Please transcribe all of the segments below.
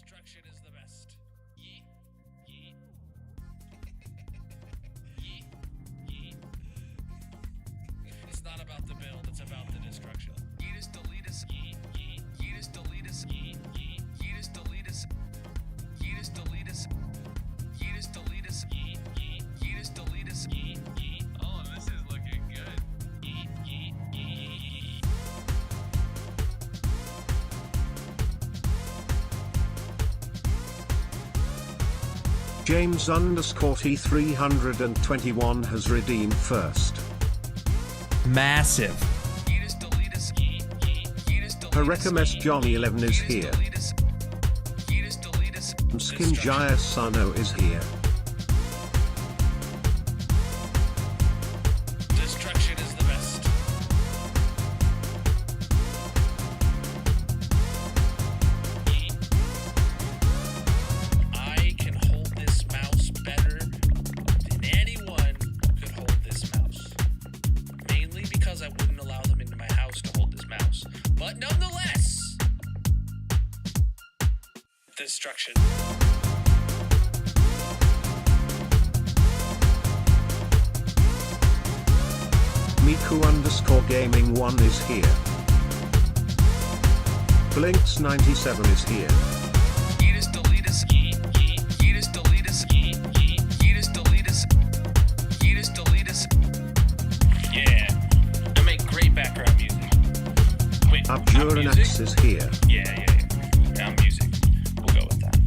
Destruction is the best. Yeet. Yeet. Yeet. Yeet. It's not about the build, it's about the destruction. Yeetus deletus. Yeet. Yeet. Yeetus deletus. Yeet. Yeet. Yeetus deletus. Yeetus deletus. Yeetus deletus. Yeet. Yeet. Yeetus deletus. Yeet. Yeet. Oh, this is looking good. Yeet. Yeet. Yeet. James _ T321 has redeemed first. Massive. Yeetus deletus. Yeet. Yeet. Yeetus deletus. Harekemes Johnny 11 is here. Yeetus deletus. Skin Jaya Sano is here. Destruction is the best. Yeet. I can hold this mouse better than anyone could hold this mouse. Mainly because I wouldn't allow them into my house to hold this mouse. But nonetheless, destruction. Miku _ Gaming 1 is here. Blinks 97 is here. Yeetus deletus. Yeet. Yeet. Yeetus deletus. Yeet. Yeet. Yeetus deletus. Yeetus deletus. Yeah. I make great background music. Wait, I'm Abjuranax music? is here. Yeah. I'm music. We'll go with that.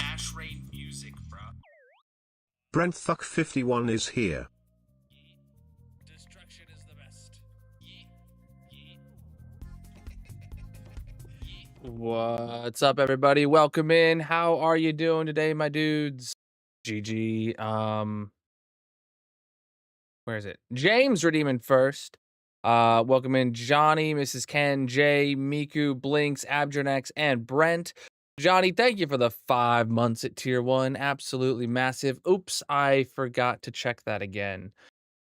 Ash Rain music, bro. Brentfuck 51 is here. Yeet. Destruction is the best. Yeet. Yeet. Yeet. What's up, everybody? Welcome in. How are you doing today, my dudes? GG. Where is it? James redeeming first. Welcome in Johnny, Mrs. Ken, Jay, Miku, Blinks, Abjernex, and Brent. Johnny, thank you for the 5 months at tier 1. Absolutely massive. Oops, I forgot to check that again.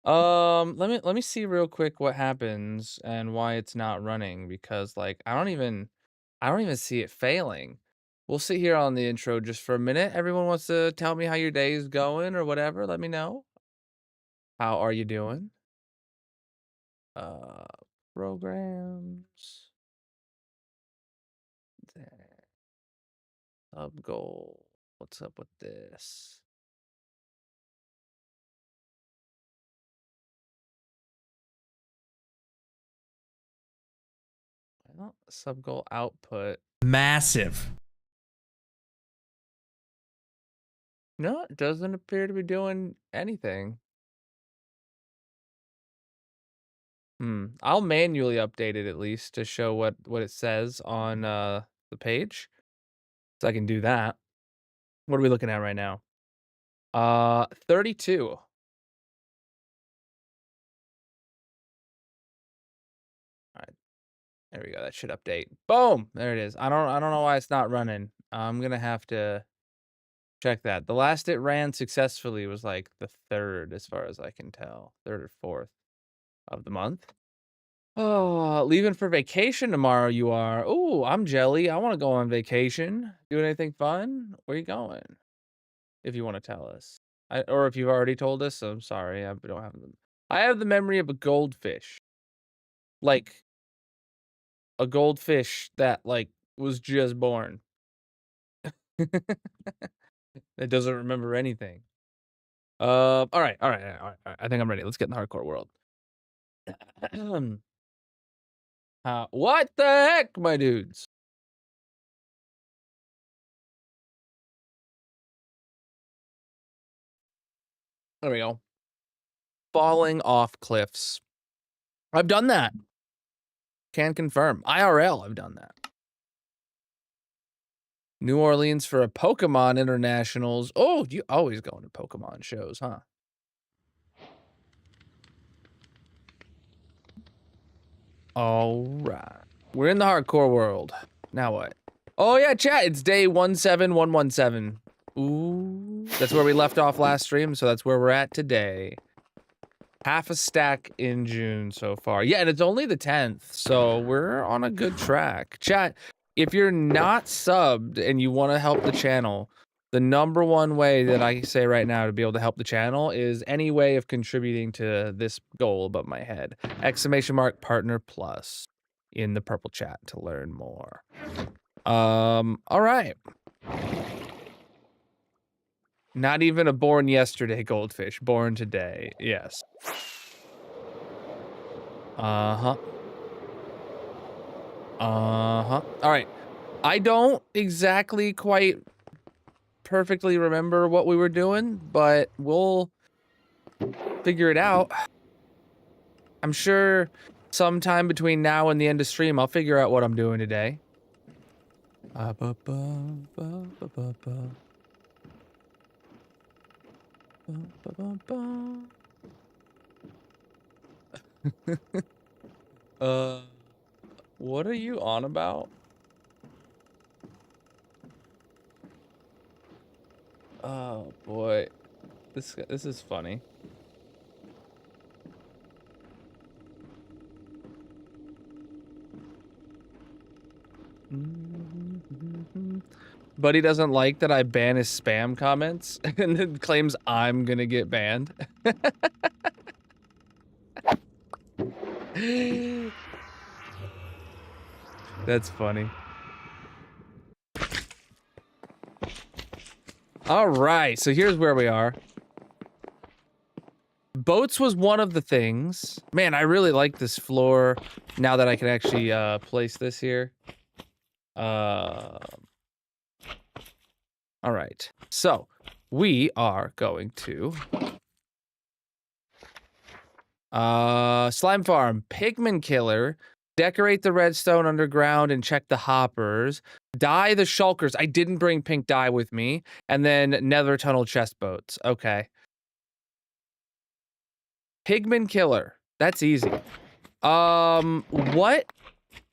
Let me see real quick what happens and why it's not running, because like I don't even see it failing. We'll sit here on the intro just for a minute. Everyone wants to tell me how your day is going or whatever. Let me know. How are you doing? Programs. Sub goal. What's up with this? Well, sub goal output. Massive. No, it doesn't appear to be doing anything. I'll manually update it at least to show what it says on the page. So I can do that. What are we looking at right now? 32. All right. There we go. That should update. Boom. There it is. I don't know why it's not running. I'm going to have to check that. The last it ran successfully was like the 3rd, as far as I can tell. 3rd or 4th of the month. Oh, leaving for vacation tomorrow you are. Oh, I'm jelly. I want to go on vacation. Doing anything fun? Where you going? If you want to tell us. Or if you've already told us, I'm sorry. I don't have them. I have the memory of a goldfish. Like a goldfish that like was just born. It doesn't remember anything. All right. I think I'm ready. Let's get in the hardcore world. What the heck, my dudes? There we go. Falling off cliffs. I've done that. Can confirm. IRL, I've done that. New Orleans for a Pokemon Internationals. Oh, you always going to Pokemon shows, huh? All right. We're in the hardcore world. Now what? Oh, yeah, chat. It's day 17117. Ooh. That's where we left off last stream, so that's where we're at today. Half a stack in June so far. Yeah, and it's only the 10th, so we're on a good track. Chat, if you're not subbed and you want to help the channel, the number one way that I say right now to be able to help the channel is any way of contributing to this goal above my head. ! partner plus in the purple chat to learn more. All right. Not even a born yesterday goldfish, born today. Yes. Uh-huh. Uh-huh. All right. I don't exactly quite perfectly remember what we were doing, but we'll figure it out. I'm sure sometime between now and the end of stream, I'll figure out what I'm doing today. What are you on about? Oh boy, this is funny. Buddy doesn't like that I ban his spam comments and then claims I'm gonna get banned. That's funny. All right, so here's where we are. Boats was one of the things. Man, I really like this floor now that I can actually place this here. All right, so we are going to slime farm, pigman killer, decorate the redstone underground and check the hoppers, dye the shulkers. I didn't bring pink dye with me, and then nether tunnel chest boats. Okay. Pigman killer. That's easy. What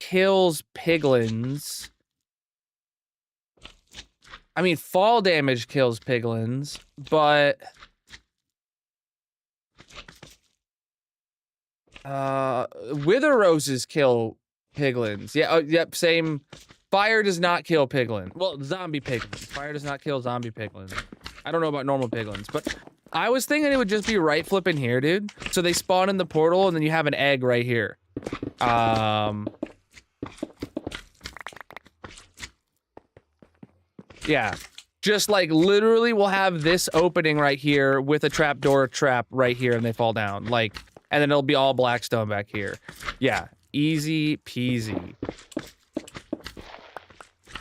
kills piglins? I mean, fall damage kills piglins, but wither roses kill piglins. Yeah, yep, same. Fire does not kill piglin. Well, zombie piglins. Fire does not kill zombie piglins. I don't know about normal piglins, but I was thinking it would just be right flipping here, dude. So they spawn in the portal and then you have an egg right here. Yeah. Just like literally we'll have this opening right here with a trapdoor trap right here and they fall down. Like, and then it'll be all blackstone back here. Yeah. Easy peasy.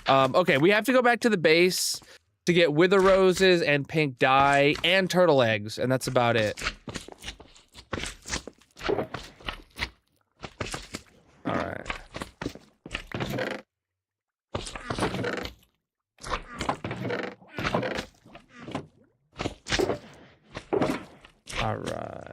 Okay, we have to go back to the base to get wither roses and pink dye and turtle eggs, and that's about it. All right. All right.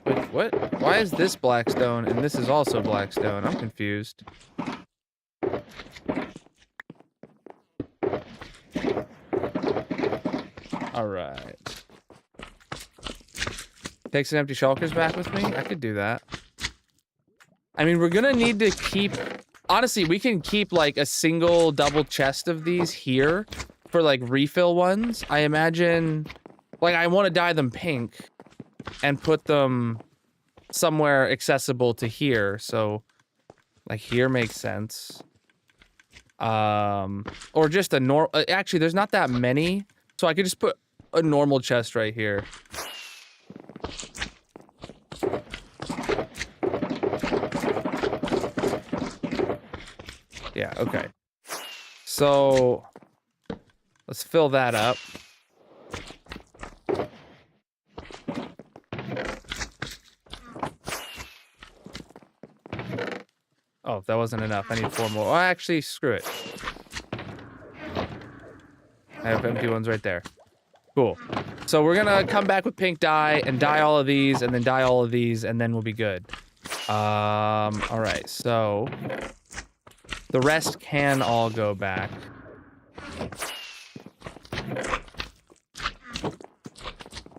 Wait, what? Why is this blackstone and this is also blackstone? I'm confused. All right. Take some empty shulkers back with me? I could do that. I mean, we're gonna need to keep... Honestly, we can keep, like, a single double chest of these here for, like, refill ones. I imagine... Like, I want to dye them pink and put them somewhere accessible to here. So, like, here makes sense. Or just a normal... Actually, there's not that many. So I could just put a normal chest right here. Yeah, okay. So, let's fill that up. Oh, that wasn't enough. I need 4 more. Oh, actually, screw it. I have empty ones right there. Cool. So we're gonna come back with pink dye and dye all of these and then dye all of these and then we'll be good. All right, so the rest can all go back.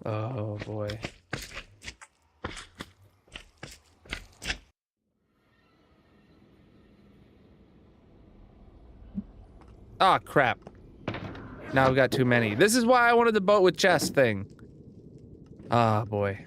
Oh boy. Ah, crap. Now we've got too many. This is why I wanted the boat with chest thing. Ah, boy.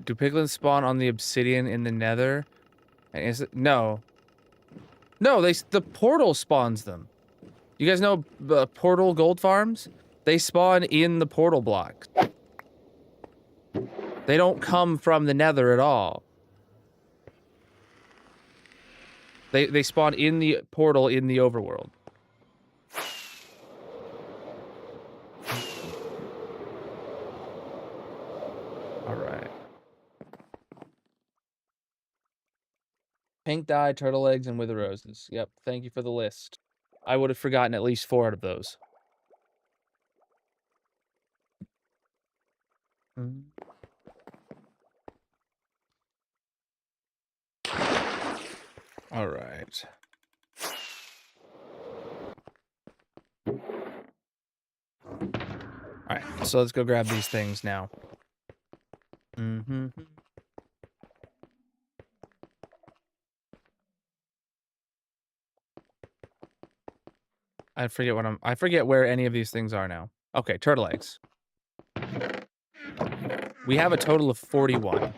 Do piglins spawn on the obsidian in the nether? And is it, no. No, the portal spawns them. You guys know portal gold farms? They spawn in the portal blocks. They don't come from the nether at all. They spawn in the portal in the overworld. Alright. Pink dye, turtle eggs, and wither roses. Yep, thank you for the list. I would have forgotten at least 4 out of those. Alright. Alright, so let's go grab these things now. I forget where any of these things are now. Okay, turtle eggs. We have a total of 41.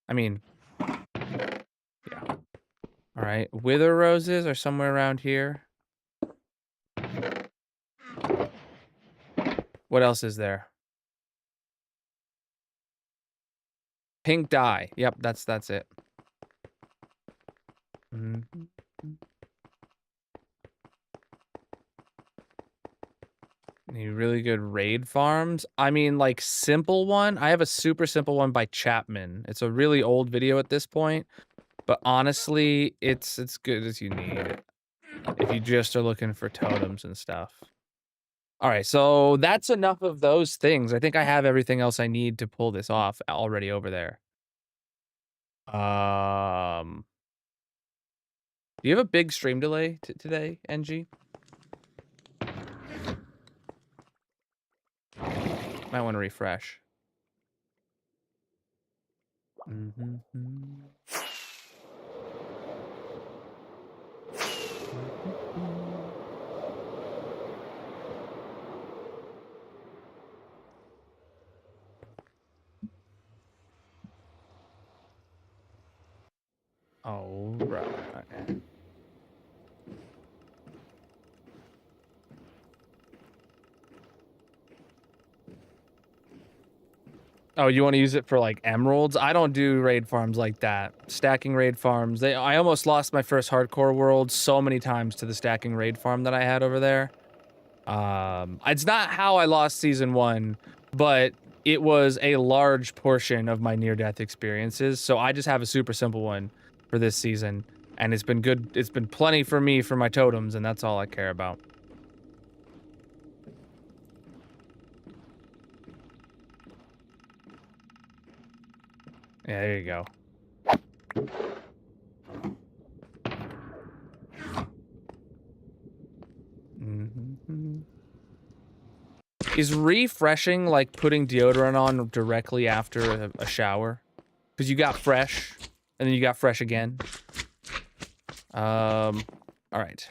I mean, yeah. Alright, wither roses are somewhere around here. What else is there? Pink dye. Yep, that's it. Any really good raid farms? I mean, like, simple one. I have a super simple one by Chapman. It's a really old video at this point, but honestly, it's good as you need it. If you just are looking for totems and stuff. All right, so that's enough of those things. I think I have everything else I need to pull this off already over there. Do you have a big stream delay today, NG? Might want to refresh. All right. Oh, you want to use it for like emeralds? I don't do raid farms like that. Stacking raid farms. I almost lost my first hardcore world so many times to the stacking raid farm that I had over there. It's not how I lost season 1, but it was a large portion of my near-death experiences. So I just have a super simple one for this season, and it's been good. It's been plenty for me for my totems, and that's all I care about. Yeah, there you go. Is refreshing like putting deodorant on directly after a shower? Because you got fresh, and then you got fresh again. All right.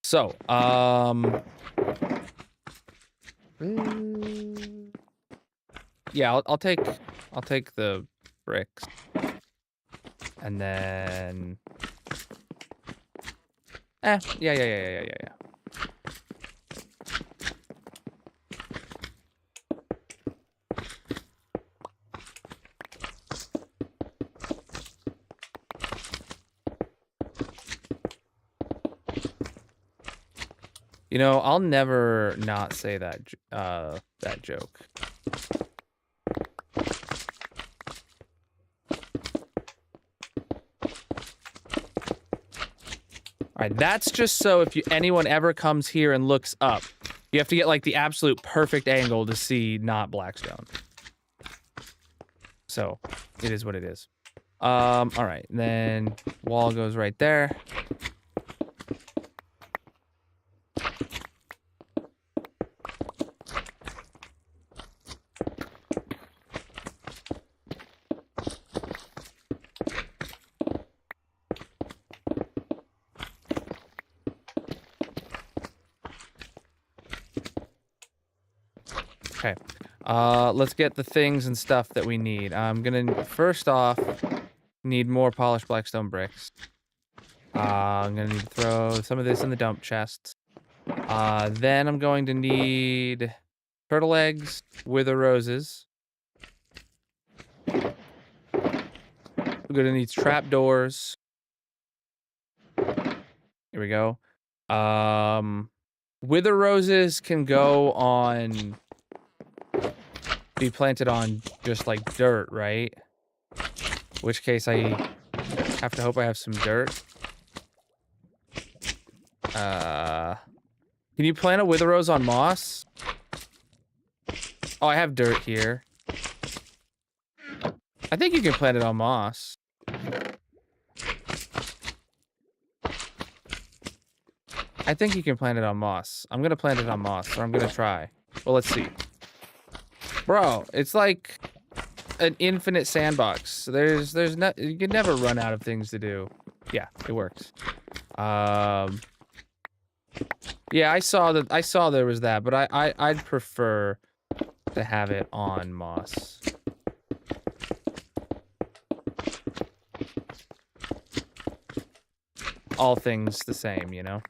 So, yeah, I'll take the bricks, and then, yeah. You know, I'll never not say that that joke. All right, that's just so if anyone ever comes here and looks up, you have to get like the absolute perfect angle to see not Blackstone. So, it is what it is. All right, then wall goes right there. Okay, let's get the things and stuff that we need. I'm gonna, first off, need more polished blackstone bricks. I'm gonna need to throw some of this in the dump chest. Then I'm going to need turtle eggs, wither roses. We're gonna need trapdoors. Here we go. Wither roses can go on... be planted on just like dirt, right? Which case I have to hope I have some dirt. Can you plant a wither rose on moss? Oh, I have dirt here. I think you can plant it on moss. I think you can plant it on moss. I'm gonna plant it on moss, or I'm gonna try. Well, let's see. Bro, it's like an infinite sandbox. There's no, you can never run out of things to do. Yeah, it works. Yeah, I saw there was that, but I'd prefer to have it on moss. All things the same, you know.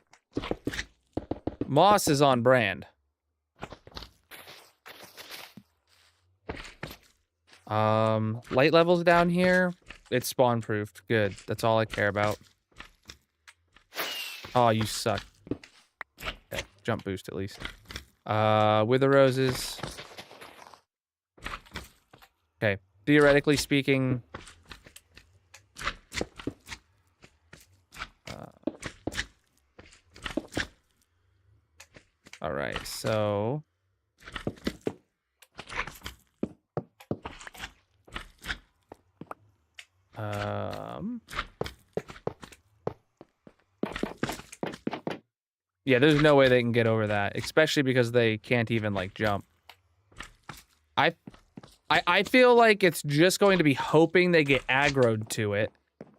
Moss is on brand. Light levels down here. It's spawn proofed. Good. That's all I care about. Oh, you suck. Okay, jump boost at least. Wither roses. Okay. Theoretically speaking. All right, so. Yeah, there's no way they can get over that, especially because they can't even like jump. I feel like it's just going to be hoping they get aggroed to it,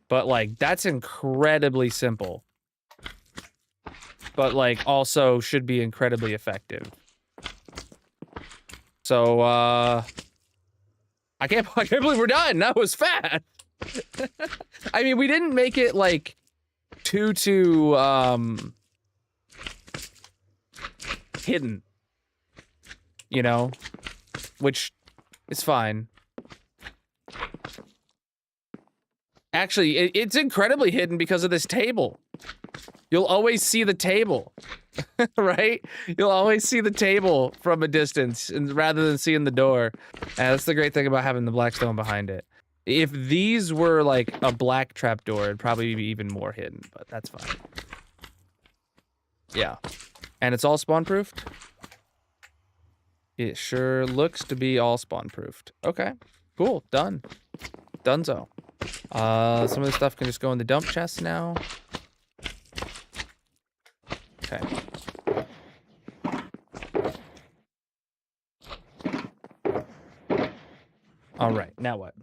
but like that's incredibly simple. But like also should be incredibly effective. So I can't believe we're done. That was fast. I mean, we didn't make it like too hidden, you know, which is fine. Actually, it's incredibly hidden because of this table. You'll always see the table, right? You'll always see the table from a distance, and rather than seeing the door. And that's the great thing about having the blackstone behind it. If these were like a black trapdoor, it'd probably be even more hidden, but that's fine. Yeah. And it's all spawn-proofed? It sure looks to be all spawn-proofed. Okay. Cool. Done. Donezo. Some of this stuff can just go in the dump chest now. Okay. All right. Now what?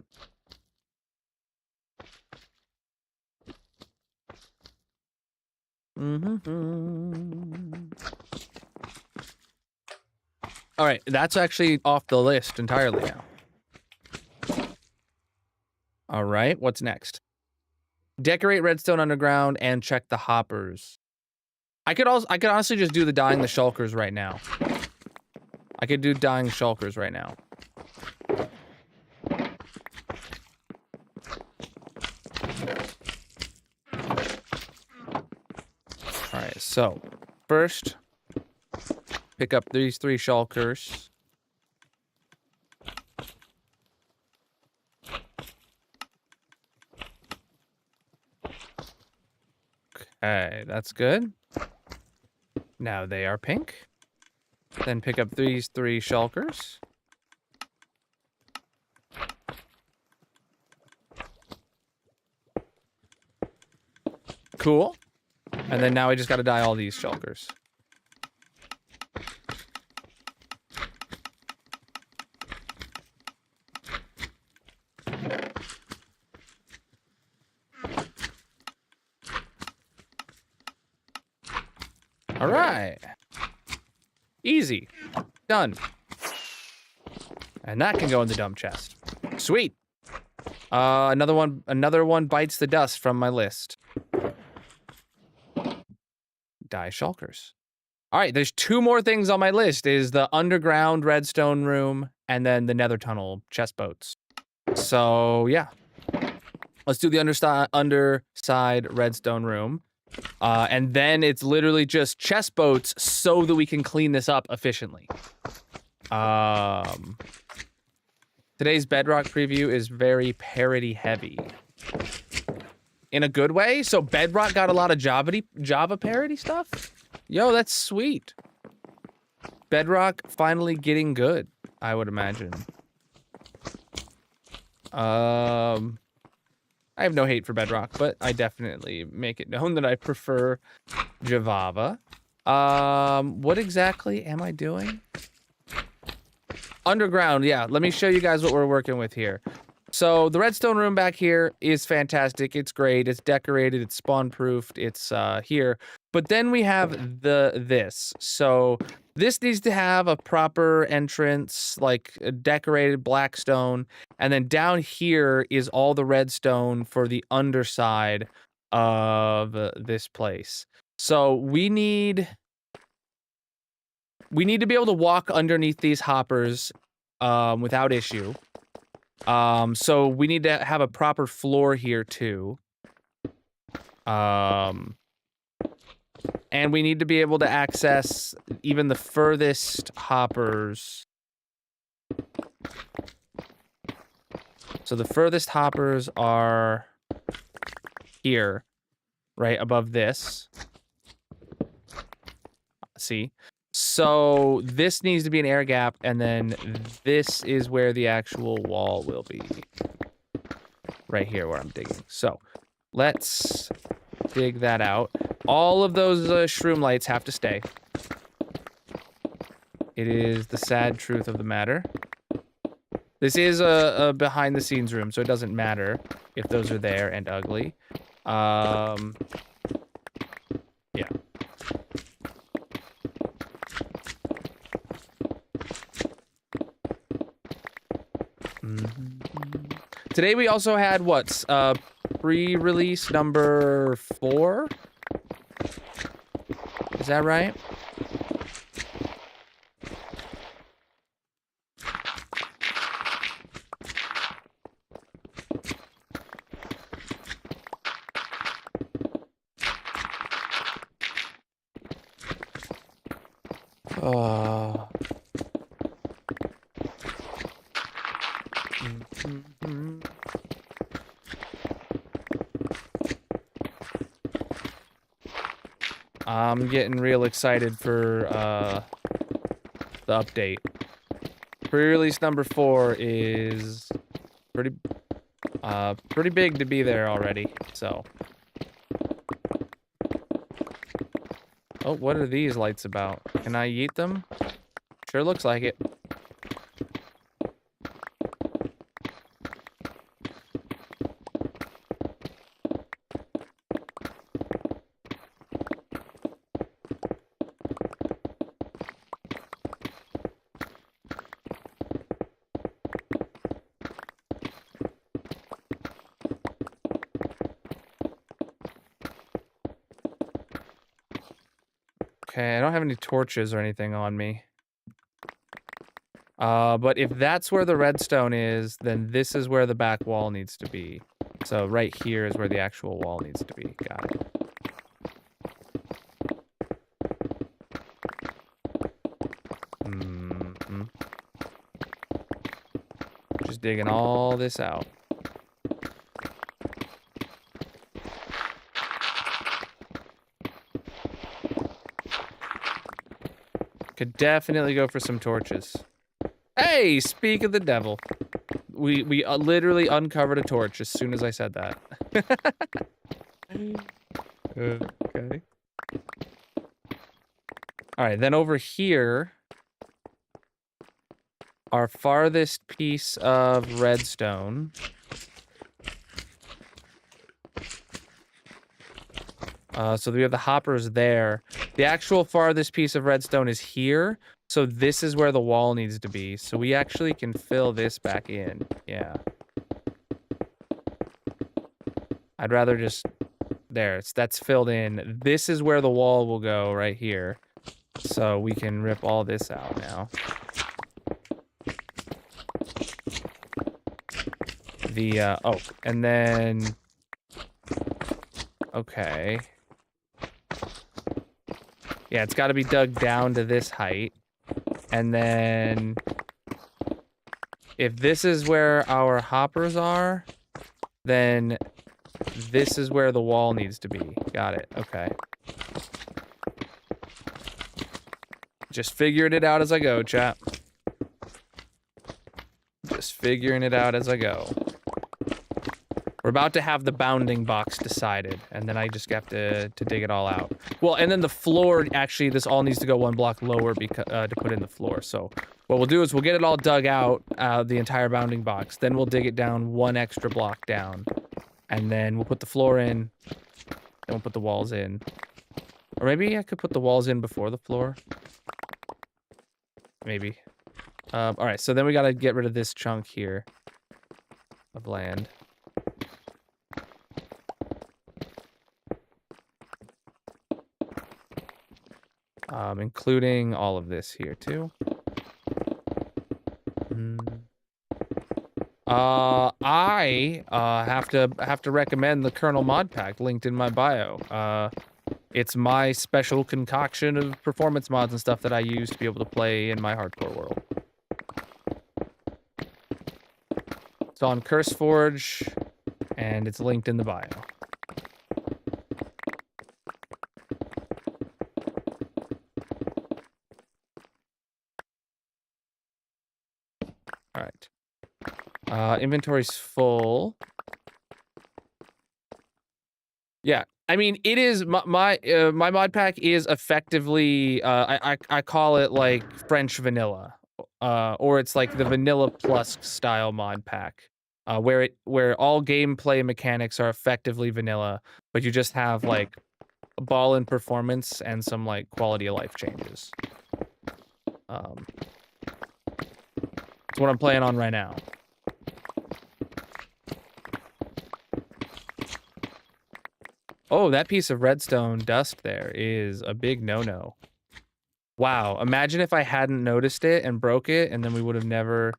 All right, that's actually off the list entirely now. All right, what's next? Decorate redstone underground and check the hoppers. I could honestly just do the dying the shulkers right now. I could do dying shulkers right now. All right, so first Pick up these 3 shulkers. Okay, that's good. Now they are pink. Then pick up these 3 shulkers. Cool. And then now I just gotta dye all these shulkers. All right. Easy. Done. And that can go in the dump chest. Sweet. Another one bites the dust from my list. Dye shulkers. All right, there's 2 more things on my list. Is the underground redstone room and then the nether tunnel chest boats. So, yeah. Let's do the underside redstone room. And then it's literally just chest boats so that we can clean this up efficiently. Today's Bedrock preview is very parody heavy. In a good way. So Bedrock got a lot of Java parody stuff. Yo, that's sweet. Bedrock finally getting good, I would imagine. I have no hate for Bedrock, but I definitely make it known that I prefer Java. What exactly am I doing? Underground, yeah. Let me show you guys what we're working with here. So the redstone room back here is fantastic. It's great. It's decorated. It's spawn-proofed. It's here. But then we have this. So this needs to have a proper entrance, like a decorated black stone. And then down here is all the redstone for the underside of this place. So we need to be able to walk underneath these hoppers without issue. So we need to have a proper floor here too. And we need to be able to access even the furthest hoppers. So the furthest hoppers are here, right above this. See? So this needs to be an air gap, and then this is where the actual wall will be. Right here where I'm digging. So let's dig that out. All of those shroom lights have to stay. It is the sad truth of the matter. This is a behind-the-scenes room, so it doesn't matter if those are there and ugly. Yeah. Today we also had what's pre-release number 4? Is that right? I'm getting real excited for the update. Pre-release number 4 is pretty big to be there already, so. Oh, what are these lights about? Can I yeet them? Sure looks like it. Okay, I don't have any torches or anything on me. But if that's where the redstone is, then this is where the back wall needs to be. So right here is where the actual wall needs to be. Got it. Just digging all this out. Could definitely go for some torches. Hey, speak of the devil. We literally uncovered a torch as soon as I said that. Okay. All right, then over here, our farthest piece of redstone. So we have the hoppers there. The actual farthest piece of redstone is here. So this is where the wall needs to be. So we actually can fill this back in. Yeah. I'd rather just... There, that's filled in. This is where the wall will go, right here. So we can rip all this out now. Oh, and then... Okay. Yeah, it's got to be dug down to this height. And then... If this is where our hoppers are, then this is where the wall needs to be. Got it. Okay. Just figuring it out as I go, chat. Just figuring it out as I go. We're about to have the bounding box decided, and then I just have to dig it all out. Well, and then the floor, actually, this all needs to go one block lower because to put in the floor. So what we'll do is we'll get it all dug out, the entire bounding box. Then we'll dig it down one extra block down. And then we'll put the floor in. Then we'll put the walls in. Or maybe I could put the walls in before the floor. Maybe. Alright, so then we gotta get rid of this chunk here of land. Including all of this here too. I have to recommend the Colonel mod pack linked in my bio. It's my special concoction of performance mods and stuff that I use to be able to play in my hardcore world. It's on CurseForge, and it's linked in the bio. All right. Inventory's full. Yeah, I mean, it is my mod pack is effectively I call it like French vanilla, or it's like the vanilla plus style mod pack, where all gameplay mechanics are effectively vanilla, but you just have like a ball in performance and some like quality of life changes. It's what I'm playing on right now. Oh, that piece of redstone dust there is a big no-no. Wow, imagine if I hadn't noticed it and broke it, and then we would have never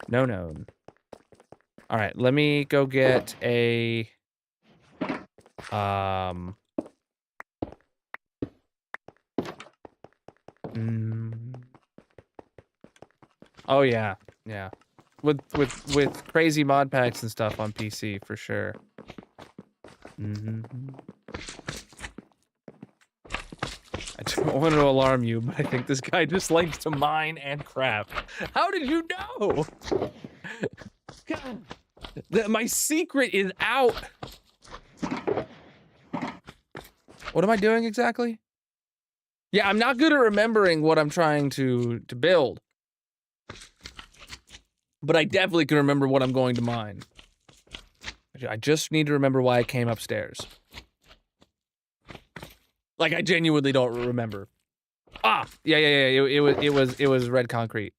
no-known. All right, let me go get a... Oh, yeah, yeah. With crazy mod packs and stuff on PC, for sure. I don't want to alarm you, but I think this guy just likes to mine and craft. How did you know? God, my secret is out. What am I doing exactly? Yeah, I'm not good at remembering what I'm trying to build. But I definitely can remember what I'm going to mine. I just need to remember why I came upstairs. Like, I genuinely don't remember. Ah, yeah. It was red concrete.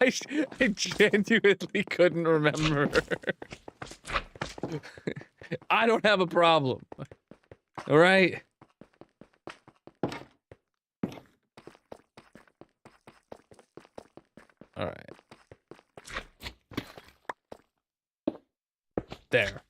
I genuinely couldn't remember. I don't have a problem. All right. All right. There.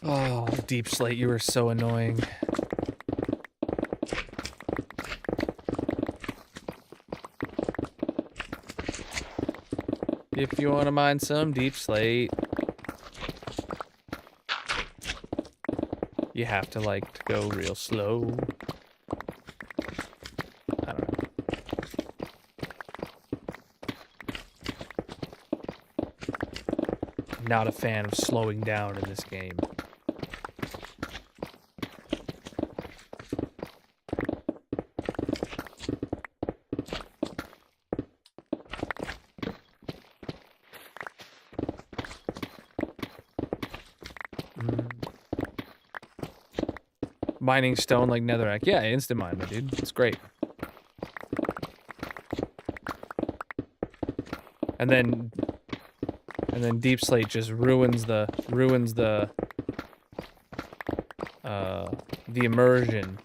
Oh, Deep Slate, you were so annoying. If you want to mine some Deep Slate, you have to like to go real slow. I don't know. Not a fan of slowing down in this game. Mining stone like netherrack. Yeah, instant mine, my dude. It's great. And then Deep Slate just ruins the immersion.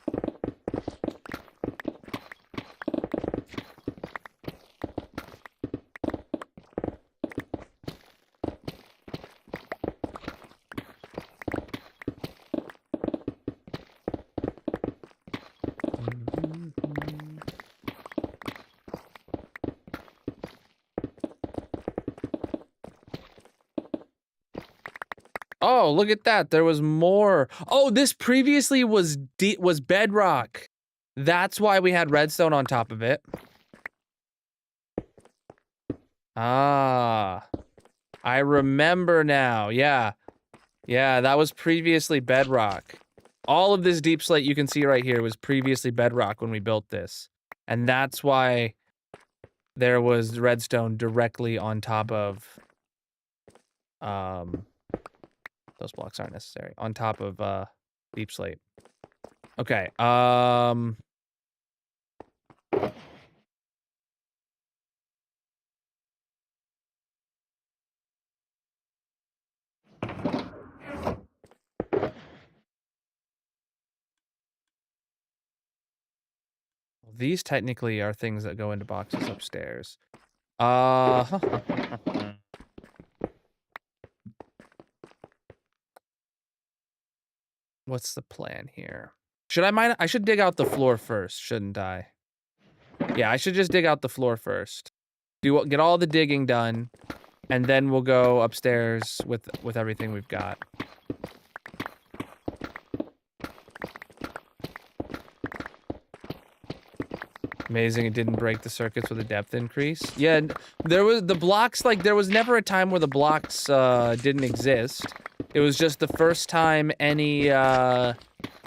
Oh, look at that. There was more. Oh, this previously was bedrock. That's why we had redstone on top of it. Ah. I remember now. Yeah. Yeah, that was previously bedrock. All of this Deep Slate you can see right here was previously bedrock when we built this. And that's why there was redstone directly on top of those blocks aren't necessary. On top of Deep Slate. Okay. These technically are things that go into boxes upstairs. What's the plan here? Should I mine? I should dig out the floor first, shouldn't I? Yeah, I should just dig out the floor first. Get all the digging done, and then we'll go upstairs with everything we've got. Amazing, it didn't break the circuits with a depth increase. Yeah, there was the blocks, like, there was never a time where the blocks didn't exist. It was just the first time any of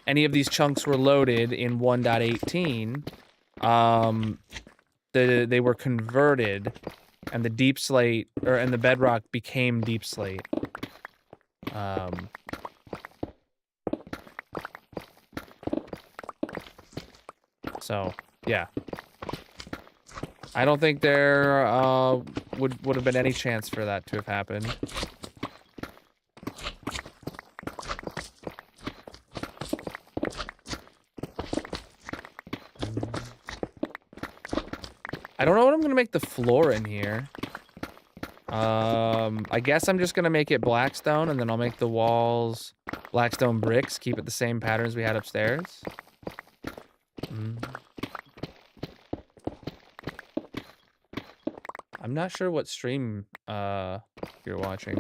these chunks were loaded in 1.18, they were converted, and the Deep Slate, and the bedrock became Deep Slate. So, yeah. I don't think there would have been any chance for that to have happened. I don't know what I'm gonna make the floor in here. I guess I'm just gonna make it blackstone, and then I'll make the walls blackstone bricks, keep it the same patterns we had upstairs. I'm not sure what stream you're watching.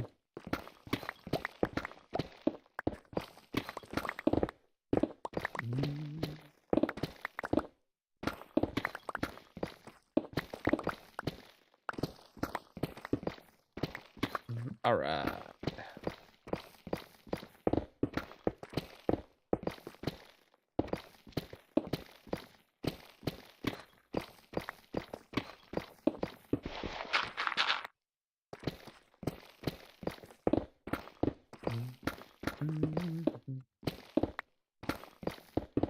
All right.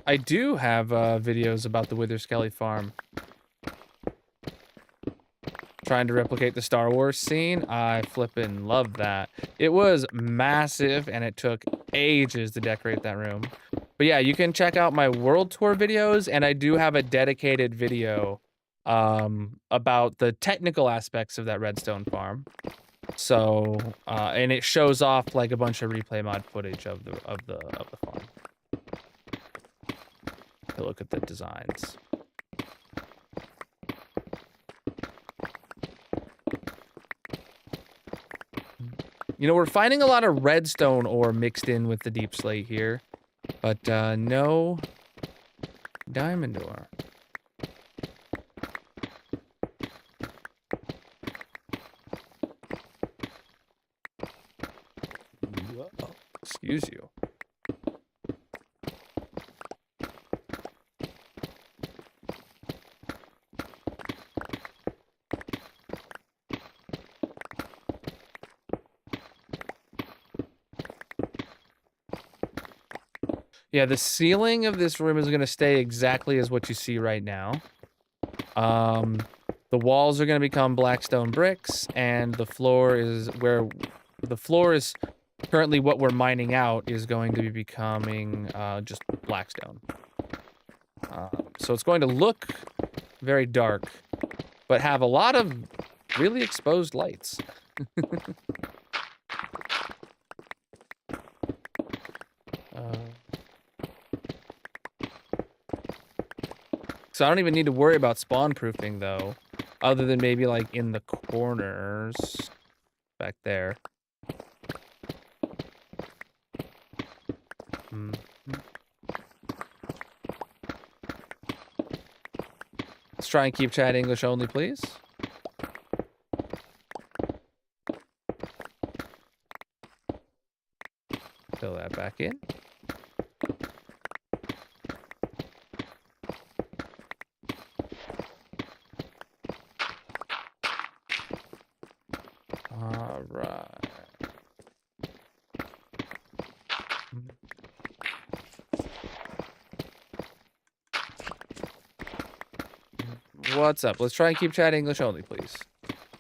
I do have videos about the Wither Skelly farm. Trying to replicate the Star Wars scene. I flippin' love that. It was massive and it took ages to decorate that room. But yeah, you can check out my world tour videos, and I do have a dedicated video about the technical aspects of that redstone farm. So, and it shows off like a bunch of replay mod footage of the farm. To look at the designs. You know, we're finding a lot of redstone ore mixed in with the deep slate here, but no diamond ore. Whoa. Excuse you. Yeah, the ceiling of this room is going to stay exactly as what you see right now. The walls are going to become blackstone bricks, and the floor is currently what we're mining out is going to be becoming just blackstone. So it's going to look very dark, but have a lot of really exposed lights. So I don't even need to worry about spawn proofing though, other than maybe like in the corners back there. Let's try and keep chat English only, please. Fill that back in. All right. What's up? Let's try and keep chat English only, please.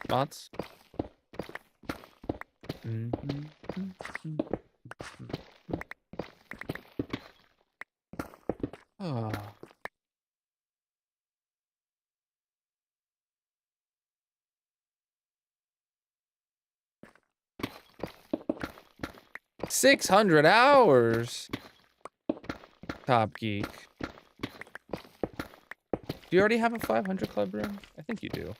Thoughts? Oh. $600. Top Geek. Do you already have a 500 club room? I think you do.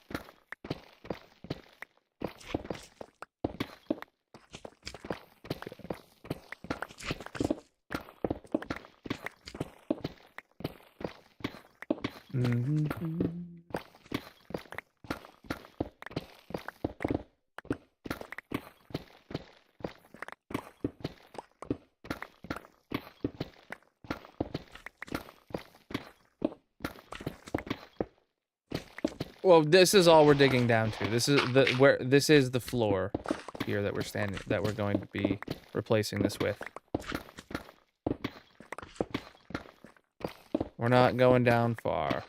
Well, this is all we're digging down to. This is the floor here that we're going to be replacing this with. We're not going down far.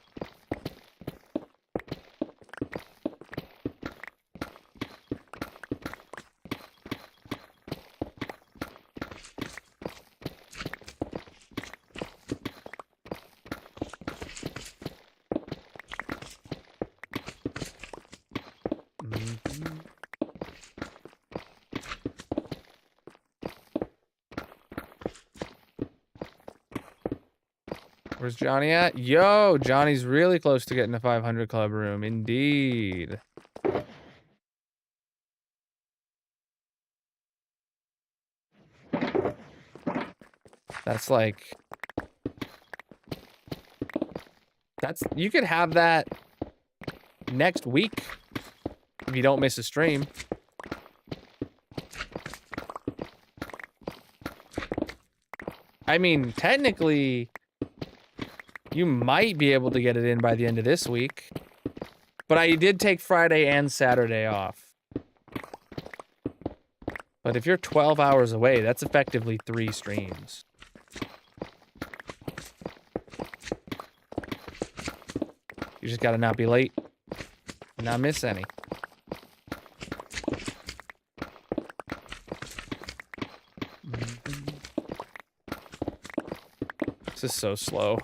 Where's Johnny at? Yo, Johnny's really close to getting a 500 club room. Indeed. That's like... You could have that next week if you don't miss a stream. I mean, technically... You might be able to get it in by the end of this week. But I did take Friday and Saturday off. But if you're 12 hours away, that's effectively 3 streams. You just gotta not be late. Not miss any. This is so slow.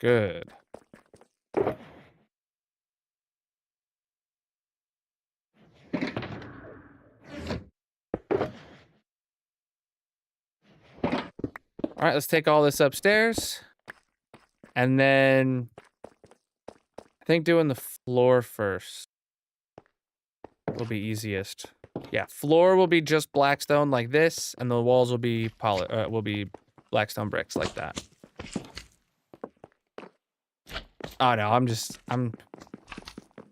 Good. All right, let's take all this upstairs. And then I think doing the floor first will be easiest. Yeah, floor will be just blackstone like this, and the walls will be blackstone bricks like that. Oh no, I'm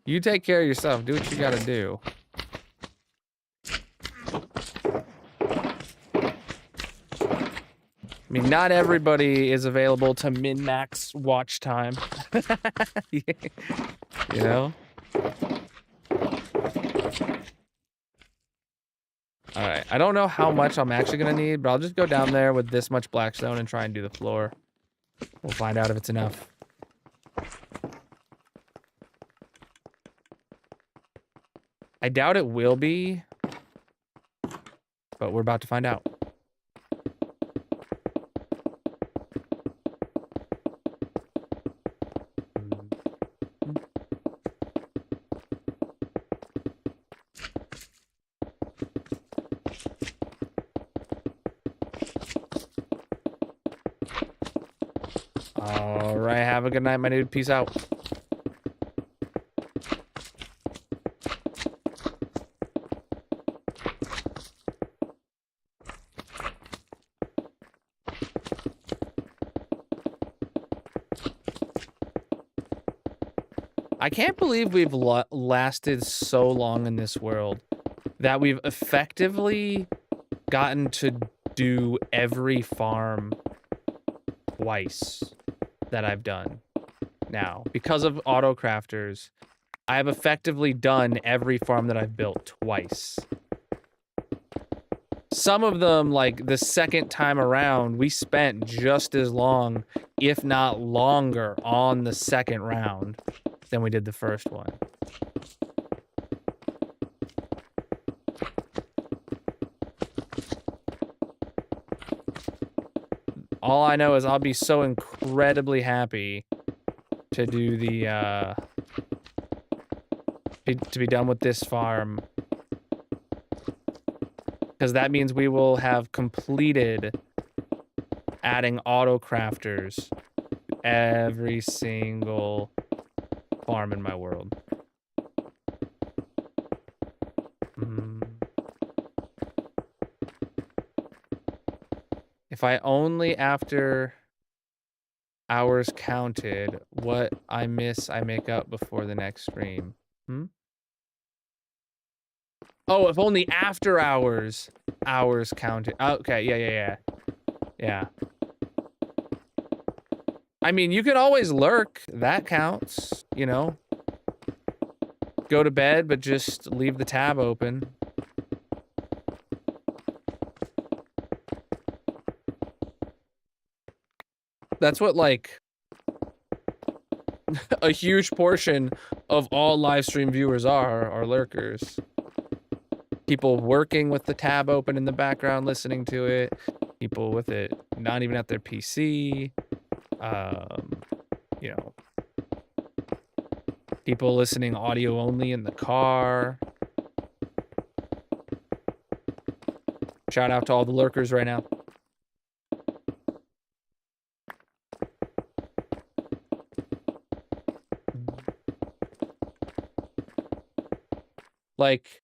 you take care of yourself. Do what you gotta do. I mean, not everybody is available to min-max watch time. You know? Alright, I don't know how much I'm actually gonna need, but I'll just go down there with this much blackstone and try and do the floor. We'll find out if it's enough. I doubt it will be, but we're about to find out. All right, have a good night, my dude. Peace out. I can't believe we've lasted so long in this world that we've effectively gotten to do every farm twice that I've done now. Because of auto crafters, I have effectively done every farm that I've built twice. Some of them, like the second time around, we spent just as long, if not longer, on the second round than we did the first one. All I know is I'll be so incredibly happy to do the, to be done with this farm. Because that means we will have completed adding auto crafters to every single farm in my world. If I only after hours counted what I miss, I make up before the next stream. Oh, if only after hours counted. Okay, yeah. I mean, you could always lurk. That counts, you know. Go to bed, but just leave the tab open. That's what, like, a huge portion of all live stream viewers are lurkers. People working with the tab open in the background, listening to it. People with it not even at their PC. You know. People listening audio only in the car. Shout out to all the lurkers right now. Like,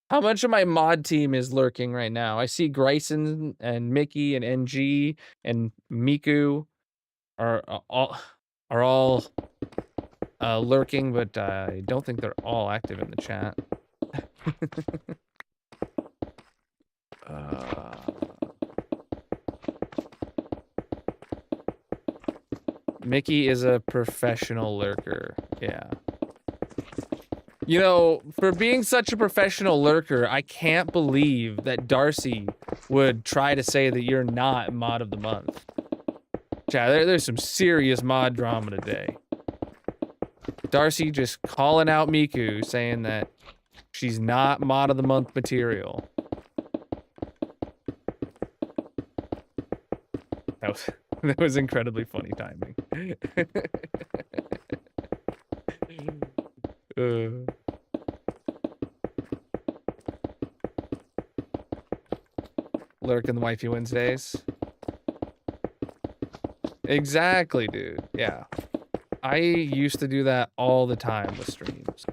how much of my mod team is lurking right now? I see Grayson and Mickey and NG and Miku are all lurking, but I don't think they're all active in the chat. Mickey is a professional lurker, yeah. You know, for being such a professional lurker, I can't believe that Darcy would try to say that you're not mod of the month. Chat, there's some serious mod drama today. Darcy just calling out Miku, saying that she's not mod of the month material. That was incredibly funny timing. Lurk in the Wifey Wednesdays. Exactly, dude. Yeah. I used to do that all the time with streams.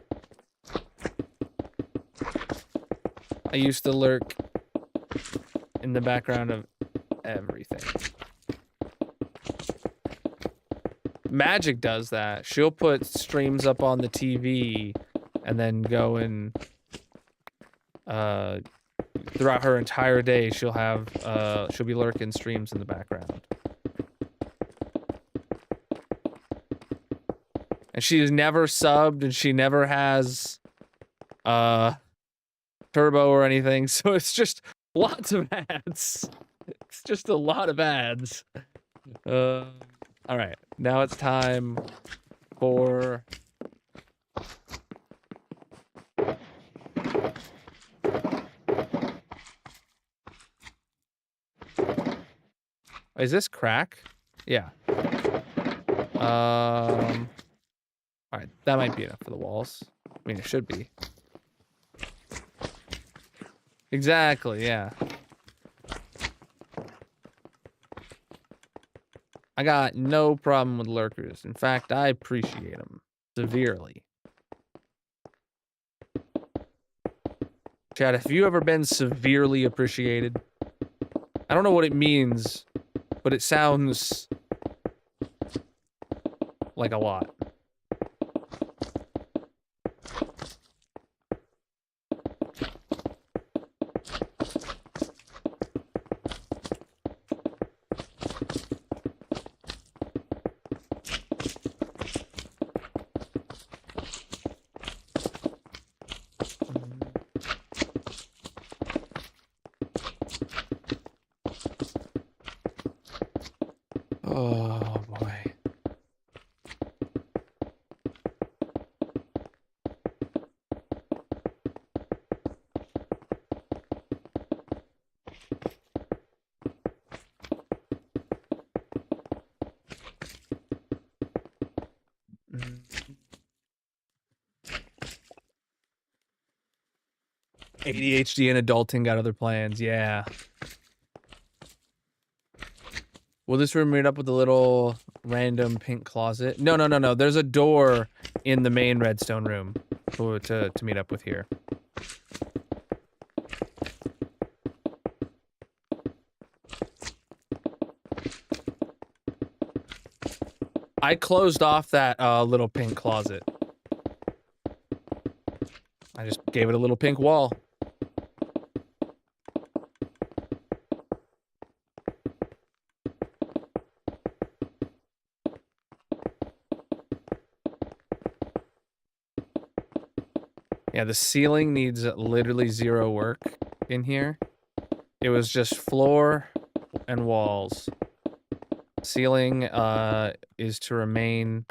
I used to lurk in the background of everything. Magic does that. She'll put streams up on the TV and then go and throughout her entire day she'll be lurking streams in the background. And she's never subbed and she never has turbo or anything, so it's just lots of ads. It's just a lot of ads. All right, now it's time for is this crack? Yeah. All right, that might be enough for the walls. I mean, it should be. Exactly, yeah. I got no problem with lurkers. In fact, I appreciate them severely. Chad, have you ever been severely appreciated? I don't know what it means, but it sounds like a lot. Oh boy. ADHD and adulting got other plans, yeah. Will this room meet up with a little random pink closet? No. There's a door in the main redstone room to meet up with here. I closed off that little pink closet. I just gave it a little pink wall. Yeah, the ceiling needs literally zero work in here. It was just floor and walls. Ceiling is to remain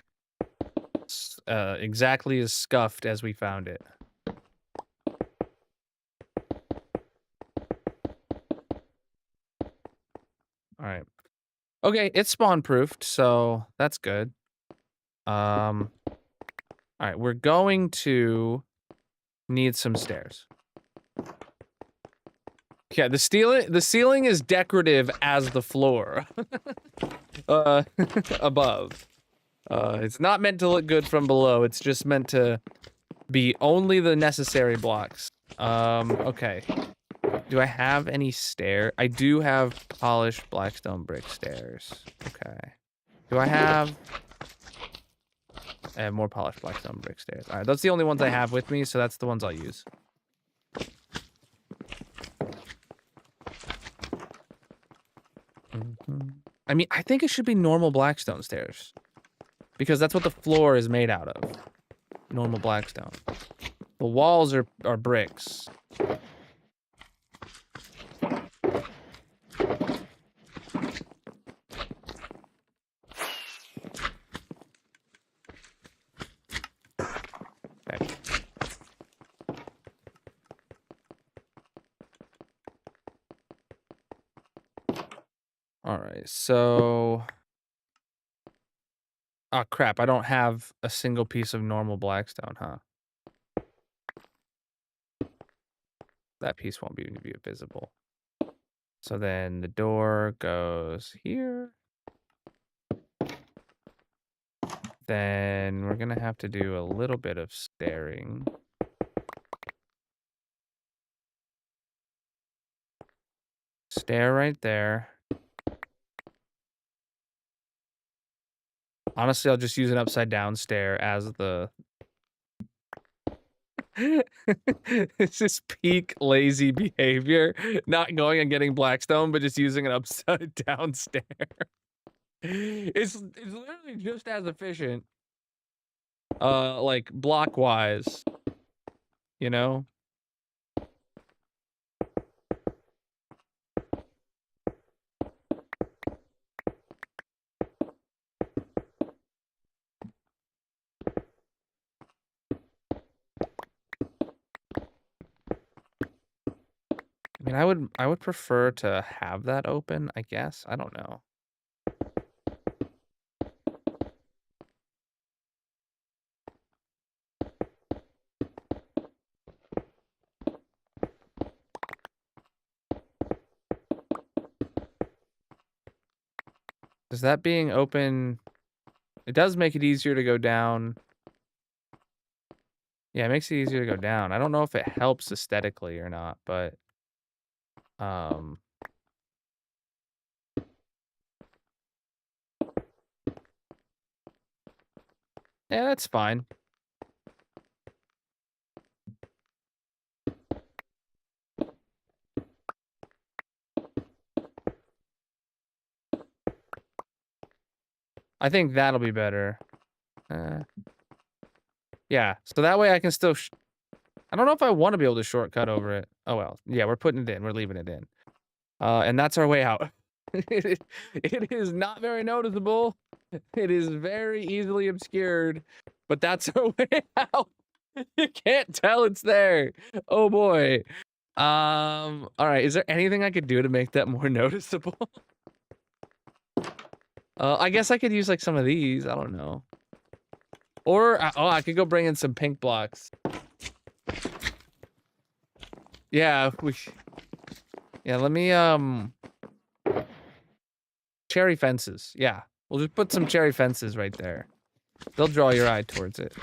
exactly as scuffed as we found it. All right. Okay, it's spawn-proofed, so that's good. All right, we're going to need some stairs. Yeah, the ceiling is decorative as the floor. Above. It's not meant to look good from below. It's just meant to be only the necessary blocks. Okay. Do I have any stairs? I do have polished blackstone brick stairs. Okay. Do I have... I have more polished blackstone brick stairs. Alright, that's the only ones I have with me, so that's the ones I'll use. I mean, I think it should be normal blackstone stairs. Because that's what the floor is made out of. Normal blackstone. The walls are bricks. Okay. All right, so... Oh, crap, I don't have a single piece of normal blackstone, huh? That piece won't be visible. So then the door goes here. Then we're gonna have to do a little bit of stairing. Stair right there. Honestly, I'll just use an upside down stair as the... It's just peak lazy behavior. Not going and getting blackstone, but just using an upside down stair. It's literally just as efficient. Like block wise. You know? I mean, I would prefer to have that open, I guess. I don't know. Does that being open... It does make it easier to go down. Yeah, it makes it easier to go down. I don't know if it helps aesthetically or not, but... Yeah, that's fine. I think that'll be better. Yeah, so that way I can still... I don't know if I want to be able to shortcut over it. Oh, well. Yeah, we're putting it in. We're leaving it in. And that's our way out. It is not very noticeable. It is very easily obscured. But that's our way out. You can't tell it's there. Oh, boy. All right. Is there anything I could do to make that more noticeable? I guess I could use, like, some of these. I don't know. Or, I could go bring in some pink blocks. Yeah, yeah, let me, cherry fences. Yeah, we'll just put some cherry fences right there. They'll draw your eye towards it.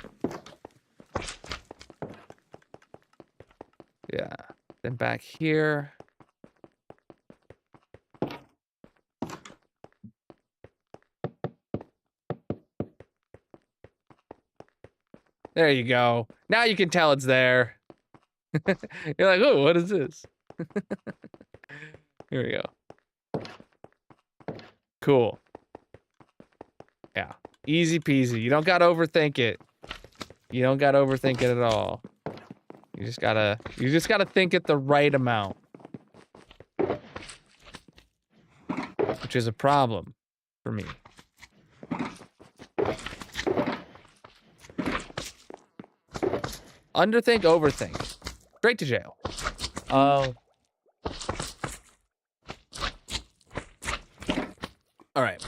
Yeah, then back here. There you go. Now you can tell it's there. You're like, oh, what is this? Here we go. Cool. Yeah. Easy peasy. You don't gotta overthink it. You don't gotta overthink it at all. You just gotta think it the right amount. Which is a problem for me. Underthink, overthink. Straight to jail. All right.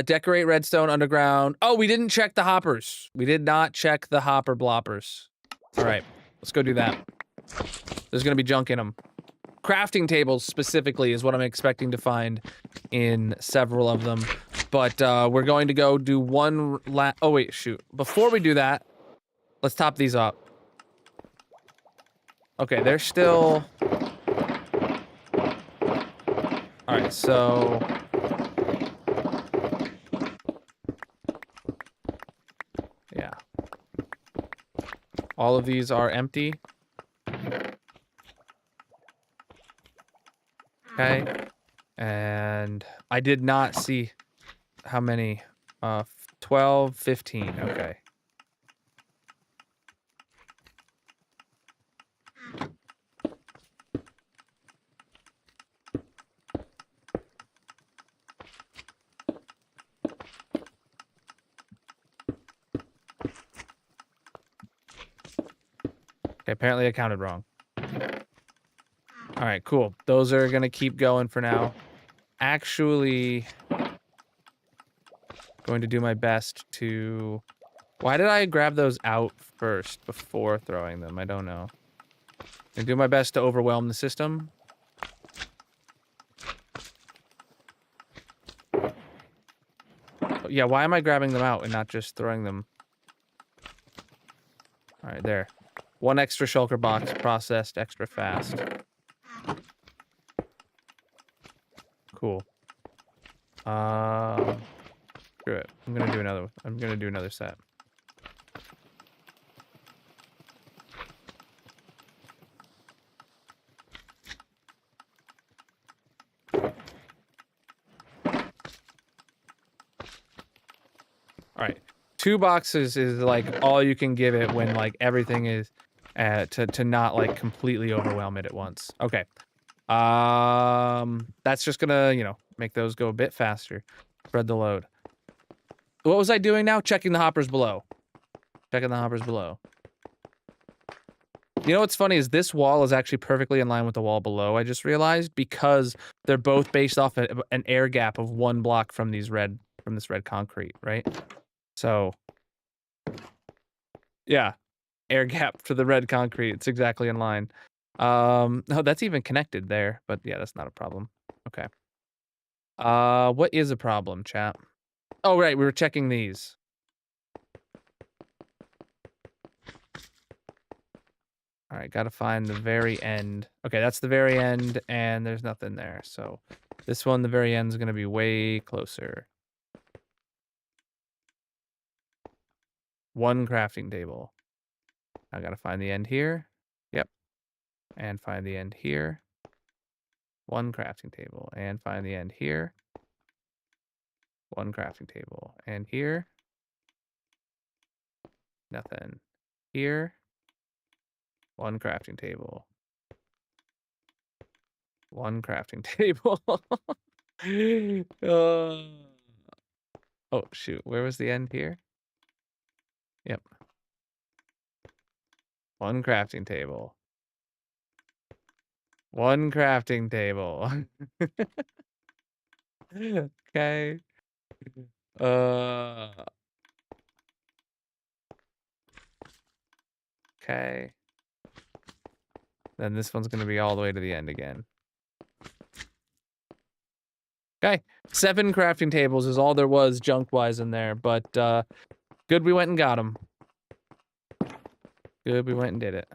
Decorate redstone underground. Oh, we didn't check the hoppers. We did not check the hopper bloppers. All right, let's go do that. There's gonna be junk in them. Crafting tables specifically is what I'm expecting to find in several of them. But we're going to go do one oh wait, shoot. Before we do that, let's top these up. Okay, they're still... Alright, so... Yeah. All of these are empty. Okay. And I did not see how many. 12, 15. Okay. Okay, apparently I counted wrong. All right, cool. Those are gonna keep going for now. Actually, going to do my best to... Why did I grab those out first before throwing them? I don't know. I do my best to overwhelm the system. Yeah, why am I grabbing them out and not just throwing them? All right, there. One extra shulker box processed extra fast. Cool. Screw it. I'm gonna do another set. All right. 2 boxes is like all you can give it when like everything is to not like completely overwhelm it at once. Okay. That's just gonna, you know, make those go a bit faster. Spread the load. What was I doing now? Checking the hoppers below. Checking the hoppers below. You know what's funny is this wall is actually perfectly in line with the wall below, I just realized, because they're both based off an air gap of 1 block from this red concrete, right? So, yeah, air gap to the red concrete. It's exactly in line. Oh, that's even connected there, but yeah, that's not a problem. Okay. What is a problem, chat? Oh, right, we were checking these. All right, gotta find the very end. Okay, that's the very end, and there's nothing there. So this one, the very end, is gonna be way closer. 1 crafting table. I gotta find the end here. Yep. And find the end here. 1 crafting table. And find the end here. 1 crafting table. And here. Nothing. Here. 1 crafting table. 1 crafting table. Oh, shoot. Where was the end here? Yep. 1 crafting table. 1 crafting table. Okay. Okay. Then this one's gonna be all the way to the end again. Okay. 7 crafting tables is all there was junk-wise in there, but good we went and got them. Good we went and did it.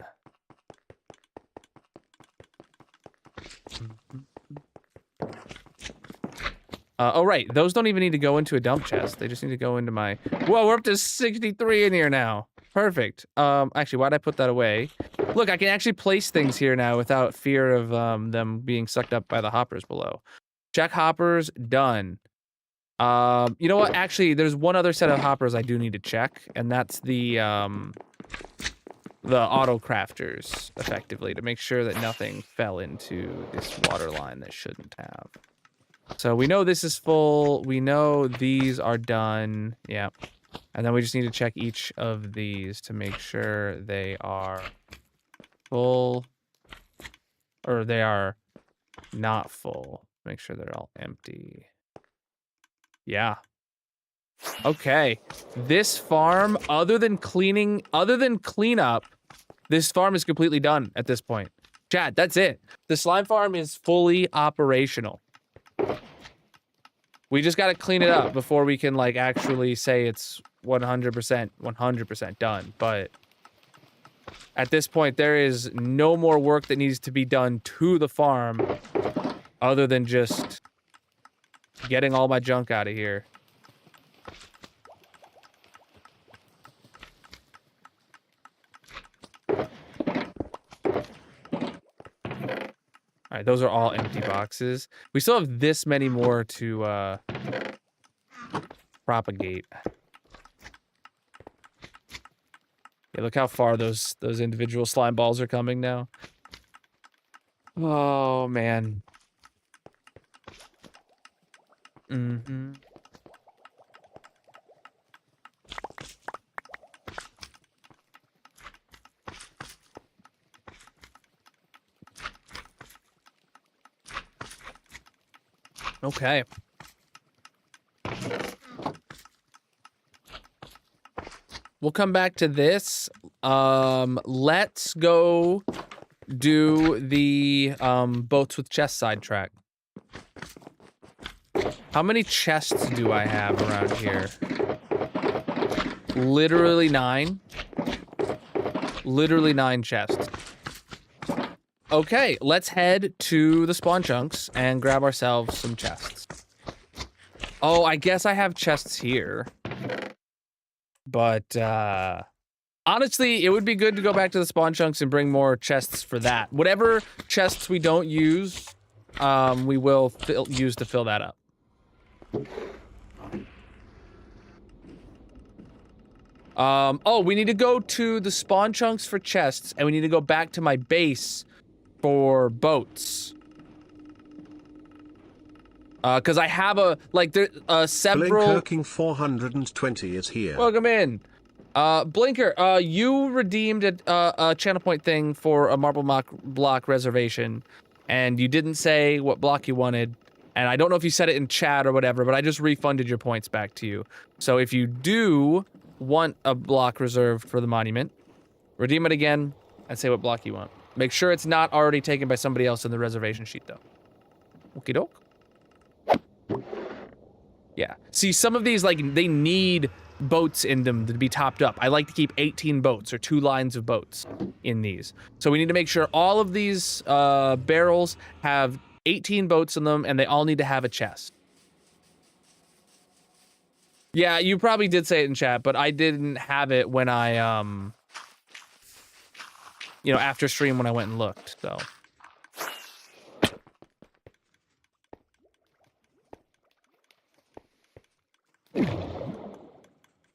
Oh, right. Those don't even need to go into a dump chest. They just need to go into my... Whoa, we're up to 63 in here now. Perfect. Actually, why'd I put that away? Look, I can actually place things here now without fear of them being sucked up by the hoppers below. Check hoppers, done. You know what? Actually, there's one other set of hoppers I do need to check, and that's the auto crafters, effectively, to make sure that nothing fell into this water line that shouldn't have. So we know this is full. We know these are done. Yeah. And then we just need to check each of these to make sure they are full, or they are not full. Make sure they're all empty. Yeah. Okay. This farm, other than cleanup, this farm is completely done at this point. Chat, that's it. The slime farm is fully operational. We just got to clean it up before we can, like, actually say it's 100% done. But at this point, there is no more work that needs to be done to the farm other than just getting all my junk out of here. All right, those are all empty boxes. We still have this many more to propagate. Yeah, look how far those individual slime balls are coming now. Oh man. Mm-hmm. Okay. We'll come back to this. Let's go do the boats with chest sidetrack. How many chests do I have around here? Literally 9. Literally 9 chests. Okay, let's head to the spawn chunks and grab ourselves some chests. Oh, I guess I have chests here. But, honestly, it would be good to go back to the spawn chunks and bring more chests for that. Whatever chests we don't use, we will use to fill that up. Oh, we need to go to the spawn chunks for chests, and we need to go back to my base for boats. Cause I have several... Blinker 420 is here. Welcome in. Blinker, you redeemed a channel point thing for a marble block reservation, and you didn't say what block you wanted, and I don't know if you said it in chat or whatever, but I just refunded your points back to you. So if you do want a block reserved for the monument, redeem it again and say what block you want. Make sure it's not already taken by somebody else in the reservation sheet, though. Okie doke. Yeah. See, some of these, like, they need boats in them to be topped up. I like to keep 18 boats or 2 lines of boats in these. So we need to make sure all of these barrels have 18 boats in them, and they all need to have a chest. Yeah, you probably did say it in chat, but I didn't have it when I, you know, after stream when I went and looked, so.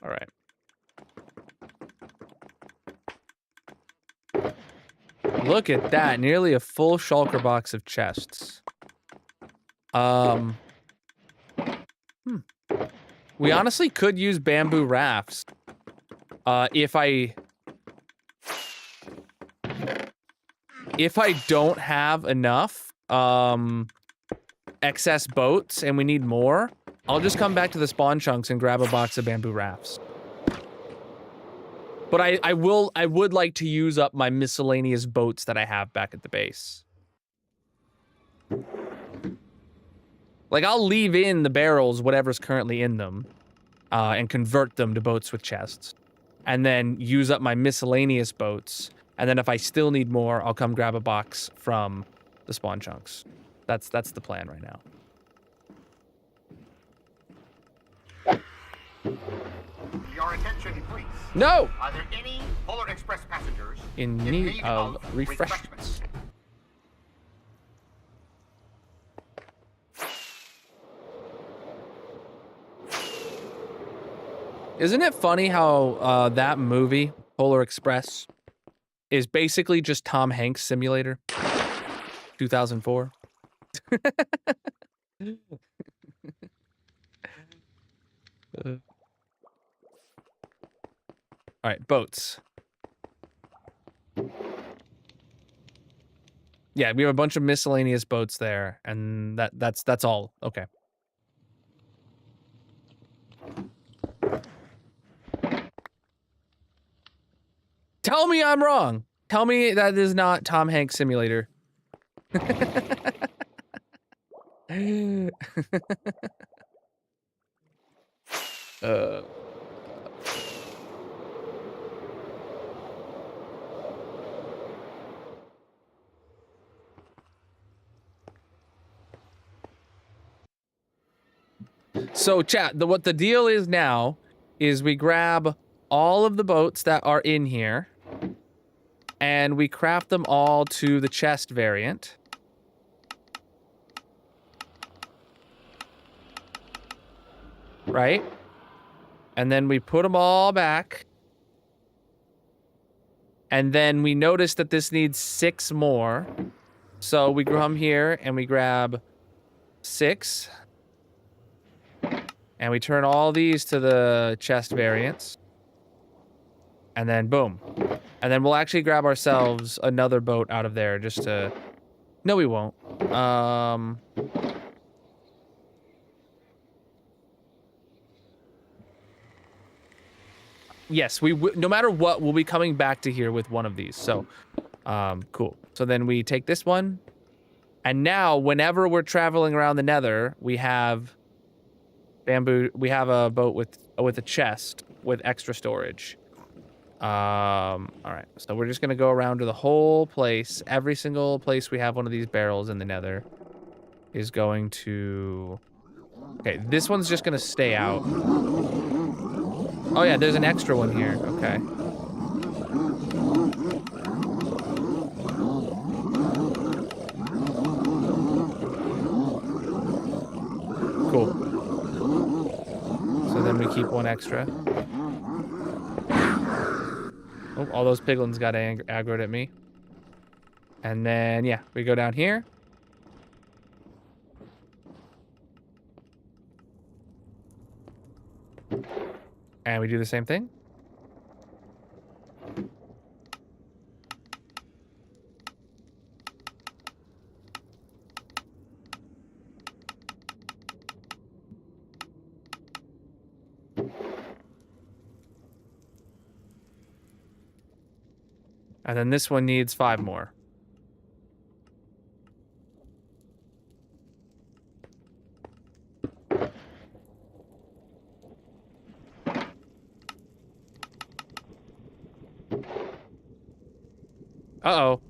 All right. Look at that, nearly a full shulker box of chests. We honestly could use bamboo rafts. If I don't have enough excess boats and we need more, I'll just come back to the spawn chunks and grab a box of bamboo rafts. But I would like to use up my miscellaneous boats that I have back at the base. Like, I'll leave in the barrels, whatever's currently in them, and convert them to boats with chests. And then use up my miscellaneous boats. And then if I still need more, I'll come grab a box from the spawn chunks. That's the plan right now. Your attention, please. No! Are there any Polar Express passengers In need of refreshments. Isn't it funny how that movie, Polar Express, is basically just Tom Hanks Simulator? 2004. All right, boats. Yeah, we have a bunch of miscellaneous boats there, and that's all. Okay. Tell me I'm wrong. Tell me that is not Tom Hanks Simulator. So chat, what the deal is now is we grab all of the boats that are in here and we craft them all to the chest variant. Right? And then we put them all back. And then we notice that this needs 6 more. So we come here and we grab 6. And we turn all these to the chest variants. And then boom. And then we'll actually grab ourselves another boat out of there just to... No, we won't. yes, no matter what, we'll be coming back to here with one of these. So, cool. So then we take this one, and now whenever we're traveling around the Nether, we have bamboo. We have a boat with a chest with extra storage. All right. So we're just gonna go around to the whole place. Every single place we have one of these barrels in the Nether is going to. Okay, this one's just gonna stay out. Oh yeah, there's an extra one here. Okay. Cool. So then we keep one extra. Oh, all those piglins got aggroed at me. And then, yeah, we go down here. And we do the same thing. And then this one needs 5 more. Uh-oh.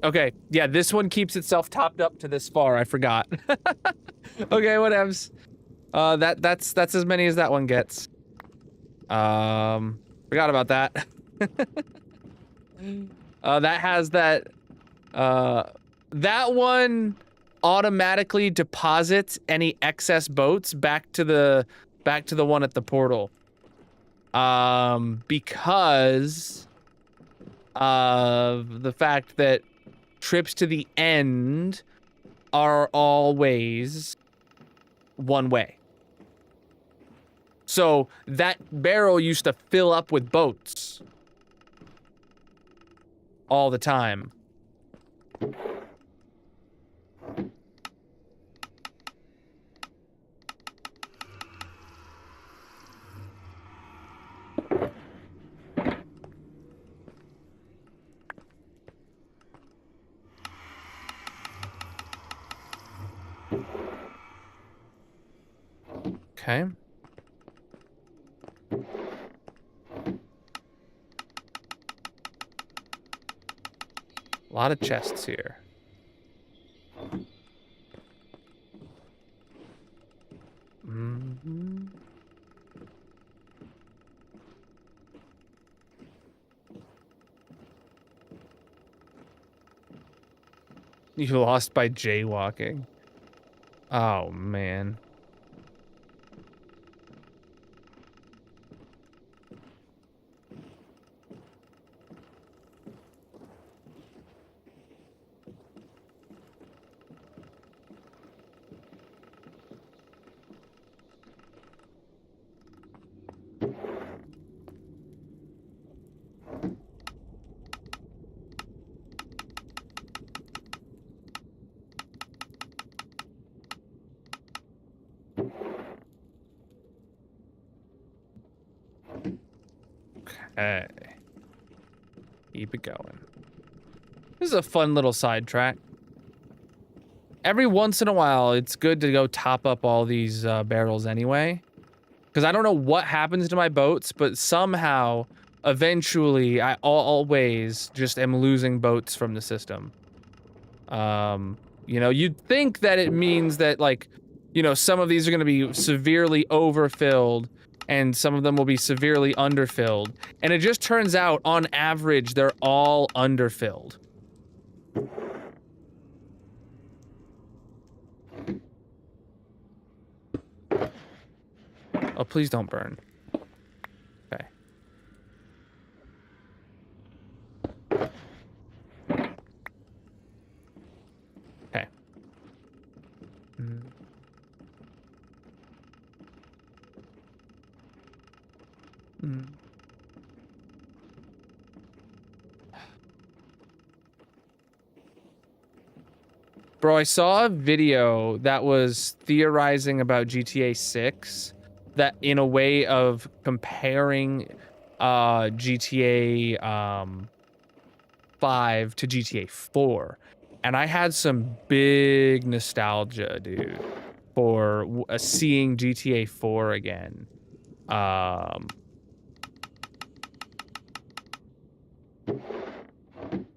Okay, yeah, this one keeps itself topped up to this far. I forgot. Okay, whatevs. That's as many as that one gets. Forgot about that. That has that. That one automatically deposits any excess boats back to the one at the portal. Because of the fact that trips to the end are always one way. So that barrel used to fill up with boats all the time. Okay. A lot of chests here. Mm-hmm. You lost by jaywalking. Oh, man. Okay. Keep it going. This is a fun little sidetrack. Every once in a while, it's good to go top up all these barrels anyway. Because I don't know what happens to my boats, but somehow, eventually, I always just am losing boats from the system. You know, you'd think that it means that, like, you know, some of these are going to be severely overfilled and some of them will be severely underfilled. And it just turns out, on average, they're all underfilled. Oh, please don't burn. Okay. Okay. Mm. Mm. Bro, I saw a video that was theorizing about GTA 6 that in a way of comparing GTA 5 to GTA 4. And I had some big nostalgia, dude, for seeing GTA 4 again.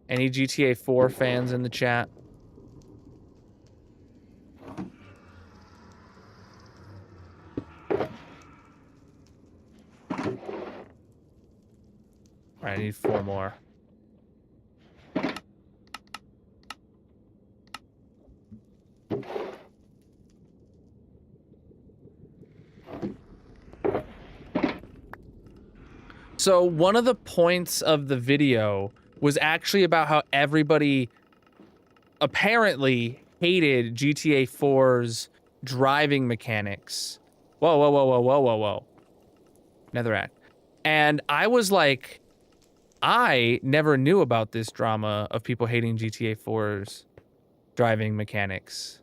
Any GTA 4 fans in the chat? All right, I need 4 more. So one of the points of the video was actually about how everybody apparently hated GTA 4's driving mechanics. Whoa, whoa, whoa, whoa, whoa, whoa, whoa. Netherrack. And I was like, I never knew about this drama of people hating GTA 4's driving mechanics.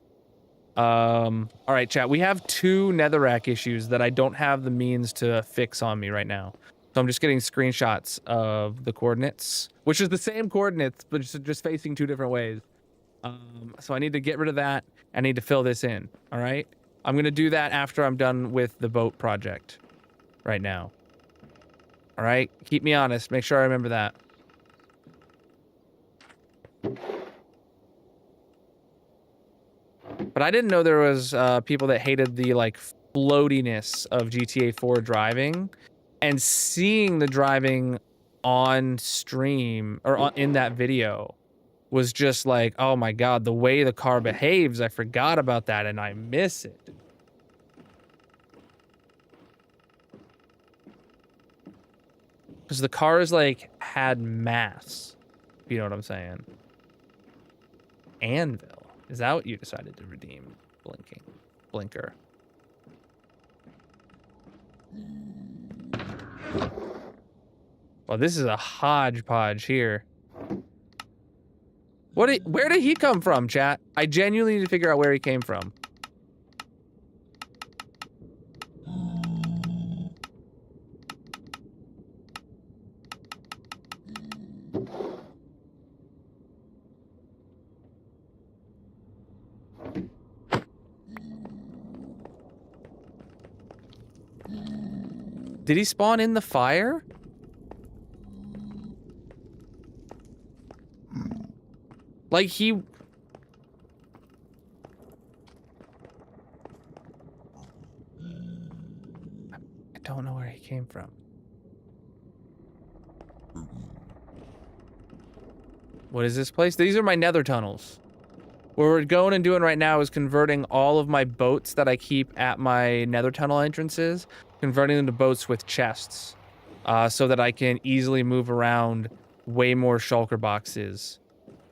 All right, chat. We have 2 netherrack issues that I don't have the means to fix on me right now. So I'm just getting screenshots of the coordinates, which is the same coordinates, but just facing 2 different ways. So I need to get rid of that. I need to fill this in. All right. I'm going to do that after I'm done with the boat project right now. All right. Keep me honest. Make sure I remember that. But I didn't know there was people that hated the like floatiness of GTA 4 driving, and seeing the driving on stream or in that video was just like, oh my God, the way the car behaves, I forgot about that and I miss it. Because the cars like had mass, if you know what I'm saying. Anvil. Is that what you decided to redeem? Blinker. Well, this is a hodgepodge here. Where did he come from, chat? I genuinely need to figure out where he came from. Did he spawn in the fire? Like he... I don't know where he came from. What is this place? These are my nether tunnels. What we're going and doing right now is converting all of my boats that I keep at my nether tunnel entrances, converting them to boats with chests, so that I can easily move around way more shulker boxes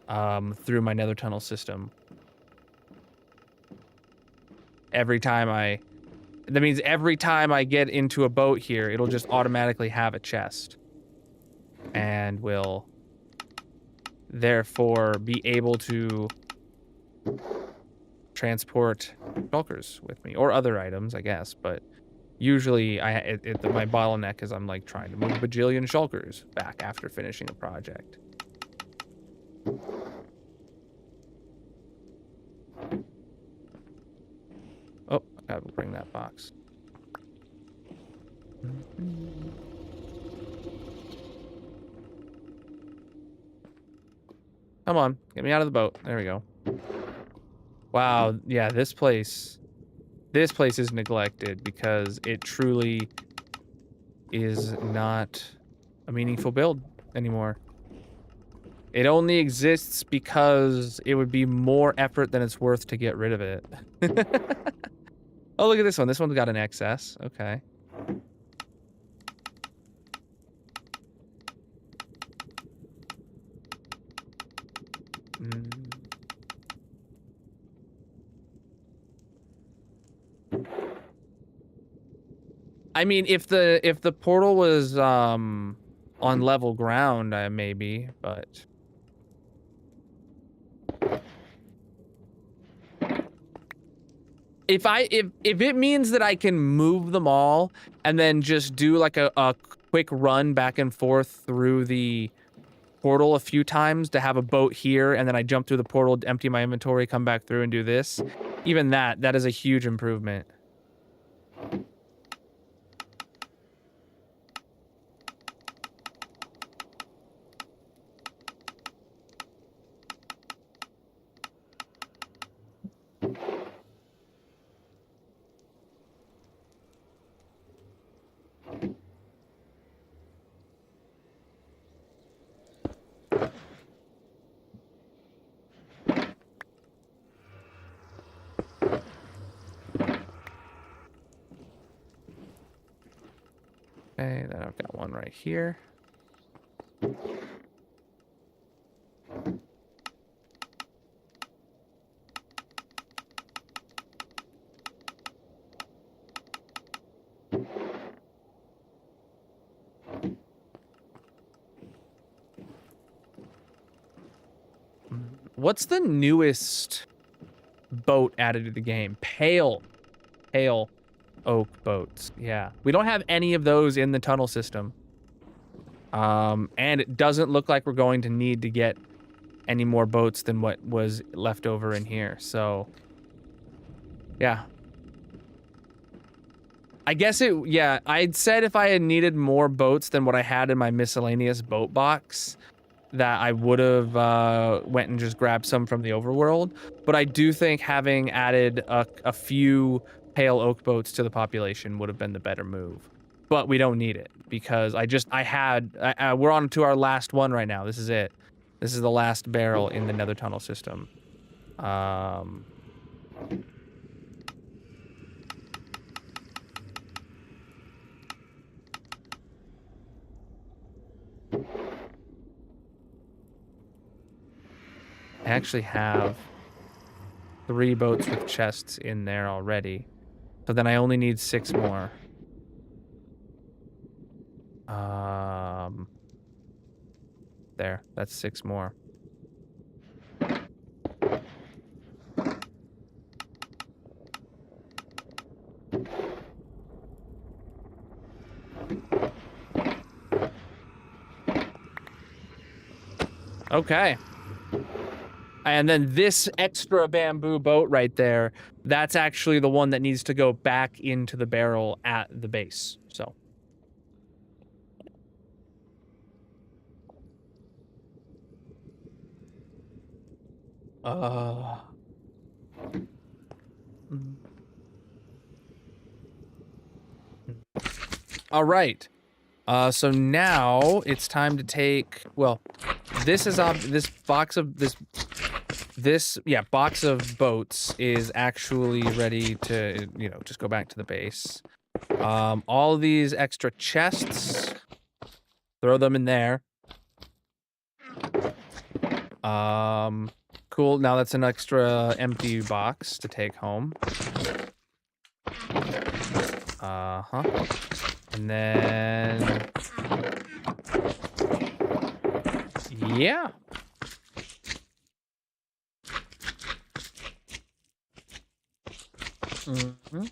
through my nether tunnel system. That means every time I get into a boat here, it'll just automatically have a chest. And will therefore be able to transport shulkers with me, or other items, I guess, but usually my bottleneck is I'm like trying to move a bajillion shulkers back after finishing a project. Oh, I gotta bring that box. Come on, get me out of the boat. There we go. Wow, yeah, this place is neglected because it truly is not a meaningful build anymore. It only exists because it would be more effort than it's worth to get rid of it. Oh, look at this one. This one's got an XS. Okay. I mean, if the portal was on level ground, maybe, but If it means that I can move them all and then just do like a quick run back and forth through the portal a few times to have a boat here, and then I jump through the portal, empty my inventory, come back through and do this, even that is a huge improvement. Okay, then I've got one right here. What's the newest boat added to the game? Pale oak boats. Yeah, we don't have any of those in the tunnel system. And it doesn't look like we're going to need to get any more boats than what was left over in here. So, yeah. I guess yeah, I'd said if I had needed more boats than what I had in my miscellaneous boat box, that I would have went and just grabbed some from the overworld. But I do think having added a few pale oak boats to the population would have been the better move. But we don't need it because we're on to our last one right now. This is it. This is the last barrel in the nether tunnel system. I actually have 3 boats with chests in there already. So then I only need 6 more. There, that's 6 more. Okay. And then this extra bamboo boat right there, that's actually the one that needs to go back into the barrel at the base. So. All right. So now it's time to take, well, this box of boats is actually ready to, just go back to the base. All of these extra chests, throw them in there. Cool. Now that's an extra empty box to take home. And then, yeah. Mm-hmm.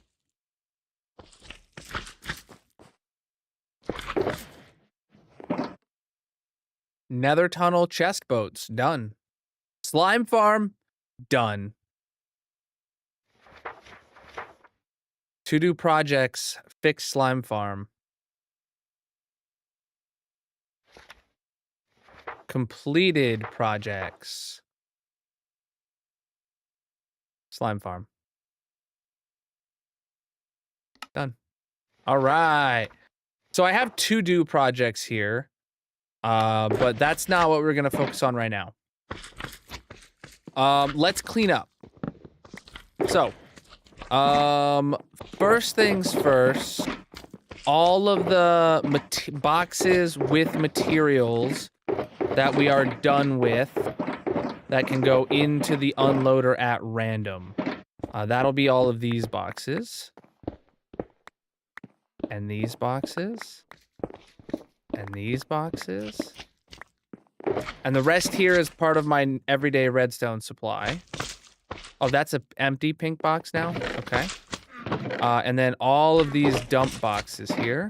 Nether tunnel chest boats, done. Slime farm, done. To do projects, fix slime farm. Completed projects. Slime farm. Done. All right. So I have to-do projects here, but that's not what we're going to focus on right now. Let's clean up. So, first things first, all of the boxes with materials that we are done with that can go into the unloader at random. That'll be all of these boxes. And these boxes. And these boxes. And the rest here is part of my everyday redstone supply. Oh, that's an empty pink box now? Okay. And then all of these dump boxes here.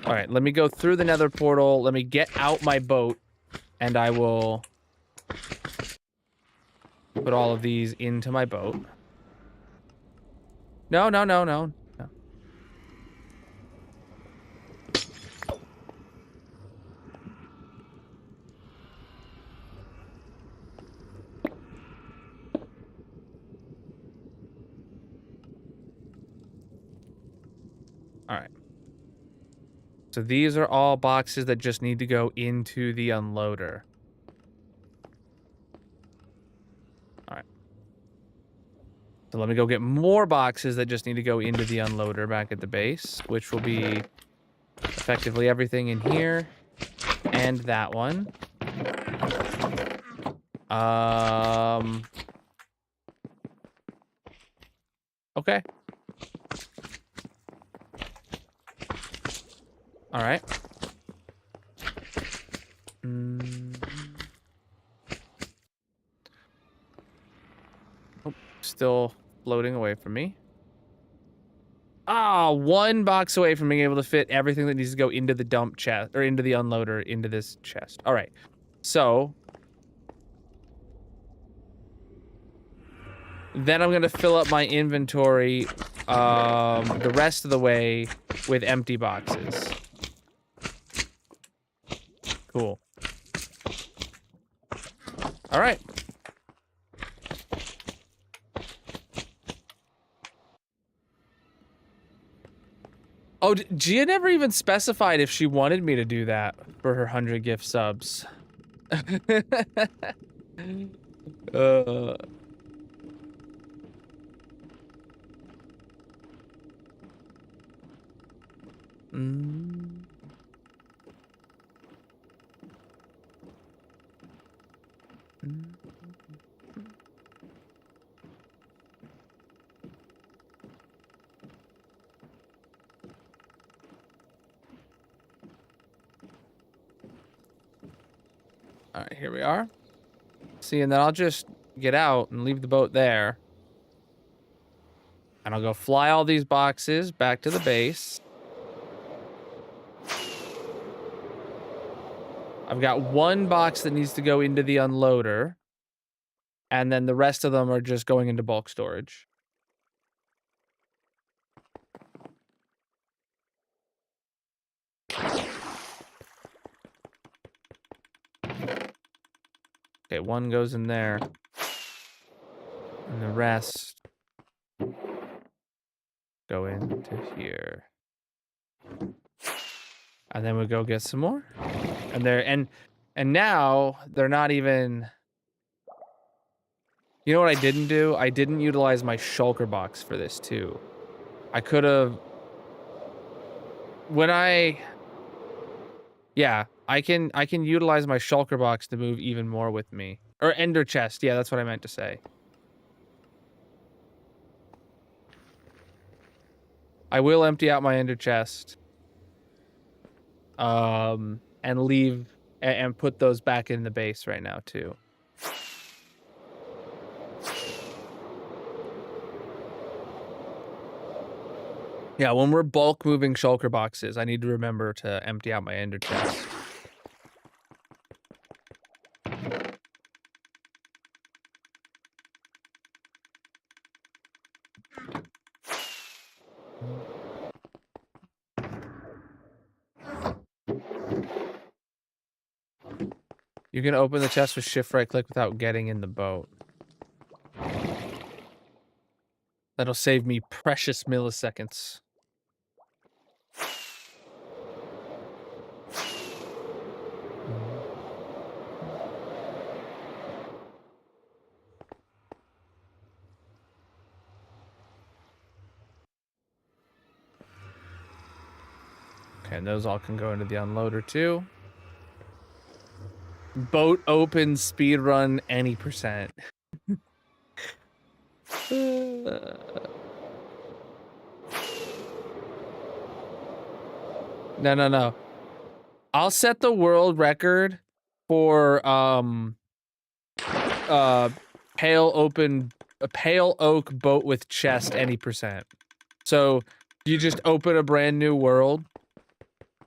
All right, let me go through the nether portal. Let me get out my boat, and I will put all of these into my boat. No. All right. So these are all boxes that just need to go into the unloader. All right. So let me go get more boxes that just need to go into the unloader back at the base, which will be effectively everything in here and that one. Okay. All right. Oh, still floating away from me. Ah, one box away from being able to fit everything that needs to go into the dump chest, or into the unloader, into this chest. All right. So then I'm going to fill up my inventory the rest of the way with empty boxes. Cool. All right. Oh, Gia never even specified if she wanted me to do that for her 100 gift subs. All right, here we are. See, and then I'll just get out and leave the boat there. And I'll go fly all these boxes back to the base. I've got one box that needs to go into the unloader. And then the rest of them are just going into bulk storage. Okay, one goes in there. And the rest go into here. And then we go get some more. And they're and now they're not even. You know what I didn't do? I didn't utilize my shulker box for this too. I could have. Yeah, I can utilize my shulker box to move even more with me. Or ender chest. Yeah, that's what I meant to say. I will empty out my ender chest. And leave and put those back in the base right now too. Yeah, when we're bulk moving shulker boxes, I need to remember to empty out my ender chest. You can open the chest with shift right click without getting in the boat. That'll save me precious milliseconds. Okay, and those all can go into the unloader too. Boat open, speed run, any percent. No. I'll set the world record for pale oak boat with chest any percent. So you just open a brand new world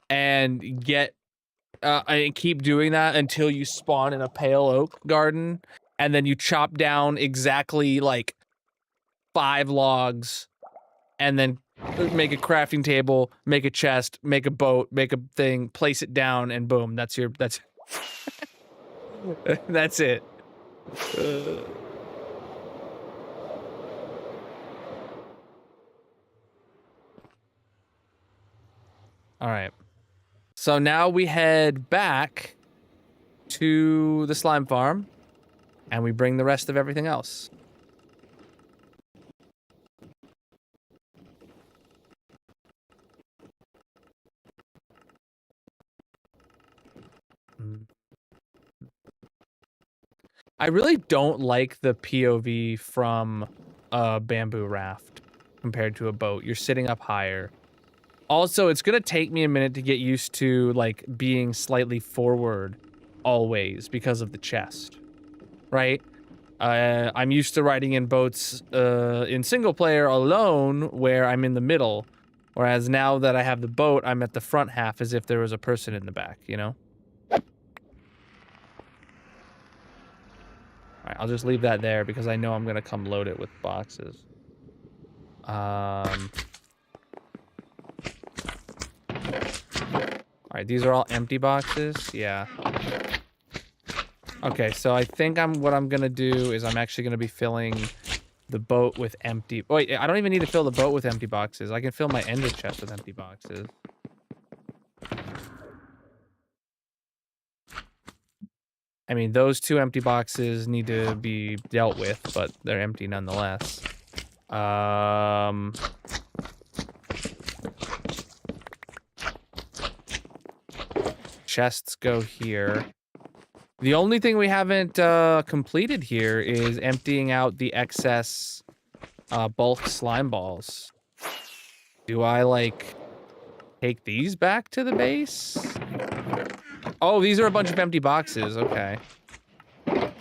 and get and keep doing that until you spawn in a pale oak garden, and then you chop down exactly like 5 logs, and then make a crafting table, make a chest, make a boat, make a thing, place it down, and boom, that's that's it. All right. So now we head back to the slime farm, and we bring the rest of everything else. I really don't like the POV from a bamboo raft compared to a boat. You're sitting up higher. Also, it's gonna take me a minute to get used to like being slightly forward always because of the chest, right? I'm used to riding in boats in single player alone where I'm in the middle, whereas now that I have the boat, I'm at the front half as if there was a person in the back, you know? Alright, I'll just leave that there because I know I'm gonna come load it with boxes. Alright, these are all empty boxes? Yeah. Okay, so I think what I'm gonna do is I'm actually gonna be filling the boat with empty... Wait, I don't even need to fill the boat with empty boxes. I can fill my ender chest with empty boxes. I mean, those 2 empty boxes need to be dealt with, but they're empty nonetheless. Chests go here. The only thing we haven't completed here is emptying out the excess bulk slime balls. Do I, like, take these back to the base? Oh, these are a bunch of empty boxes. Okay. Yeah,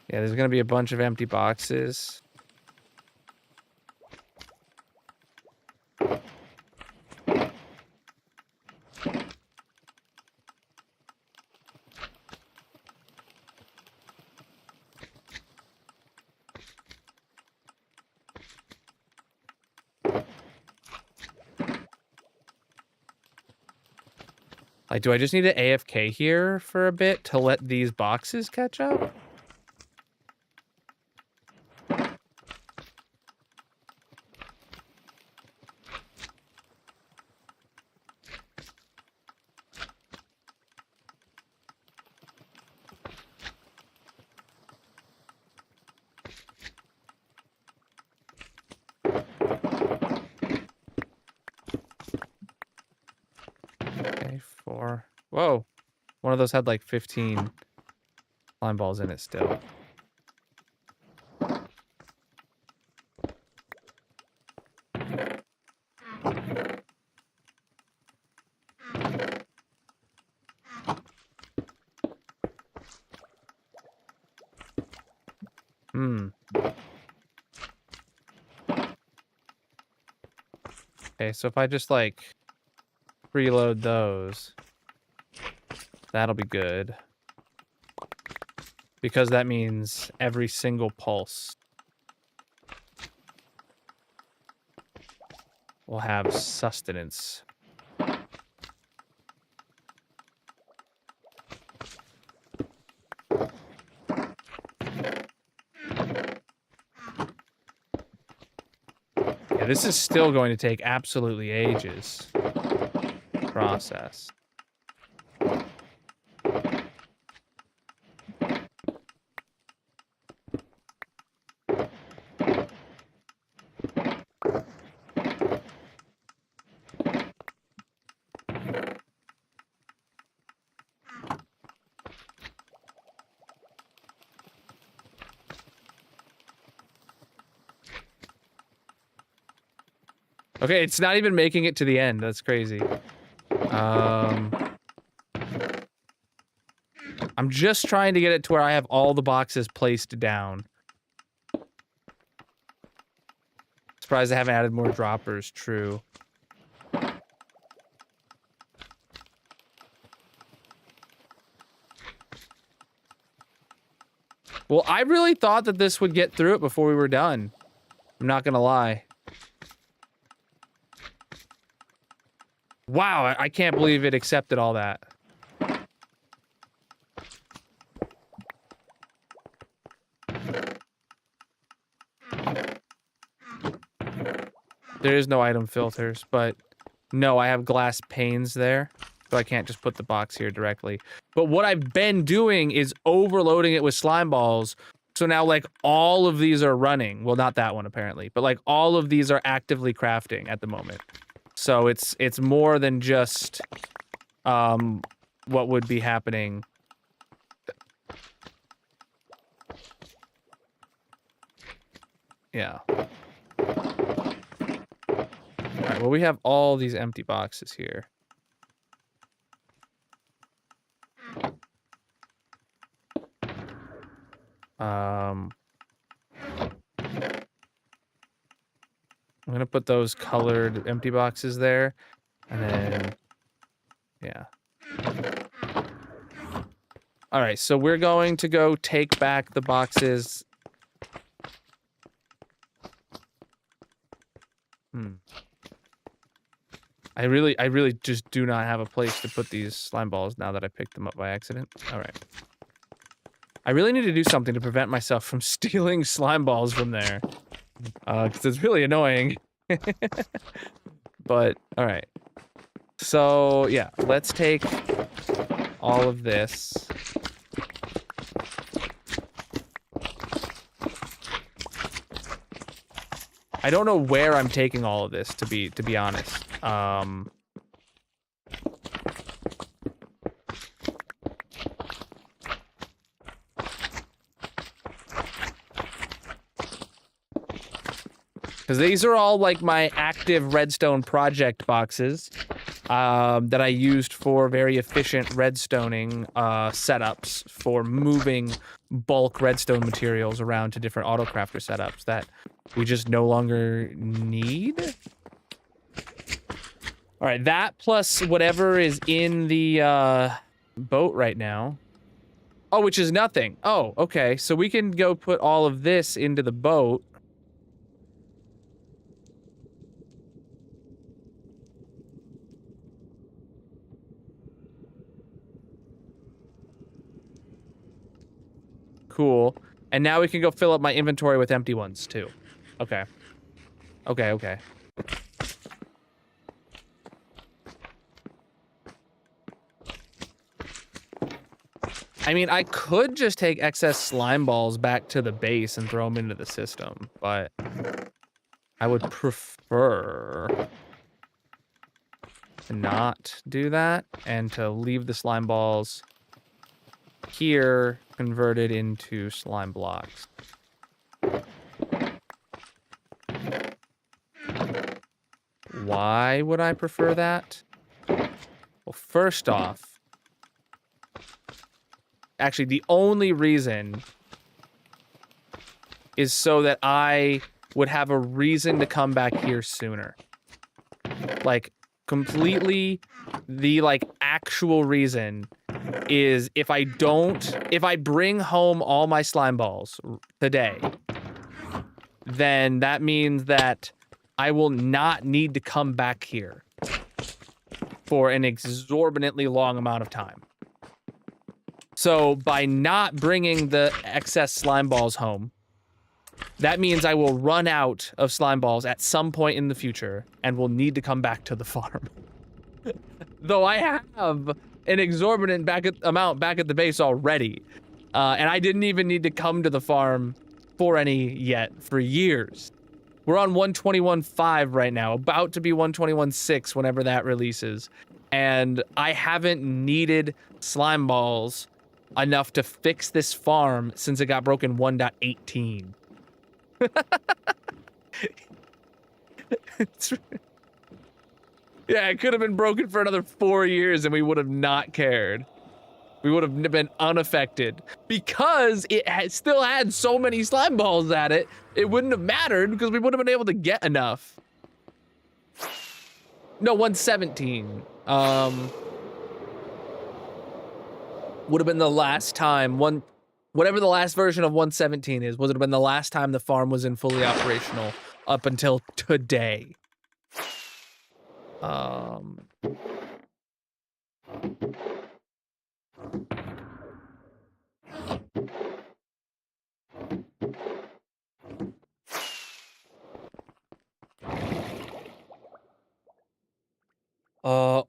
there's gonna be a bunch of empty boxes. Like, do I just need to AFK here for a bit to let these boxes catch up? Okay, 4. Whoa. One of those had like 15 slime balls in it still. Okay, so if I just like preload those, that'll be good. Because that means every single pulse will have sustenance. Yeah, this is still going to take absolutely ages to process. Okay, it's not even making it to the end. That's crazy. I'm just trying to get it to where I have all the boxes placed down. Surprised I haven't added more droppers, true. Well, I really thought that this would get through it before we were done. I'm not gonna lie. Wow, I can't believe it accepted all that. There is no item filters, but no, I have glass panes there, so I can't just put the box here directly. But what I've been doing is overloading it with slime balls, so now, like, all of these are running. Well, not that one, apparently, but, like, all of these are actively crafting at the moment. So it's more than just, what would be happening. Yeah. Alright, well, we have all these empty boxes here. I'm gonna put those colored empty boxes there, and then, yeah. Alright, so we're going to go take back the boxes. I really just do not have a place to put these slime balls now that I picked them up by accident. Alright. I really need to do something to prevent myself from stealing slime balls from there. Because it's really annoying. But, alright. So, yeah, let's take all of this. I don't know where I'm taking all of this, to be honest. Because these are all, like, my active redstone project boxes that I used for very efficient redstoning setups for moving bulk redstone materials around to different autocrafter setups that we just no longer need. All right, that plus whatever is in the boat right now. Oh, which is nothing. Oh, okay. So we can go put all of this into the boat. Cool. And now we can go fill up my inventory with empty ones, too. Okay. Okay, okay. I mean, I could just take excess slime balls back to the base and throw them into the system, but I would prefer to not do that and to leave the slime balls here converted into slime blocks. Why would I prefer that? Well, first off, actually, the only reason is so that I would have a reason to come back here sooner. Like, completely, the, like, actual reason is if I bring home all my slime balls today, then that means that I will not need to come back here for an exorbitantly long amount of time. So by not bringing the excess slime balls home, that means I will run out of slime balls at some point in the future and will need to come back to the farm. Though I have an exorbitant amount back at the base already. And I didn't even need to come to the farm for any yet for years. We're on 121.5 right now, about to be 121.6 whenever that releases. And I haven't needed slime balls enough to fix this farm since it got broken 1.18. Yeah, it could have been broken for another 4 years and we would have not cared. We would have been unaffected because it still had so many slime balls at it. It wouldn't have mattered because we would have been able to get enough. No, 117. Would have been the last time whatever the last version of 117 is, would have been the last time the farm was in fully operational up until today.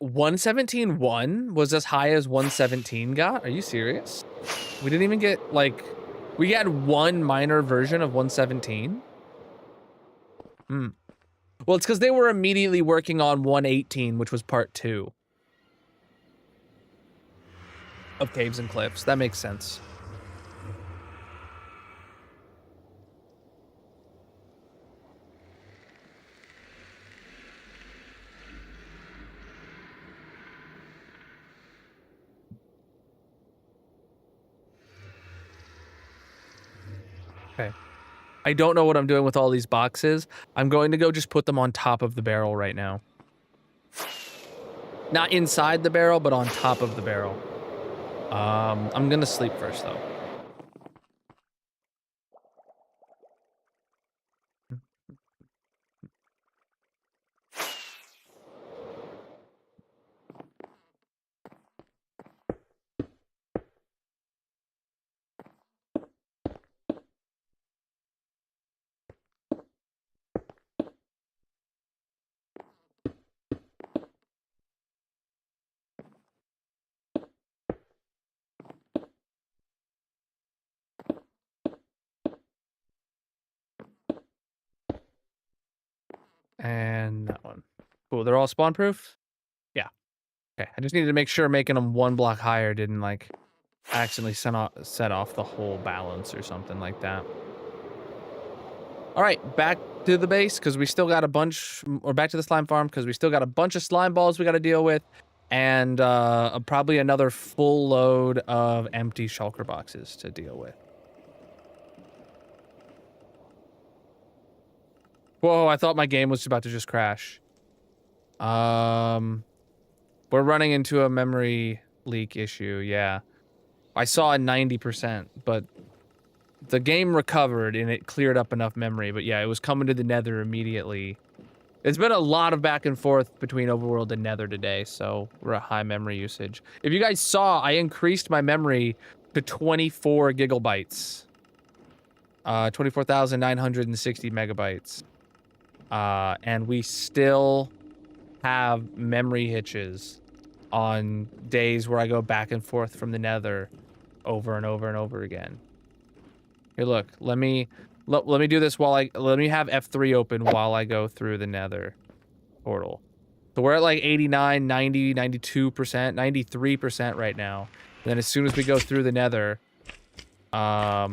117.1 was as high as 117 got? Are you serious? We didn't even get, like, we had one minor version of 117? Well, it's because they were immediately working on 118, which was part 2 of Caves and Cliffs. That makes sense. Okay. I don't know what I'm doing with all these boxes. I'm going to go just put them on top of the barrel right now. Not inside the barrel, but on top of the barrel. I'm gonna sleep first, though. And that one. Cool, they're all spawn proof? Yeah. Okay, I just needed to make sure making them one block higher didn't, like, accidentally set off the whole balance or something like that. All right, back to the base, because we still got a bunch, or back to the slime farm, because we still got a bunch of slime balls we got to deal with, and probably another full load of empty shulker boxes to deal with. Whoa, I thought my game was about to just crash. We're running into a memory leak issue, yeah. I saw a 90%, but the game recovered and it cleared up enough memory, but yeah, it was coming to the nether immediately. It's been a lot of back and forth between overworld and nether today, so we're at high memory usage. If you guys saw, I increased my memory to 24 gigabytes. 24,960 megabytes. And we still have memory hitches on days where I go back and forth from the nether over and over and over again. Here, look, let me do this while let me have F3 open while I go through the nether portal. So we're at like 89, 90, 92%, 93% right now. And then as soon as we go through the nether, yeah,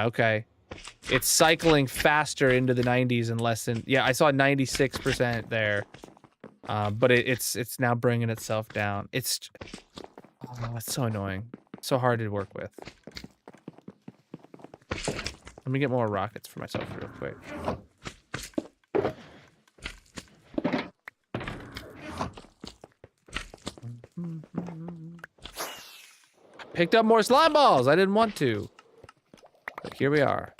okay. It's cycling faster into the 90s and less than, yeah, I saw 96% there. But it's now bringing itself down. It's so annoying. So hard to work with. Let me get more rockets for myself real quick. Picked up more slime balls. I didn't want to. But here we are.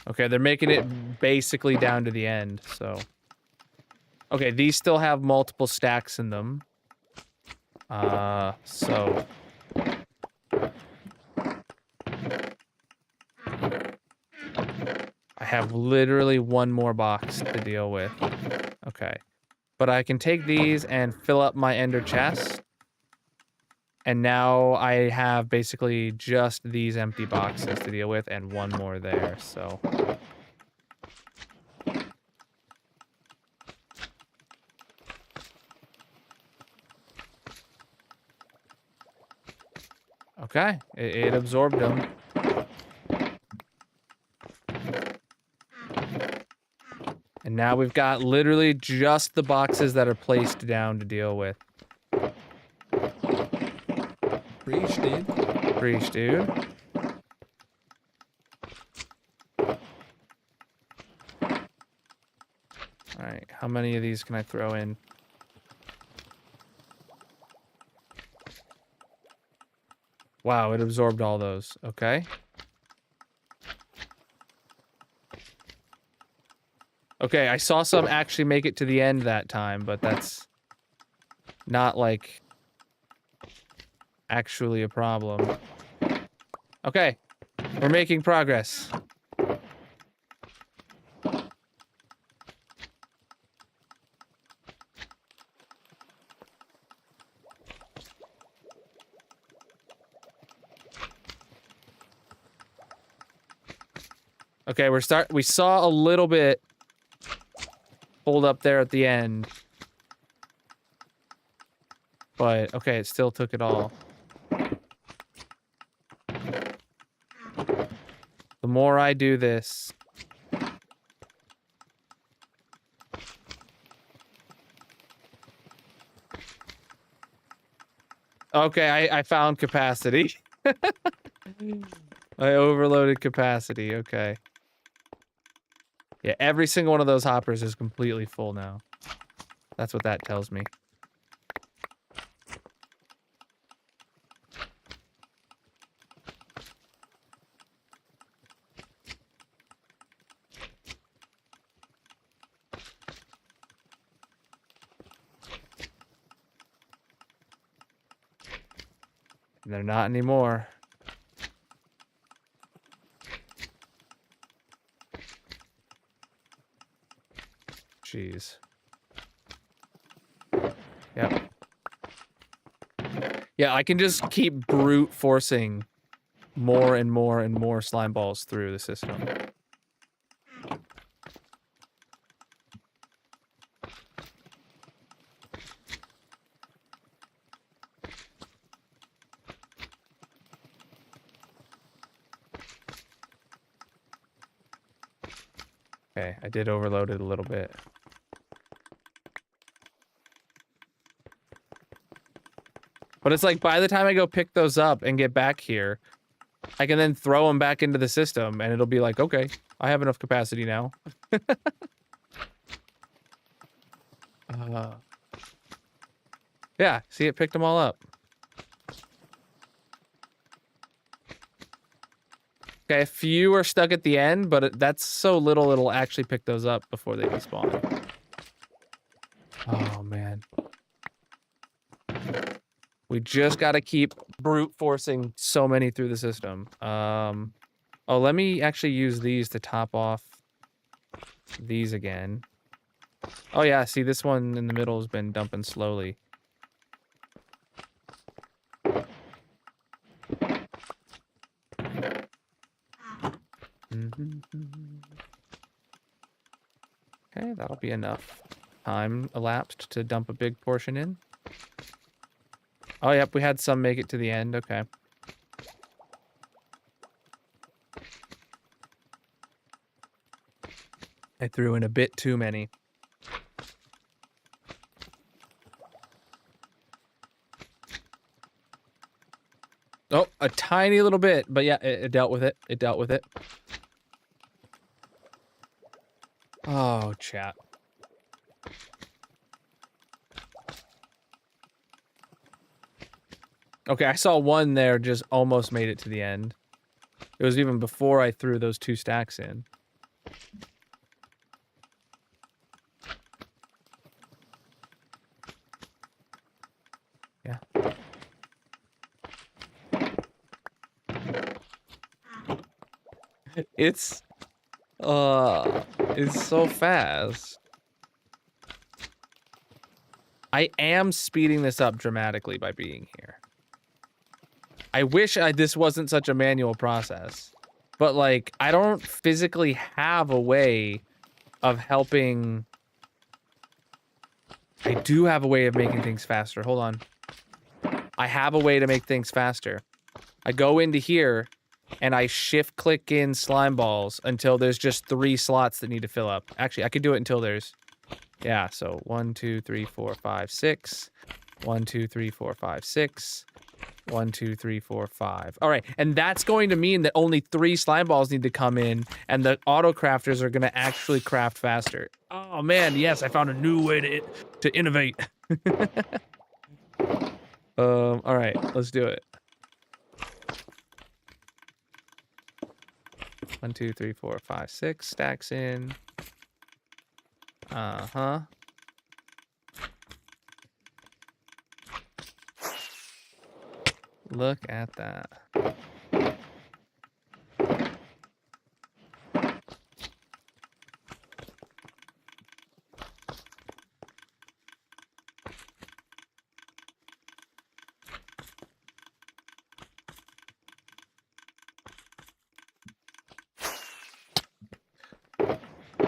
Okay, they're making it basically down to the end, so. Okay, these still have multiple stacks in them. So. I have literally one more box to deal with. Okay. But I can take these and fill up my ender chest. And now I have basically just these empty boxes to deal with and one more there, so. Okay, it absorbed them. And now we've got literally just the boxes that are placed down to deal with. Preach, dude. Preach, dude. Alright, how many of these can I throw in? Wow, it absorbed all those. Okay. Okay, I saw some actually make it to the end that time, but that's not, like, actually a problem. Okay, we're making progress. Okay, we saw a little bit hold up there at the end. But, okay, it still took it all. The more I do this... Okay, I found capacity. I overloaded capacity, okay. Yeah, every single one of those hoppers is completely full now. That's what that tells me. They're not anymore. Jeez. Yep. Yeah, I can just keep brute forcing more and more and more slime balls through the system. Okay, I did overload it a little bit. But it's like, by the time I go pick those up and get back here, I can then throw them back into the system, and it'll be like, okay, I have enough capacity now. Yeah, see, it picked them all up. Okay, a few are stuck at the end, but that's so little it'll actually pick those up before they despawn. Oh, man. We just gotta keep brute forcing so many through the system. Oh, let me actually use these to top off these again. Oh yeah, see, this one in the middle has been dumping slowly. Okay, that'll be enough time elapsed to dump a big portion in. Oh, yep, we had some make it to the end. Okay. I threw in a bit too many. Oh, a tiny little bit, but yeah, it dealt with it. It dealt with it. Oh, chat. Okay, I saw one there just almost made it to the end. It was even before I threw those 2 stacks in. Yeah. It's so fast. I am speeding this up dramatically by being here. I wish this wasn't such a manual process, but like, I don't physically have a way of helping. I do have a way of making things faster. Hold on. I have a way to make things faster. I go into here, and I shift click in slime balls until there's just 3 slots that need to fill up. Actually, I could do it until there's, yeah. So 1, 2, 3, 4, 5, 6. 1, 2, 3, 4, 5, 6. 1, 2, 3, 4, 5. All right, and that's going to mean that only 3 slime balls need to come in, and the auto crafters are going to actually craft faster. Oh man, yes, I found a new way to innovate. All right, let's do it. 1, 2, 3, 4, 5, 6 stacks in. Uh-huh. Look at that.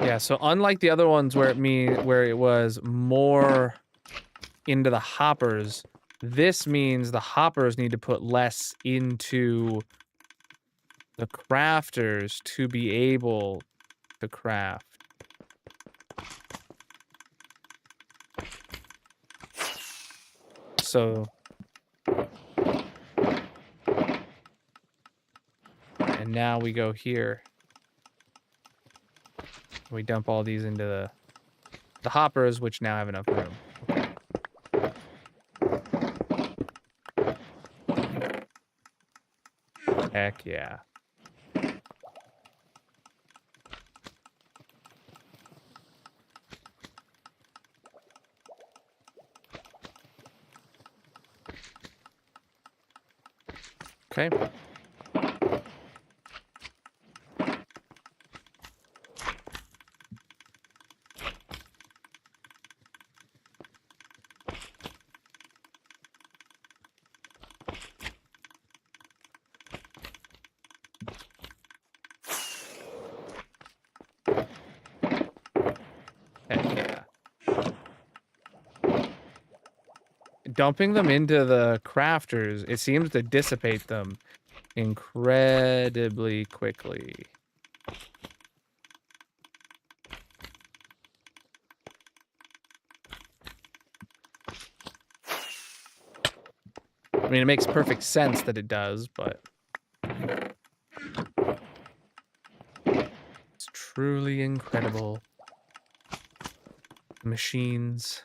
Yeah, so unlike the other ones where it was more into the hoppers, this means the hoppers need to put less into the crafters to be able to craft. So, and now we go here. We dump all these into the hoppers, which now have enough room. Okay. Heck yeah. Okay. Heck yeah. Dumping them into the crafters, it seems to dissipate them incredibly quickly. I mean, it makes perfect sense that it does, but it's truly incredible. Machines.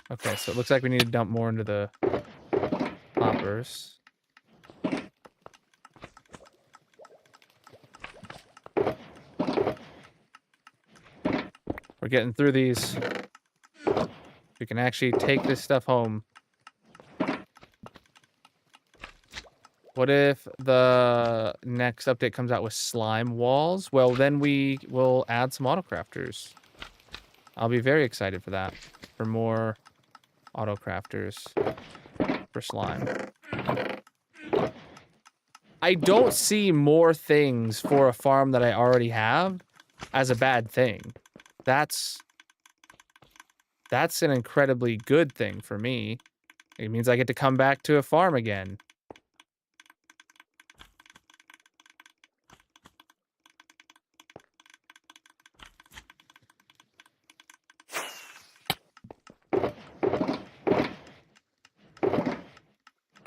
Okay, so it looks like we need to dump more into the hoppers. We're getting through these. We can actually take this stuff home. What if the next update comes out with slime walls? Well, then we will add some autocrafters. I'll be very excited for that. For more autocrafters for slime. I don't see more things for a farm that I already have as a bad thing. That's an incredibly good thing for me. It means I get to come back to a farm again.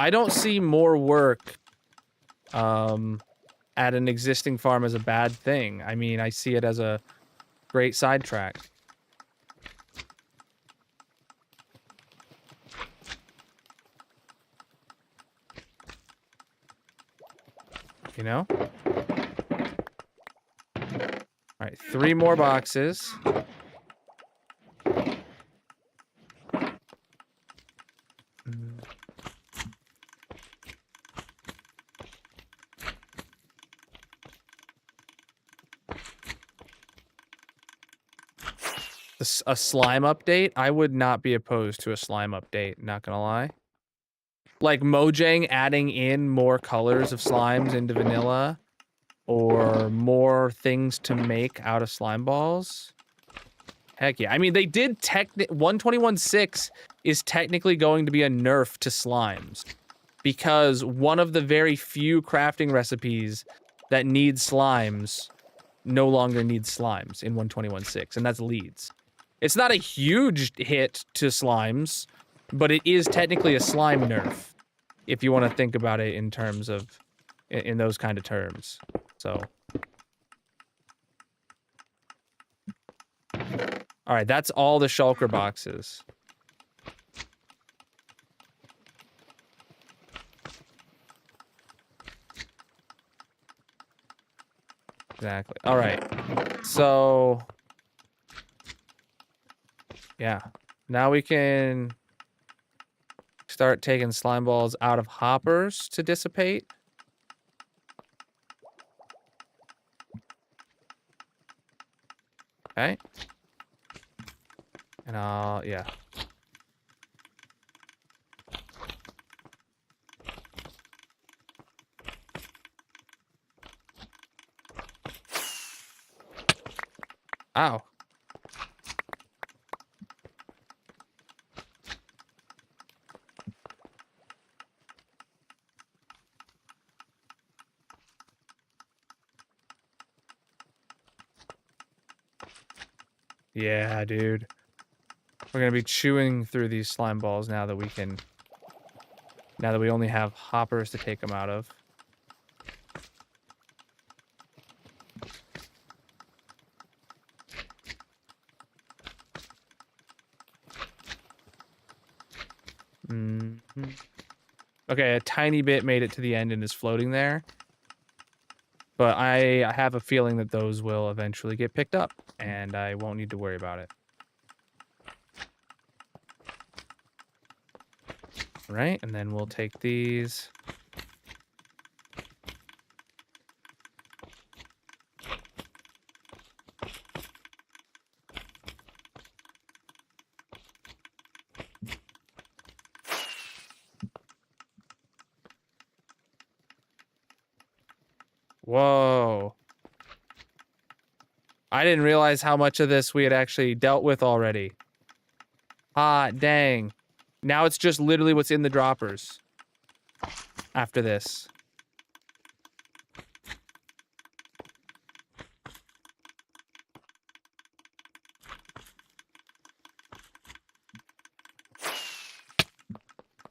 I don't see more work at an existing farm as a bad thing. I mean, I see it as a great sidetrack. You know? All right, 3 more boxes. A slime update? I would not be opposed to a slime update, not gonna lie. like Mojang adding in more colors of slimes into vanilla, or more things to make out of slime balls. Heck yeah. I mean, they did 121.6 is technically going to be a nerf to slimes, because one of the very few crafting recipes that need slimes no longer needs slimes in 121.6, and that's leads. It's not a huge hit to slimes, but it is technically a slime nerf, if you want to think about it in terms of, in those kind of terms. So. All right, that's all the shulker boxes. Exactly. All right. So, yeah. Now we can start taking slime balls out of hoppers to dissipate. Okay. And yeah. Ow. Yeah, dude. We're gonna be chewing through these slime balls now that we can... Now that we only have hoppers to take them out of. Mm-hmm. Okay, a tiny bit made it to the end and is floating there. But I have a feeling that those will eventually get picked up, and I won't need to worry about it. Right, and then we'll take these. Whoa. I didn't realize how much of this we had actually dealt with already. Ah, dang. Now it's just literally what's in the droppers. After this.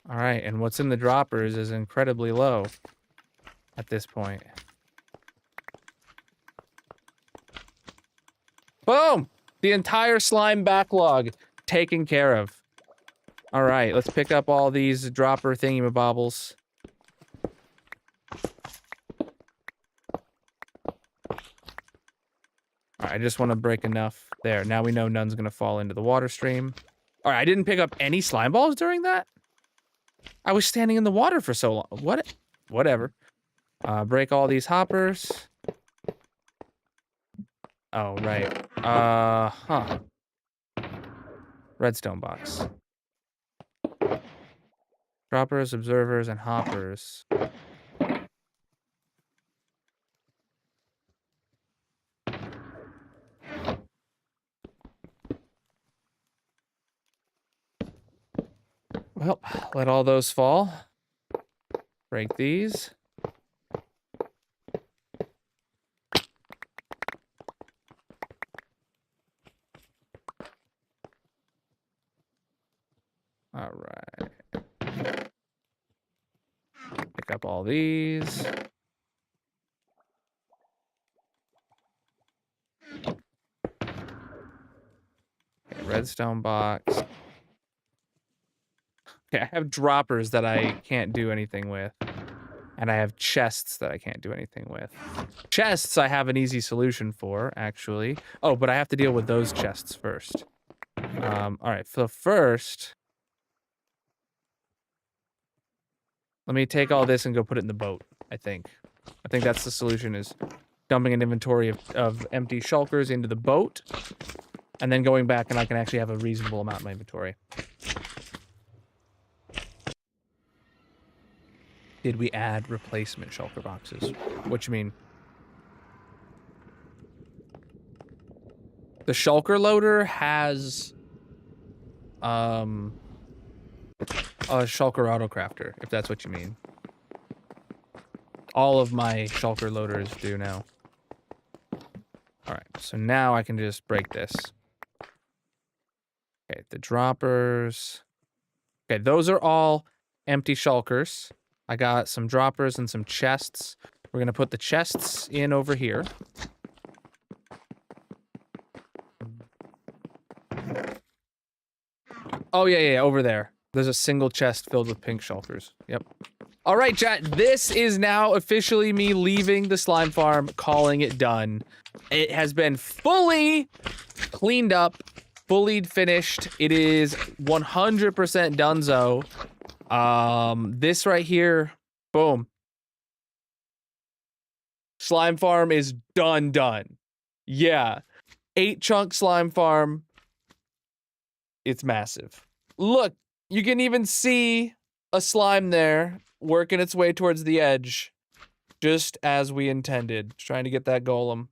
Alright, and what's in the droppers is incredibly low at this point. Boom! The entire slime backlog taken care of. Alright, let's pick up all these dropper thingamabobbles. Alright, I just want to break enough. There, now we know none's gonna fall into the water stream. Alright, I didn't pick up any slime balls during that? I was standing in the water for so long. What? Whatever. Break all these hoppers. Oh, right. Huh. Redstone box. Droppers, observers, and hoppers. Well, let all those fall. Break these. All right. Pick up all these. Okay, redstone box. Okay, I have droppers that I can't do anything with. And I have chests that I can't do anything with. Chests I have an easy solution for, actually. Oh, but I have to deal with those chests first. All right, so first... Let me take all this and go put it in the boat, I think. I think that's the solution, is dumping an inventory of empty shulkers into the boat, and then going back and I can actually have a reasonable amount in my inventory. did we add replacement shulker boxes? What you mean? The shulker loader has a shulker autocrafter, if that's what you mean. All of my shulker loaders do now. All right, so now I can just break this. Okay, the droppers. Okay, those are all empty shulkers. I got some droppers and some chests. We're gonna put the chests in over here. Oh, yeah, over there. There's a single chest filled with pink shulkers. Yep. All right, chat. This is now officially me leaving the slime farm, calling it done. It has been fully cleaned up, fully finished. It is 100% donezo. This right here, boom. Slime farm is done. Yeah. 8-chunk slime farm. It's massive. Look, you can even see a slime there working its way towards the edge, just as we intended. Trying to get that golem.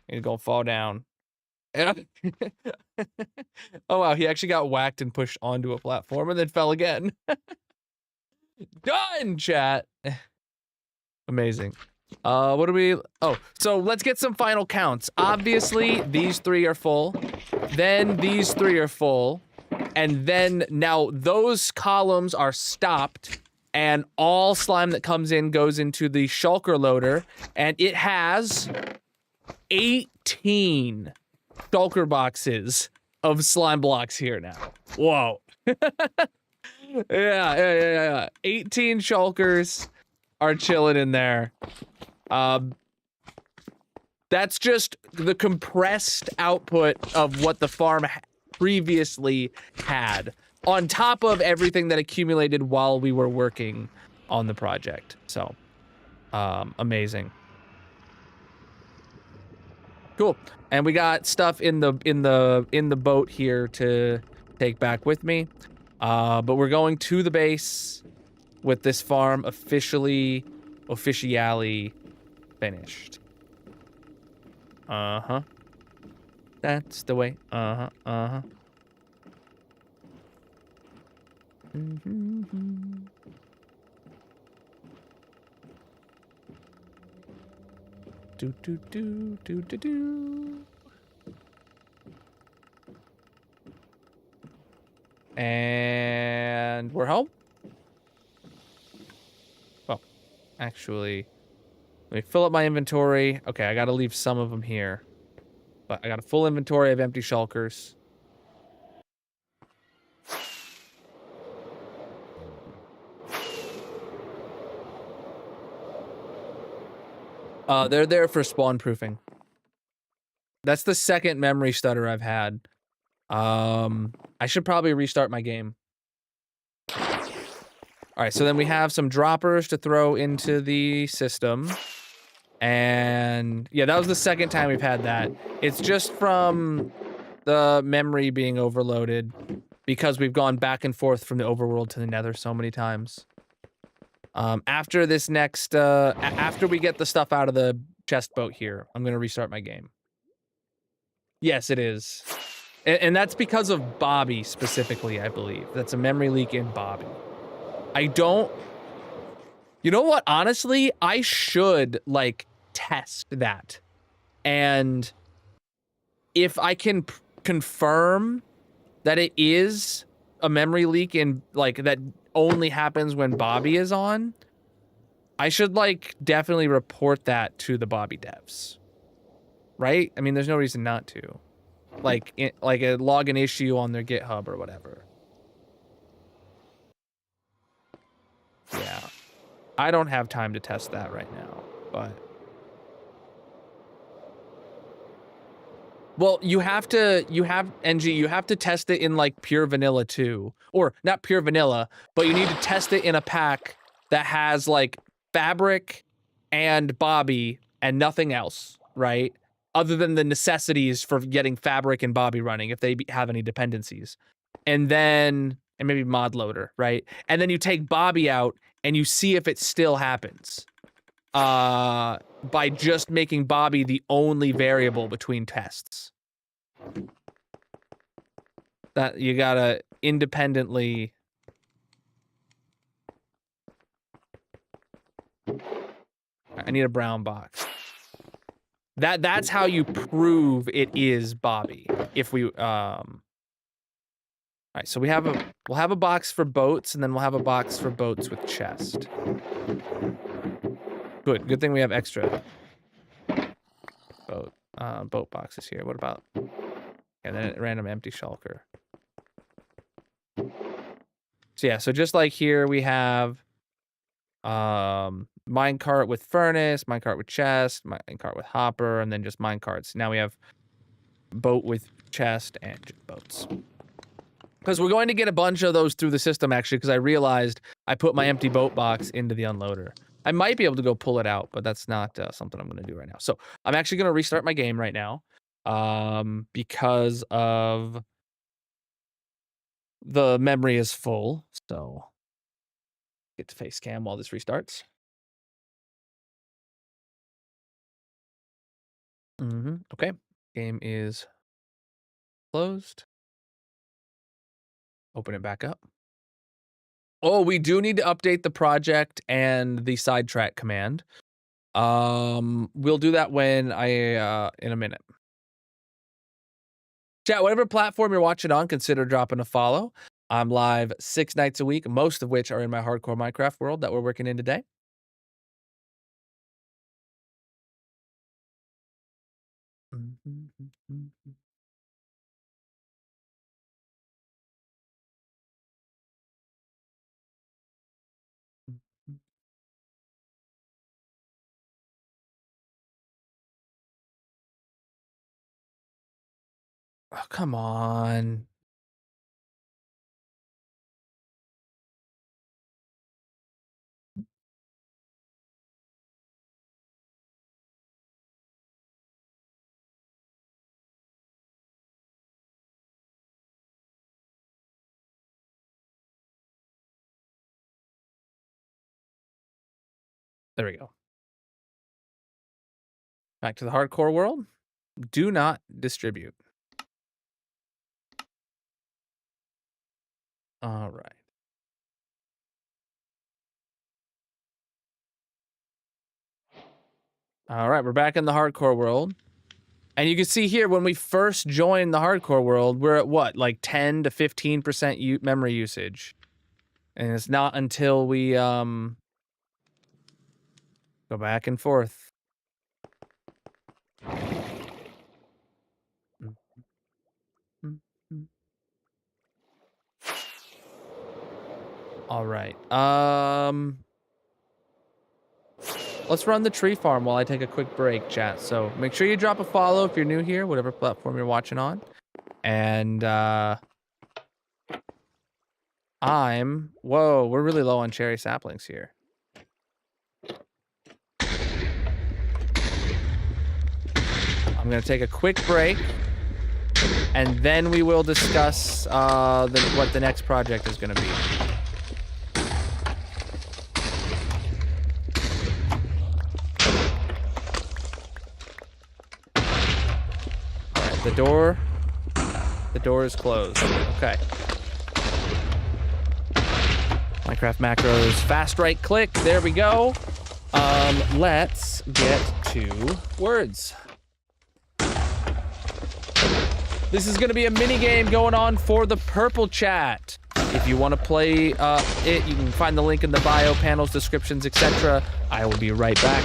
He's gonna fall down. Oh wow, he actually got whacked and pushed onto a platform and then fell again. Done, chat. Amazing. What do we... Oh, so let's get some final counts. Obviously, these 3 are full. Then these 3 are full. And then now those columns are stopped. And all slime that comes in goes into the shulker loader. And it has 18 shulker boxes of slime blocks here now. Whoa. Yeah. 18 shulkers are chilling in there. That's just the compressed output of what the farm previously had, on top of everything that accumulated while we were working on the project. So, amazing. Cool. And we got stuff in the boat here to take back with me. But we're going to the base with this farm officially finished. Uh-huh. That's the way. Uh-huh. Do. And we're home. Well, actually, let me fill up my inventory. Okay, I gotta leave some of them here. But I got a full inventory of empty shulkers. They're there for spawn proofing. That's the second memory stutter I've had. I should probably restart my game. All right, so then we have some droppers to throw into the system. And yeah, that was the second time we've had that. It's just from the memory being overloaded because we've gone back and forth from the overworld to the nether so many times. After this next, after we get the stuff out of the chest boat here, I'm gonna restart my game. Yes, it is. And that's because of Bobby specifically, I believe. That's a memory leak in Bobby. I don't... You know what? Honestly, I should, like, test that. And if I can confirm that it is a memory leak in, like, that only happens when Bobby is on, I should, like, definitely report that to the Bobby devs. Right? I mean, there's no reason not to. Like a login issue on their GitHub or whatever. Yeah. I don't have time to test that right now, but... Well, you have to test it in, like, pure vanilla too. Or, not pure vanilla, but you need to test it in a pack that has, like, fabric and Bobby and nothing else, right? Other than the necessities for getting fabric and Bobby running, if they have any dependencies. And maybe mod loader, right? And then you take Bobby out and you see if it still happens. By just making Bobby the only variable between tests. That you gotta independently. I need a brown box. That's how you prove it is Bobby. If we all right, so we'll have a box for boats, and then we'll have a box for boats with chest. Good thing we have extra boat boxes here. What about and then a random empty shulker. So yeah, so just like here we have minecart with furnace, minecart with chest, minecart with hopper, and then just minecarts. Now we have boat with chest and just boats. Because we're going to get a bunch of those through the system, actually, because I realized I put my empty boat box into the unloader. I might be able to go pull it out, but that's not something I'm going to do right now. So I'm actually going to restart my game right now because of the memory is full. So get to face cam while this restarts. Okay. Game is closed. Open it back up. Oh, we do need to update the project and the sidetrack command. We'll do that when in a minute. Chat, whatever platform you're watching on, consider dropping a follow. I'm live 6 nights a week, most of which are in my hardcore Minecraft world that we're working in today. Oh, come on. There we go. Back to the hardcore world. Do not distribute. All right. All right, we're back in the hardcore world. And you can see here, when we first joined the hardcore world, we're at what, like 10 to 15% memory usage. And it's not until we go back and forth. All right. Let's run the tree farm while I take a quick break, chat. So make sure you drop a follow if you're new here, whatever platform you're watching on. And whoa, we're really low on cherry saplings here. I'm gonna take a quick break, and then we will discuss what the next project is gonna be. The door is closed. Okay. Minecraft macros, fast right click. There we go. Let's get to words. This is gonna be a mini game going on for the purple chat. If you want to play it, you can find the link in the bio, panels, descriptions, etc. I will be right back.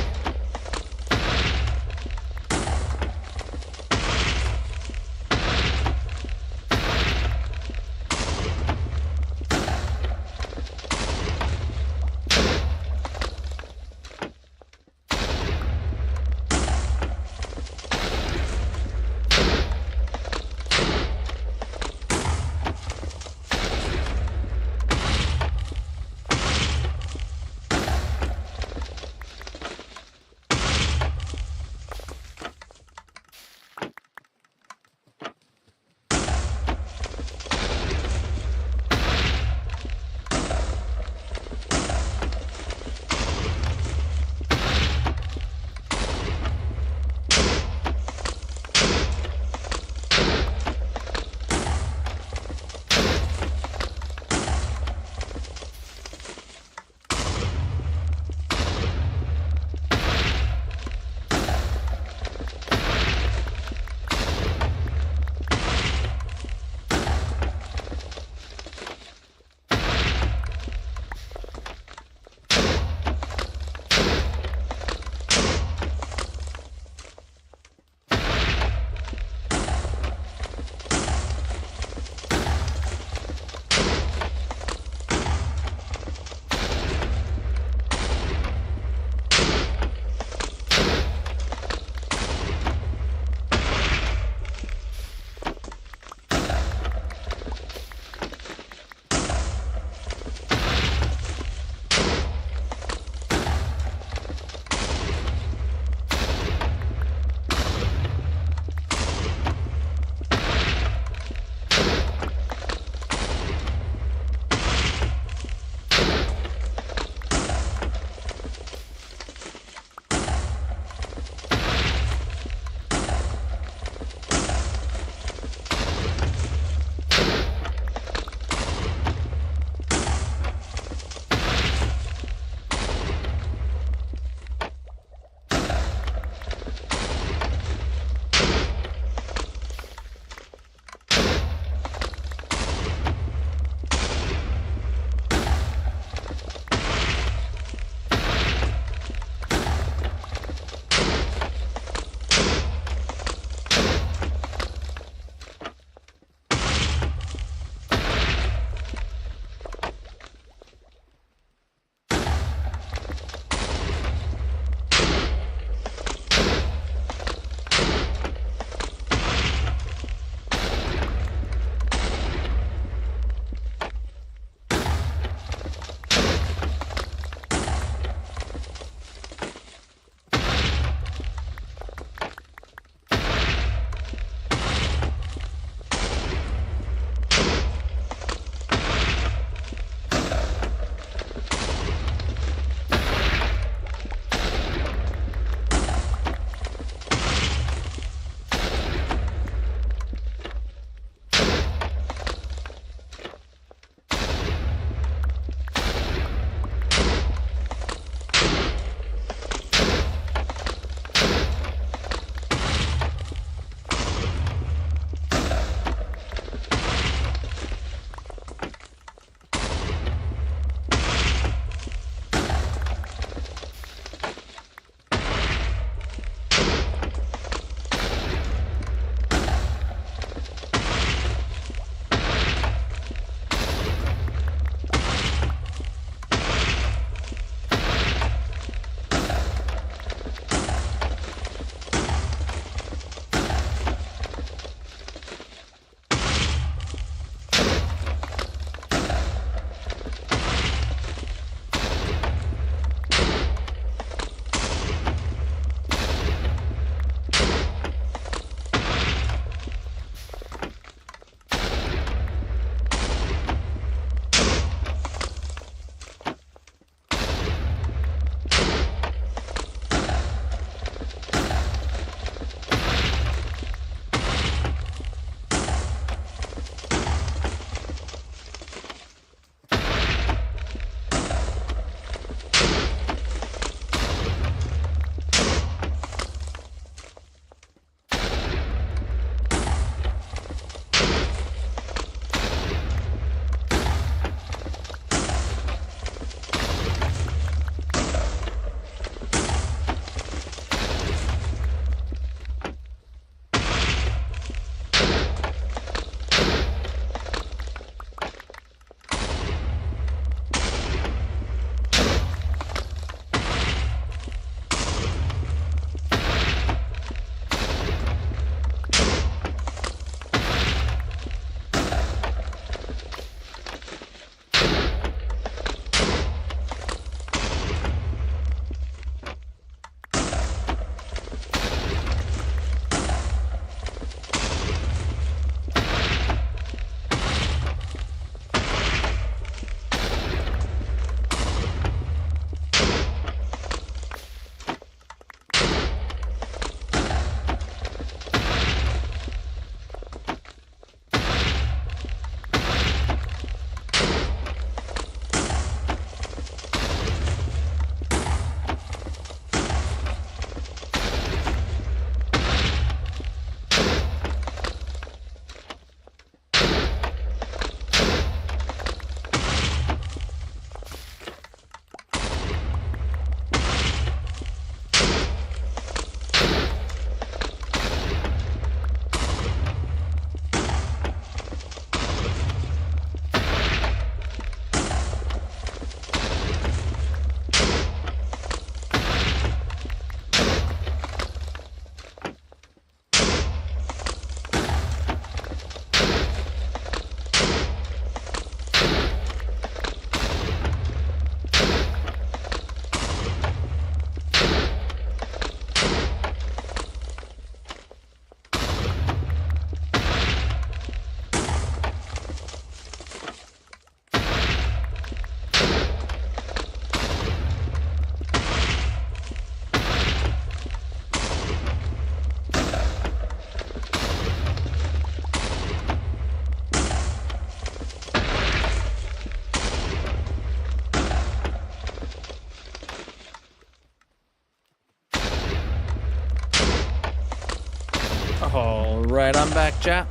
Alright, I'm back, chat.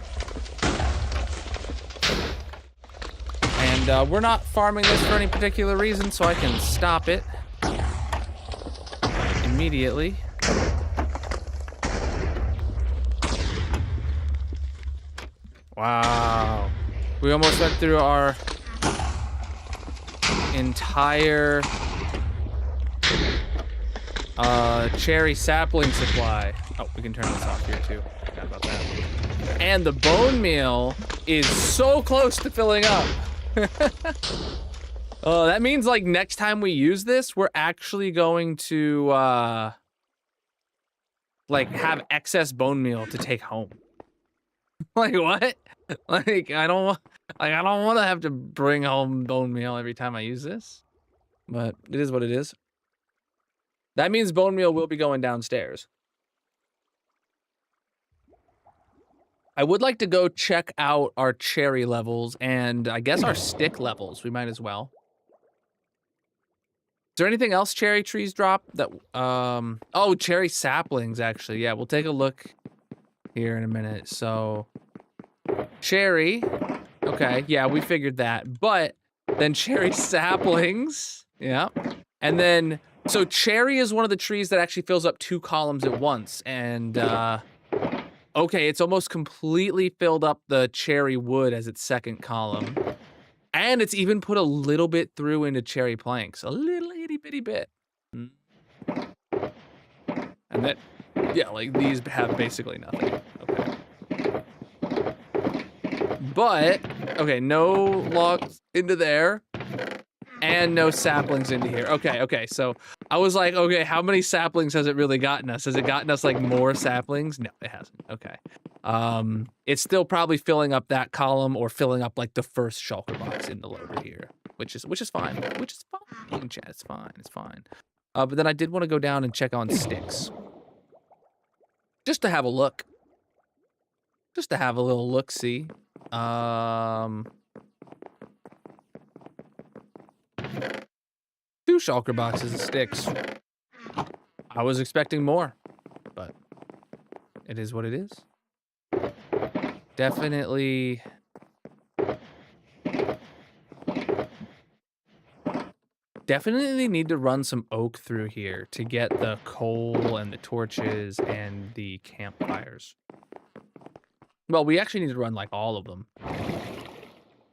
And we're not farming this for any particular reason, so I can stop it immediately. Wow. We almost went through our entire cherry sapling supply. Oh, we can turn this off here too. Forgot about that. And the bone meal is so close to filling up. Oh, that means like next time we use this, we're actually going to like have excess bone meal to take home. Like what? Like I don't want to have to bring home bone meal every time I use this. But it is what it is. That means bone meal will be going downstairs. I would like to go check out our cherry levels and I guess our stick levels. We might as well. Is there anything else cherry trees drop that, oh, cherry saplings, actually. Yeah, we'll take a look here in a minute. So, cherry. Okay, yeah, we figured that. But then cherry saplings. Yeah. And then, so cherry is one of the trees that actually fills up 2 columns at once. And, okay, it's almost completely filled up the cherry wood as its second column. And it's even put a little bit through into cherry planks. A little itty bitty bit. And then, yeah, like these have basically nothing. Okay. But, okay, no logs into there. And no saplings into here. Okay, so I was like, okay, how many saplings has it really gotten us? Has it gotten us like more saplings? No, it hasn't. Okay. It's still probably filling up that column or filling up like the first shulker box in the loader here, which is fine. Which is fine, chat. It's fine. But then I did want to go down and check on sticks. Just to have a look. Just to have a little look-see. 2 shulker boxes of sticks. I was expecting more, but it is what it is. Definitely need to run some oak through here to get the coal and the torches and the campfires. Well, we actually need to run like all of them.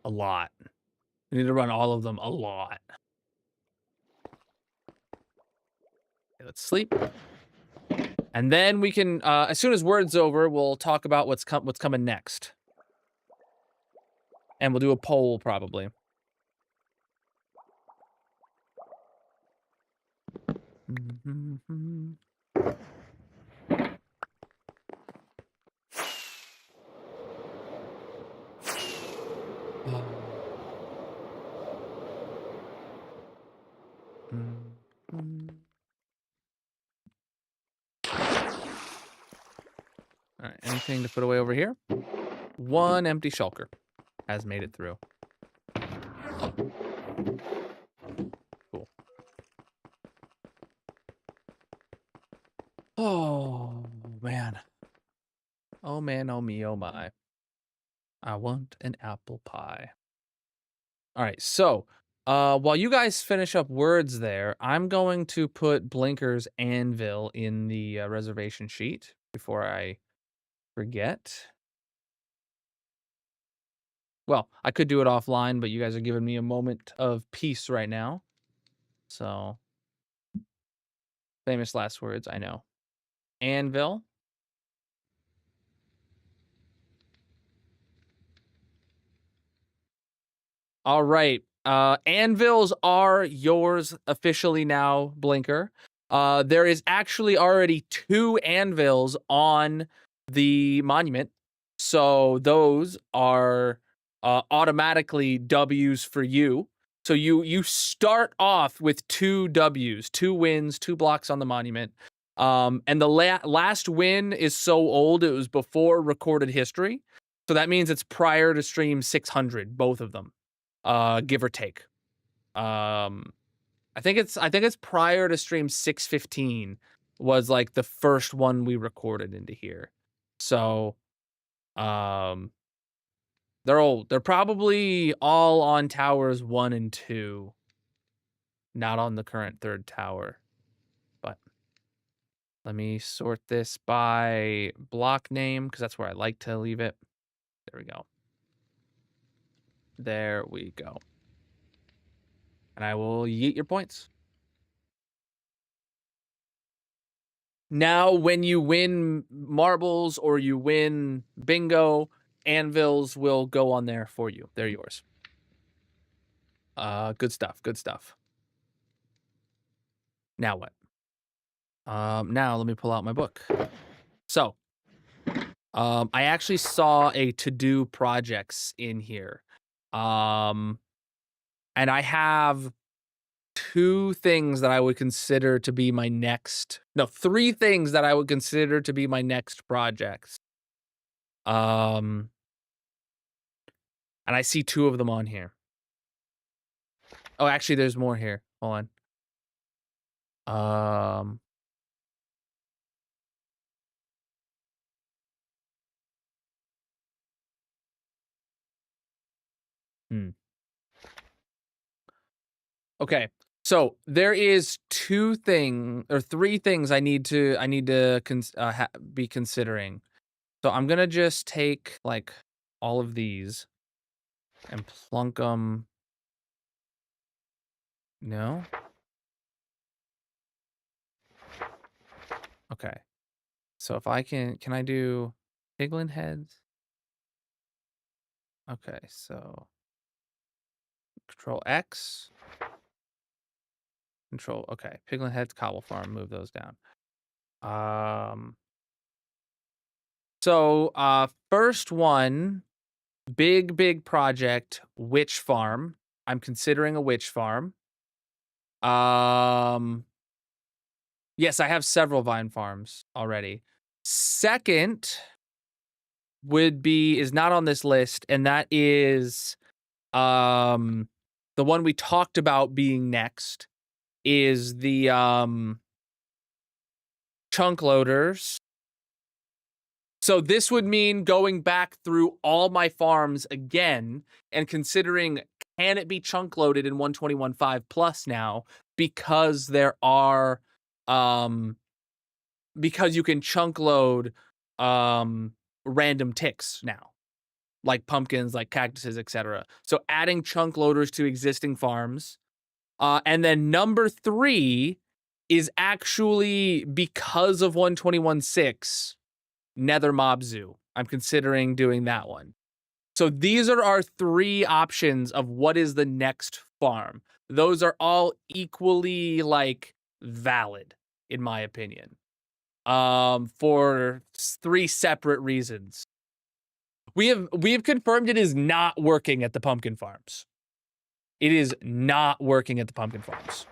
A lot. We need to run all of them a lot. Okay, let's sleep. And then we can, as soon as word's over, we'll talk about what's coming next. And we'll do a poll, probably. All right, anything to put away over here? 1 empty shulker has made it through. Cool. Oh, man. Oh, man, oh, me, oh, my. I want an apple pie. All right, so while you guys finish up words there, I'm going to put Blinker's anvil in the reservation sheet before I forget. Well, I could do it offline, but you guys are giving me a moment of peace right now. So, famous last words, I know. Anvil. All right. Anvils are yours officially now, Blinker. There is actually already 2 anvils on the monument. So those are automatically W's for you. So you start off with 2 W's, 2 wins, 2 blocks on the monument. And the last win is so old, it was before recorded history. So that means it's prior to stream 600, both of them. Give or take. I think it's prior to stream 615 was like the first one we recorded into here. So They're probably all on towers 1 and 2, not on the current 3rd tower. But let me sort this by block name because that's where I like to leave it. There we go. There we go. And I will yeet your points. Now, when you win marbles or you win bingo, anvils will go on there for you. They're yours. Good stuff. Good stuff. Now what? Now let me pull out my book. So, I actually saw a to-do projects in here. And I have 2 things that I would consider to be my next... No, 3 things that I would consider to be my next projects. And I see 2 of them on here. Oh, actually, there's more here. Hold on. Okay. So there is 3 things I need to be considering. So I'm gonna just take like all of these and plunk them. No. Okay. So if I can I do piglin heads? Okay. So Control X. Control. Okay. Piglin heads, cobble farm. Move those down. So first one. Big project, witch farm. I'm considering a witch farm. Yes, I have several vine farms already. Second is not on this list, and that is the one we talked about being next is the chunk loaders. So this would mean going back through all my farms again and considering, can it be chunk loaded in 121.5 plus now, because there are because you can chunk load random ticks now, like pumpkins, like cactuses, etc. So adding chunk loaders to existing farms. And then number 3 is actually because of 121.6 Nether Mob Zoo. I'm considering doing that one. So these are our 3 options of what is the next farm. Those are all equally like valid in my opinion. For 3 separate reasons. We've confirmed it is not working at the pumpkin farms. It is not working at the pumpkin farms.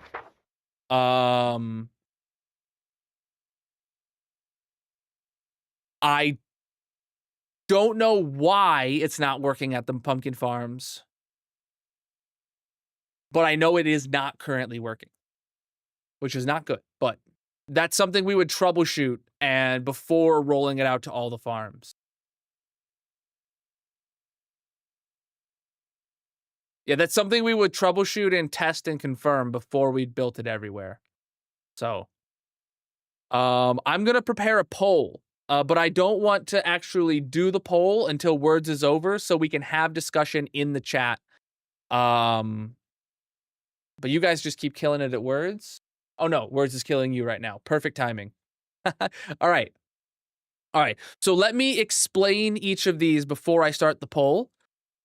I don't know why it's not working at the pumpkin farms, but I know it is not currently working, which is not good, but that's something we would troubleshoot and before rolling it out to all the farms. Yeah, that's something we would troubleshoot and test and confirm before we built it everywhere. So, I'm going to prepare a poll. But I don't want to actually do the poll until Words is over so we can have discussion in the chat. But you guys just keep killing it at Words. Oh no, Words is killing you right now. Perfect timing. All right. So let me explain each of these before I start the poll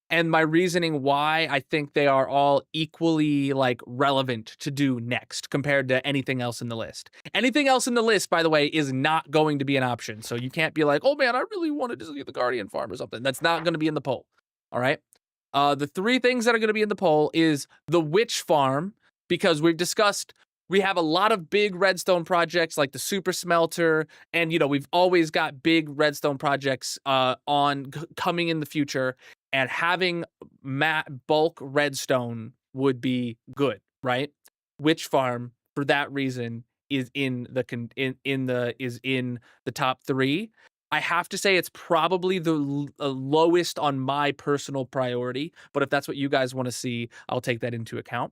and my reasoning why I think they are all equally like relevant to do next compared to anything else in the list. Anything else in the list, by the way, is not going to be an option. So you can't be like, oh man, I really wanted to see the Guardian farm or something. That's not going to be in the poll. All right. The 3 things that are going to be in the poll is the witch farm, because we've discussed we have a lot of big redstone projects like the super smelter, and we've always got big redstone projects coming in the future. And having bulk redstone would be good, right? Witch farm, for that reason, is in the top 3. I have to say it's probably the lowest on my personal priority, but if that's what you guys want to see, I'll take that into account.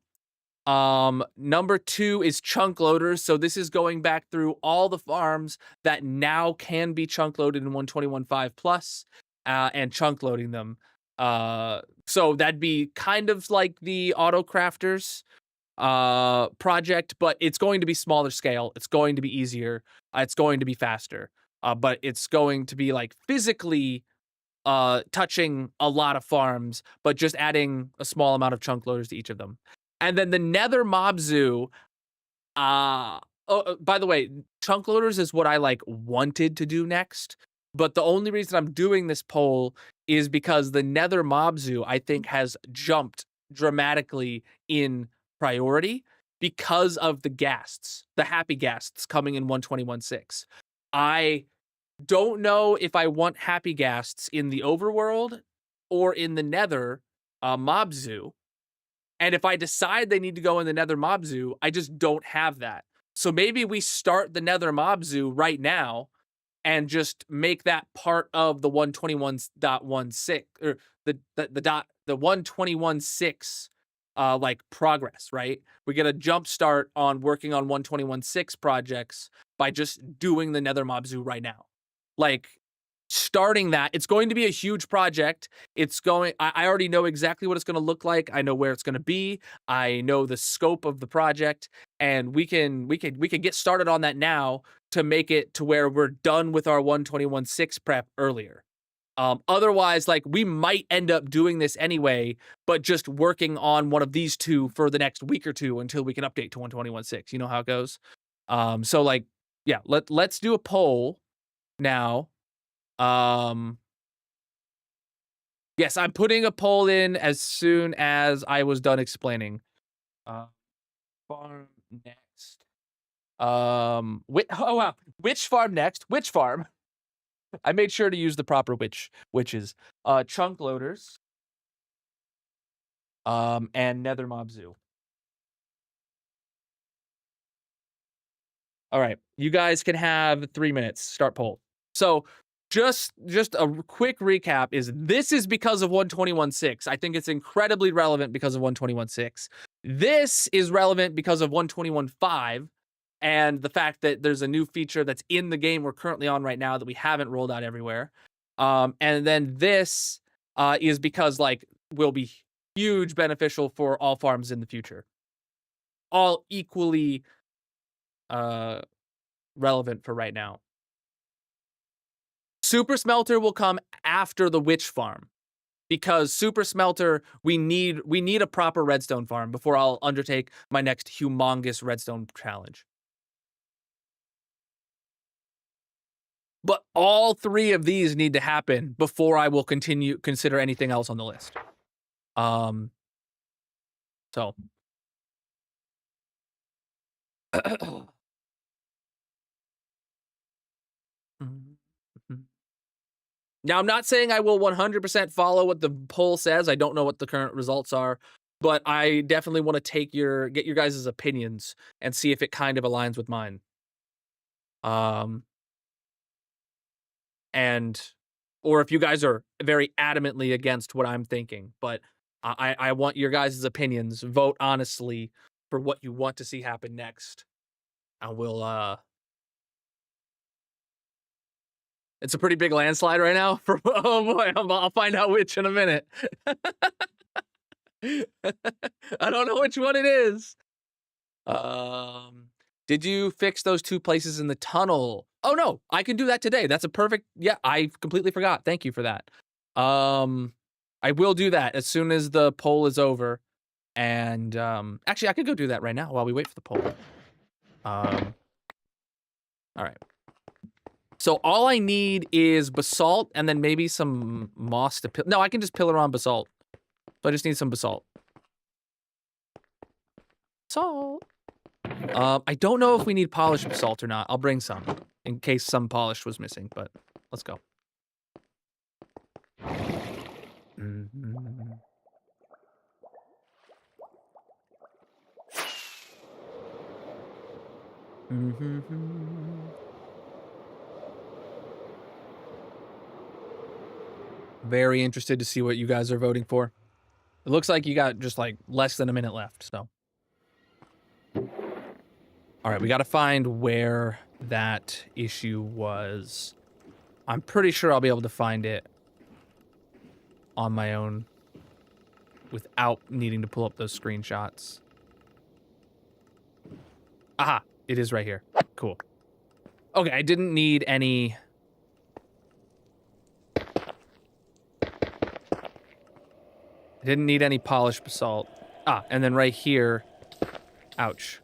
Number 2 is chunk loaders. So this is going back through all the farms that now can be chunk loaded in 121.5 plus, and chunk loading them. So that'd be kind of like the auto crafters project, but it's going to be smaller scale. It's going to be easier. It's going to be faster. But it's going to be like physically touching a lot of farms, but just adding a small amount of chunk loaders to each of them. And then the Nether Mob Zoo, by the way, chunk loaders is what I like wanted to do next. But the only reason I'm doing this poll is because the Nether Mob Zoo, I think, has jumped dramatically in priority because of the ghasts, the happy ghasts coming in 121.6. I don't know if I want happy ghasts in the overworld or in the Nether Mob Zoo. And if I decide they need to go in the Nether Mob Zoo, I just don't have that. So maybe we start the Nether Mob Zoo right now and just make that part of the 121.16 or the 121.6 like progress, right? We get a jump start on working on 121.6 projects by just doing the Nether Mob Zoo right now. Like starting that, it's going to be a huge project. I already know exactly what it's going to look like. I know where it's going to be. I know the scope of the project, and we can get started on that now to make it to where we're done with our 121.6 prep earlier. Otherwise, like, we might end up doing this anyway, but just working on one of these two for the next week or two until we can update to 121.6. You know how it goes. So like, yeah, let's do a poll now. Yes, I'm putting a poll in as soon as I was done explaining. Farm next. Oh wow, which farm next? Which farm? I made sure to use the proper witches. Chunk loaders. And Nether Mob Zoo. All right, you guys can have 3 minutes. Start poll. So just a quick recap this is because of 121.6. I think it's incredibly relevant because of 121.6. This is relevant because of 121.5 and the fact that there's a new feature that's in the game we're currently on right now that we haven't rolled out everywhere. And then this is because like will be huge beneficial for all farms in the future. All equally relevant for right now. Super Smelter will come after the Witch Farm, because Super Smelter, we need a proper redstone farm before I'll undertake my next humongous redstone challenge. But all 3 of these need to happen before I will consider anything else on the list. So now, I'm not saying I will 100% follow what the poll says. I don't know what the current results are, but I definitely want to get your guys' opinions and see if it kind of aligns with mine. Or if you guys are very adamantly against what I'm thinking, but I want your guys' opinions. Vote honestly for what you want to see happen next. And we'll, it's a pretty big landslide right now. Oh boy, I'll find out which in a minute. I don't know which one it is. Did you fix those 2 places in the tunnel? Oh no, I can do that today. That's a perfect. Yeah, I completely forgot. Thank you for that. I will do that as soon as the poll is over. And actually, I could go do that right now while we wait for the poll. All right. So all I need is basalt and then maybe some moss to no, I can just pillar on basalt. So I just need some basalt. Salt. I don't know if we need polished basalt or not. I'll bring some in case some polish was missing, but let's go. Very interested to see what you guys are voting for. It looks like you got just like less than a minute left, so. All right, we got to find where that issue was. I'm pretty sure I'll be able to find it on my own without needing to pull up those screenshots. Aha, it is right here. Cool. Okay, I didn't need any... I didn't need any polished basalt. Ah, and then right here... Ouch.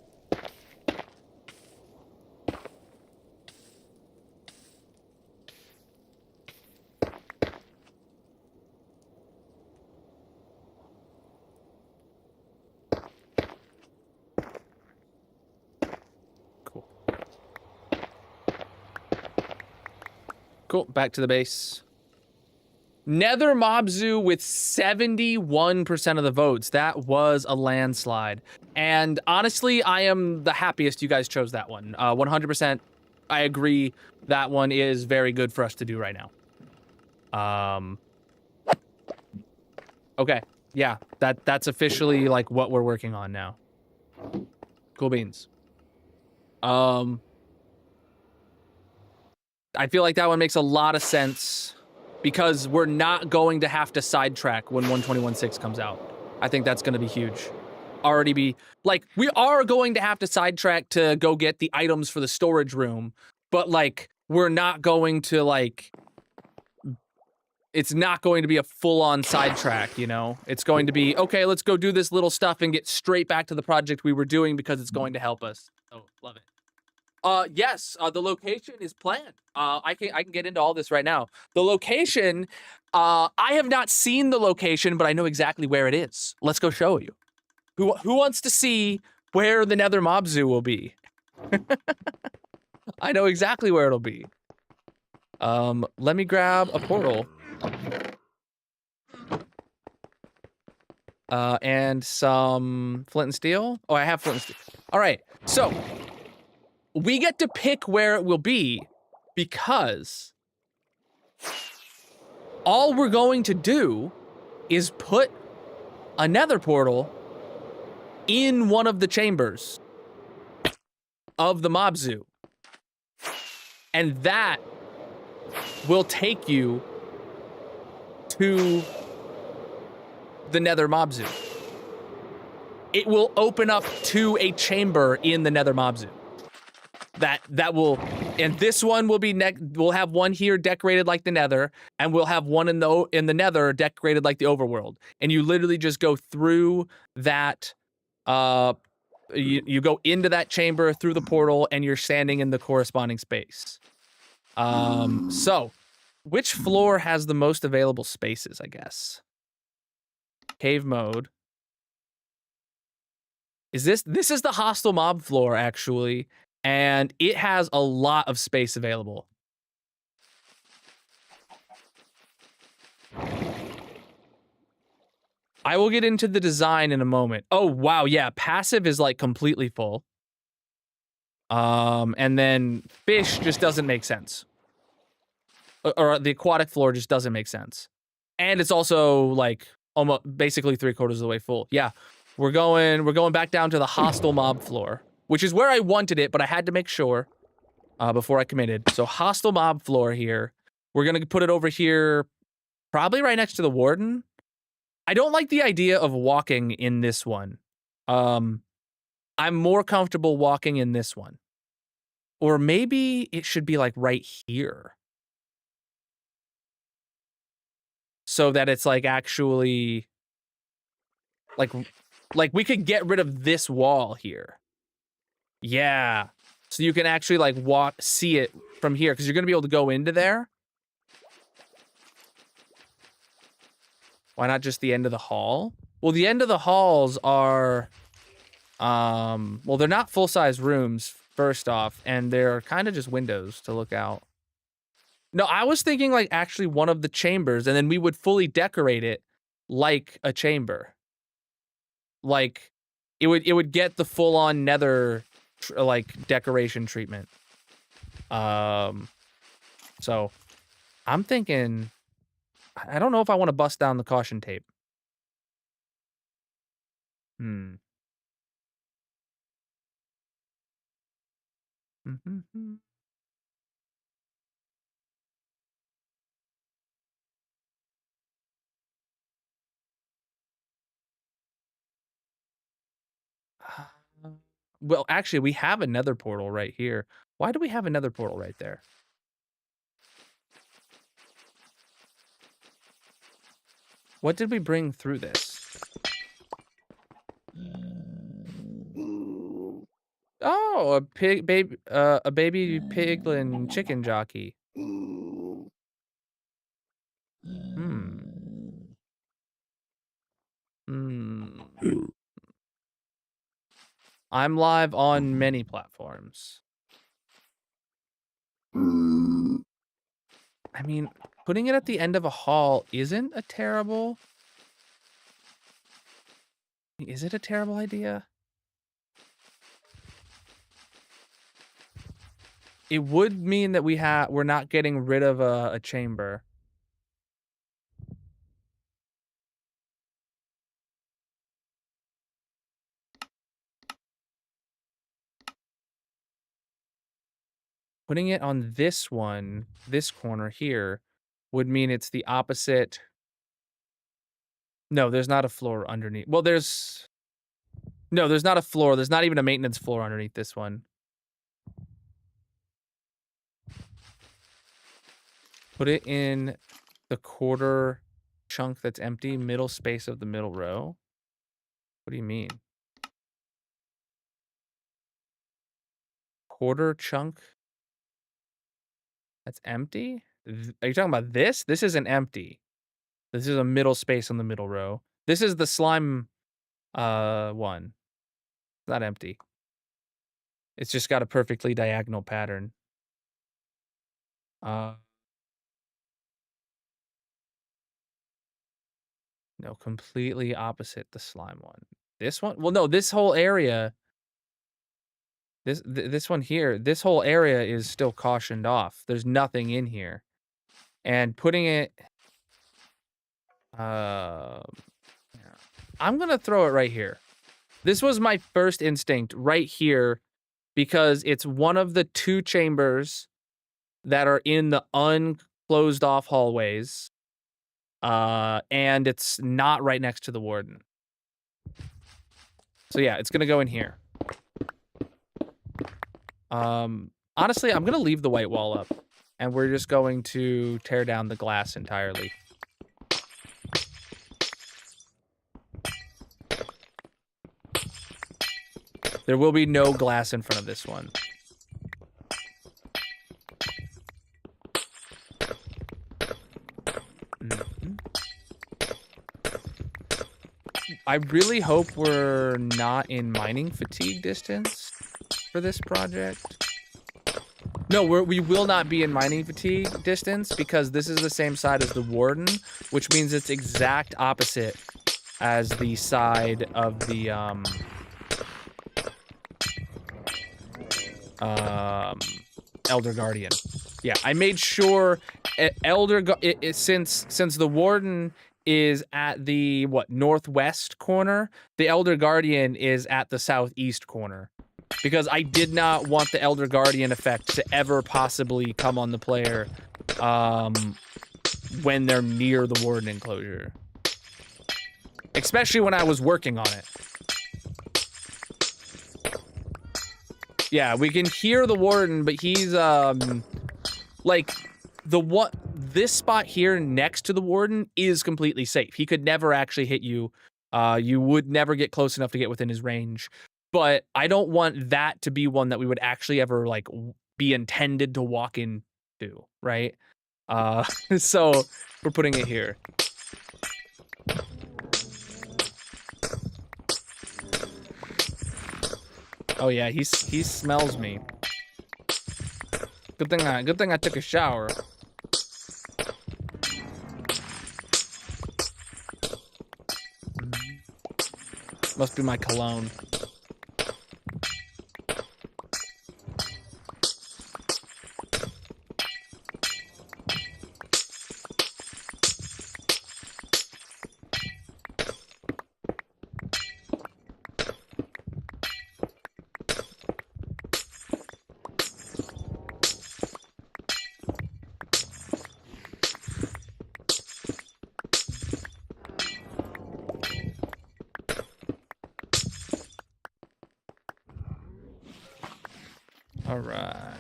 Cool, back to the base. Nether Mob Zoo with 71% of the votes. That was a landslide. And honestly, I am the happiest you guys chose that one. 100%, I agree. That one is very good for us to do right now. Okay, yeah, that's officially like what we're working on now. Cool beans. I feel like that one makes a lot of sense because we're not going to have to sidetrack when 121.6 comes out. I think that's going to be huge. We are going to have to sidetrack to go get the items for the storage room, but like, we're not going to like, it's not going to be a full-on sidetrack, you know? It's going to be, okay, let's go do this little stuff and get straight back to the project we were doing because it's going to help us. Oh, love it. Yes, the location is planned. I can get into all this right now. The location, I have not seen the location, but I know exactly where it is. Let's go show you. Who wants to see where the Nether Mob Zoo will be? I know exactly where it'll be. Let me grab a portal. And some flint and steel. Oh, I have flint and steel. All right, so we get to pick where it will be because all we're going to do is put a nether portal in one of the chambers of the Mob Zoo. And that will take you to the Nether Mob Zoo. It will open up to a chamber in the Nether Mob Zoo. That will, and this one will be we'll have one here decorated like the Nether, and we'll have one in the Nether decorated like the Overworld. And you literally just go through that. You go into that chamber through the portal, and you're standing in the corresponding space. So, which floor has the most available spaces? I guess. Cave mode. This is the hostile mob floor actually. And it has a lot of space available. I will get into the design in a moment. Oh, wow, yeah, passive is like completely full. And then fish just doesn't make sense. Or the aquatic floor just doesn't make sense. And it's also like almost basically 3/4 of the way full. Yeah, we're going back down to the hostile mob floor, which is where I wanted it, but I had to make sure before I committed. So hostile mob floor here. We're going to put it over here, probably right next to the warden. I don't like the idea of walking in this one. I'm more comfortable walking in this one. Or maybe it should be like right here. So that it's like actually like we could get rid of this wall here. Yeah. So you can actually like see it from here because you're going to be able to go into there. Why not just the end of the hall? Well, the end of the halls are, well, they're not full-size rooms, first off, and they're kind of just windows to look out. No, I was thinking like actually one of the chambers, and then we would fully decorate it like a chamber. Like, it would get the full-on nether like decoration treatment. So I'm thinking I don't know if I want to bust down the caution tape. Hmm. Mhm. Uh, Well, actually, we have another portal right here. Why do we have another portal right there? What did we bring through this? Oh, a baby piglin chicken jockey. Hmm. Hmm. I'm live on many platforms. I mean, putting it at the end of a hall isn't a terrible... Is it a terrible idea? It would mean that we're not getting rid of a chamber. Putting it on this one, this corner here, would mean it's the opposite. No, there's not a floor underneath. Well, there's... No, there's not a floor. There's not even a maintenance floor underneath this one. Put it in the quarter chunk that's empty, middle space of the middle row. What do you mean? Quarter chunk that's empty? Are you talking about this? This isn't empty. This is a middle space on the middle row. This is the slime one. It's not empty. It's just got a perfectly diagonal pattern. No, completely opposite the slime one. This one? Well, no, this whole area... This one here, this whole area is still cautioned off. There's nothing in here. And putting it... yeah. I'm going to throw it right here. This was my first instinct, right here, because it's one of the two chambers that are in the unclosed off hallways. And it's not right next to the warden. So yeah, it's going to go in here. Honestly, I'm going to leave the white wall up. And we're just going to tear down the glass entirely. There will be no glass in front of this one. I really hope we're not in mining fatigue distance for this project. No, we will not be in mining fatigue distance because this is the same side as the warden, which means it's exact opposite as the side of the Elder Guardian. Yeah, I made sure since the warden is at the northwest corner, the Elder Guardian is at the southeast corner. Because I did not want the Elder Guardian effect to ever possibly come on the player when they're near the warden enclosure. Especially when I was working on it. Yeah, we can hear the warden, but he's like this spot here next to the warden is completely safe. He could never actually hit you. You would never get close enough to get within his range. But I don't want that to be one that we would actually ever, like, be intended to walk into, right? So we're putting it here. Oh yeah, he smells me. Good thing I took a shower. Must be my cologne. All right.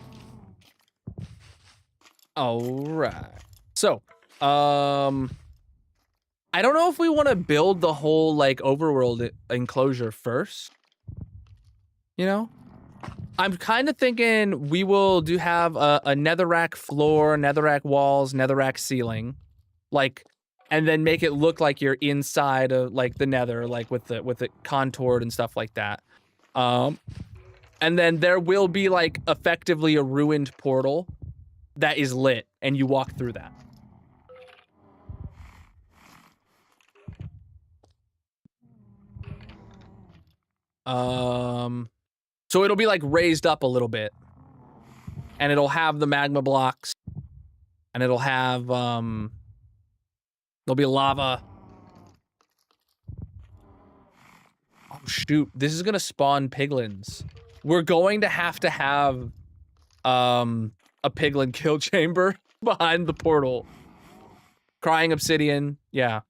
All right. So, I don't know if we want to build the whole like overworld enclosure first. You know, I'm kind of thinking we will have a netherrack floor, netherrack walls, netherrack ceiling, like, and then make it look like you're inside of like the nether, like with it contoured and stuff like that. And then there will be like effectively a ruined portal that is lit, and you walk through that. So it'll be like raised up a little bit, and it'll have the magma blocks, and it'll have there'll be lava. Oh shoot, this is gonna spawn piglins. We're going to have a piglin kill chamber behind the portal. Crying obsidian, yeah.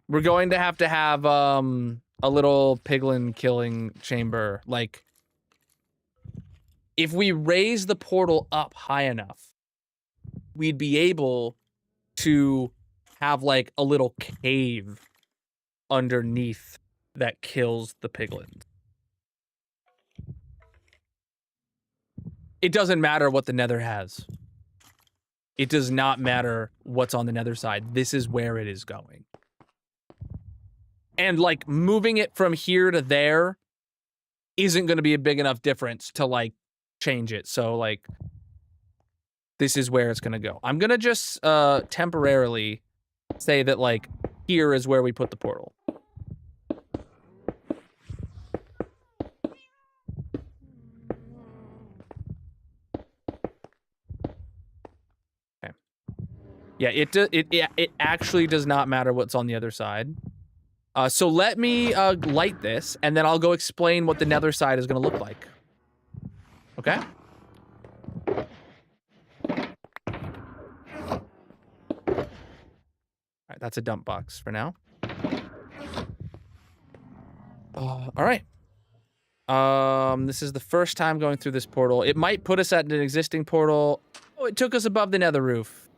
We're going to have a little piglin killing chamber. Like, if we raise the portal up high enough, we'd be able to have like a little cave underneath that kills the piglins. It doesn't matter what the nether has. It does not matter what's on the nether side. This is where it is going. And like moving it from here to there isn't going to be a big enough difference to like change it. So like this is where it's going to go. I'm going to just temporarily say that like here is where we put the portal. Okay. Yeah, it actually does not matter what's on the other side. So let me light this, and then I'll go explain what the nether side is going to look like. Okay? All right, that's a dump box for now. All right. This is the first time going through this portal. It might put us at an existing portal. Oh, it took us above the nether roof.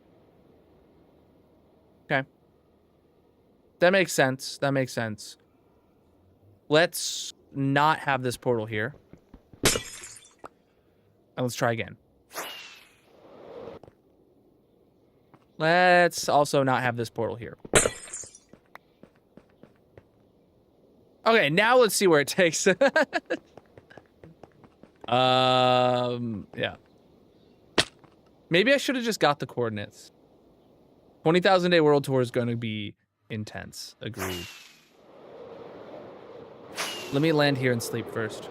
Okay. That makes sense. That makes sense. Let's not have this portal here. And let's try again. Let's also not have this portal here. Okay, now let's see where it takes. Yeah. Maybe I should have just got the coordinates. 20,000 day world tour is going to be intense. Agreed. Let me land here and sleep first.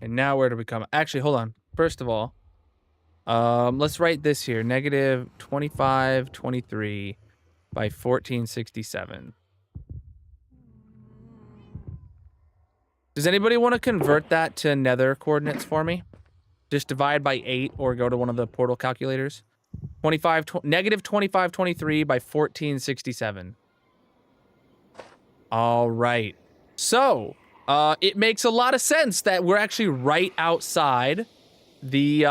And now where do we come? Actually, hold on. First of all, let's write this here. Negative 2523 by 1467. Does anybody want to convert that to nether coordinates for me? Just divide by 8 or go to one of the portal calculators. Negative 2523 by 1467. All right. So, it makes a lot of sense that we're actually right outside the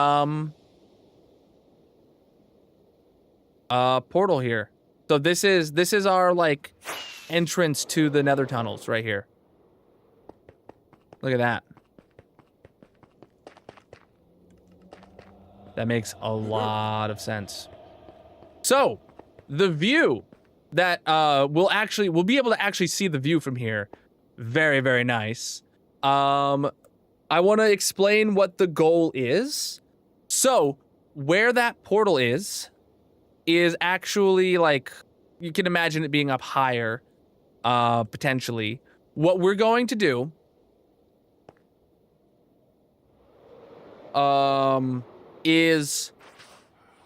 portal here. So this is our like entrance to the nether tunnels right here. Look at that. That makes a lot of sense. So, the view that we'll be able to actually see the view from here. Very, very nice. I want to explain what the goal is. So where that portal is actually like, you can imagine it being up higher, potentially. What we're going to do is,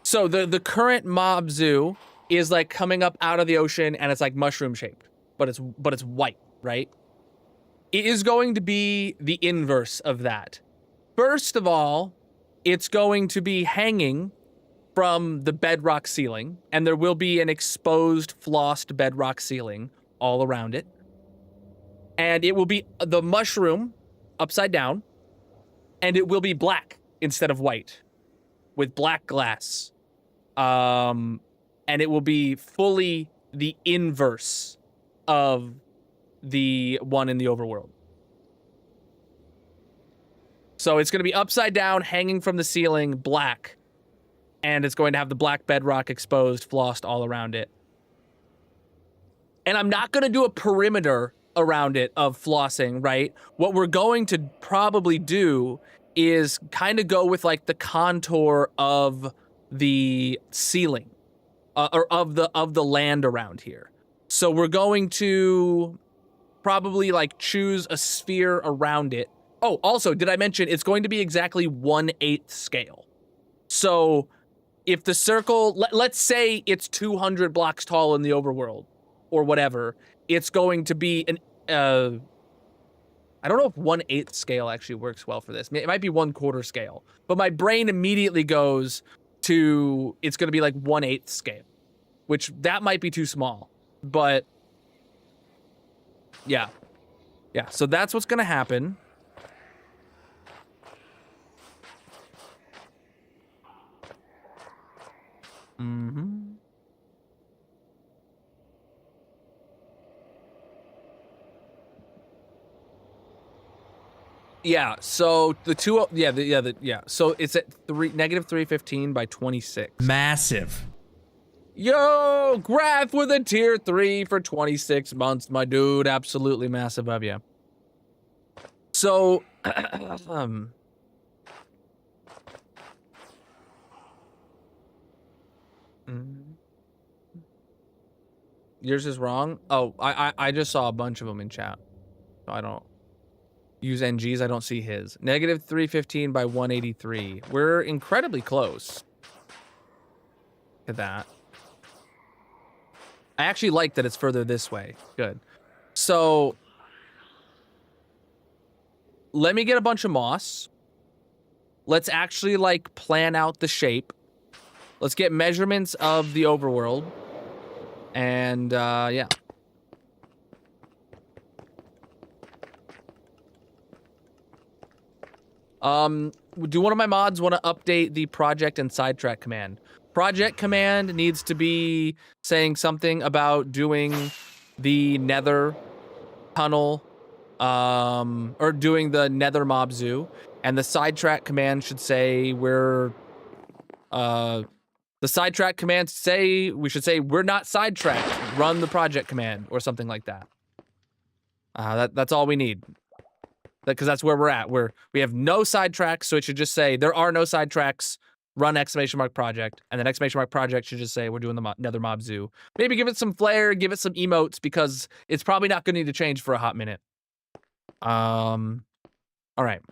so the current mob zoo is like coming up out of the ocean and it's like mushroom shaped, but it's white, right? It is going to be the inverse of that. First of all, it's going to be hanging from the bedrock ceiling, and there will be an exposed, flossed bedrock ceiling all around it. And it will be the mushroom upside down, and it will be black instead of white, with black glass. And it will be fully the inverse of the one in the overworld. So it's going to be upside down, hanging from the ceiling, black. And it's going to have the black bedrock exposed, flossed all around it. And I'm not going to do a perimeter around it of flossing, right? What we're going to probably do is kind of go with like the contour of the ceiling, or of the land around here. So we're going to probably like choose a sphere around it. Oh, also, did I mention it's going to be exactly 1/8 scale? So if the circle, let's say it's 200 blocks tall in the overworld or whatever, it's going to be an, I don't know if 1/8 scale actually works well for this. It might be 1/4 scale, but my brain immediately goes to, it's going to be like 1/8 scale, which that might be too small, but yeah. Yeah, so that's what's going to happen. Mm-hmm. Yeah, so the two, so it's at negative 315 by 26. Massive. Yo, Graph with a tier 3 for 26 months, my dude. Absolutely massive of you. So, yours is wrong? Oh, I just saw a bunch of them in chat. I don't use NGs, I don't see his. Negative 315 by 183. We're incredibly close to that. I actually like that it's further this way. Good. So let me get a bunch of moss. Let's actually like plan out the shape. Let's get measurements of the overworld. And yeah. Do one of my mods want to update the project and sidetrack command? Project command needs to be saying something about doing the nether tunnel, or doing the nether mob zoo. And the sidetrack command should say we should say we're not sidetracked. Run the project command or something like that. That's all we need. Because that's where we're at. We have no sidetracks, so it should just say there are no sidetracks. Run ! Project, and then ! Project should just say we're doing the nether mob zoo. Maybe give it some flair, give it some emotes, because it's probably not going to need to change for a hot minute. All right.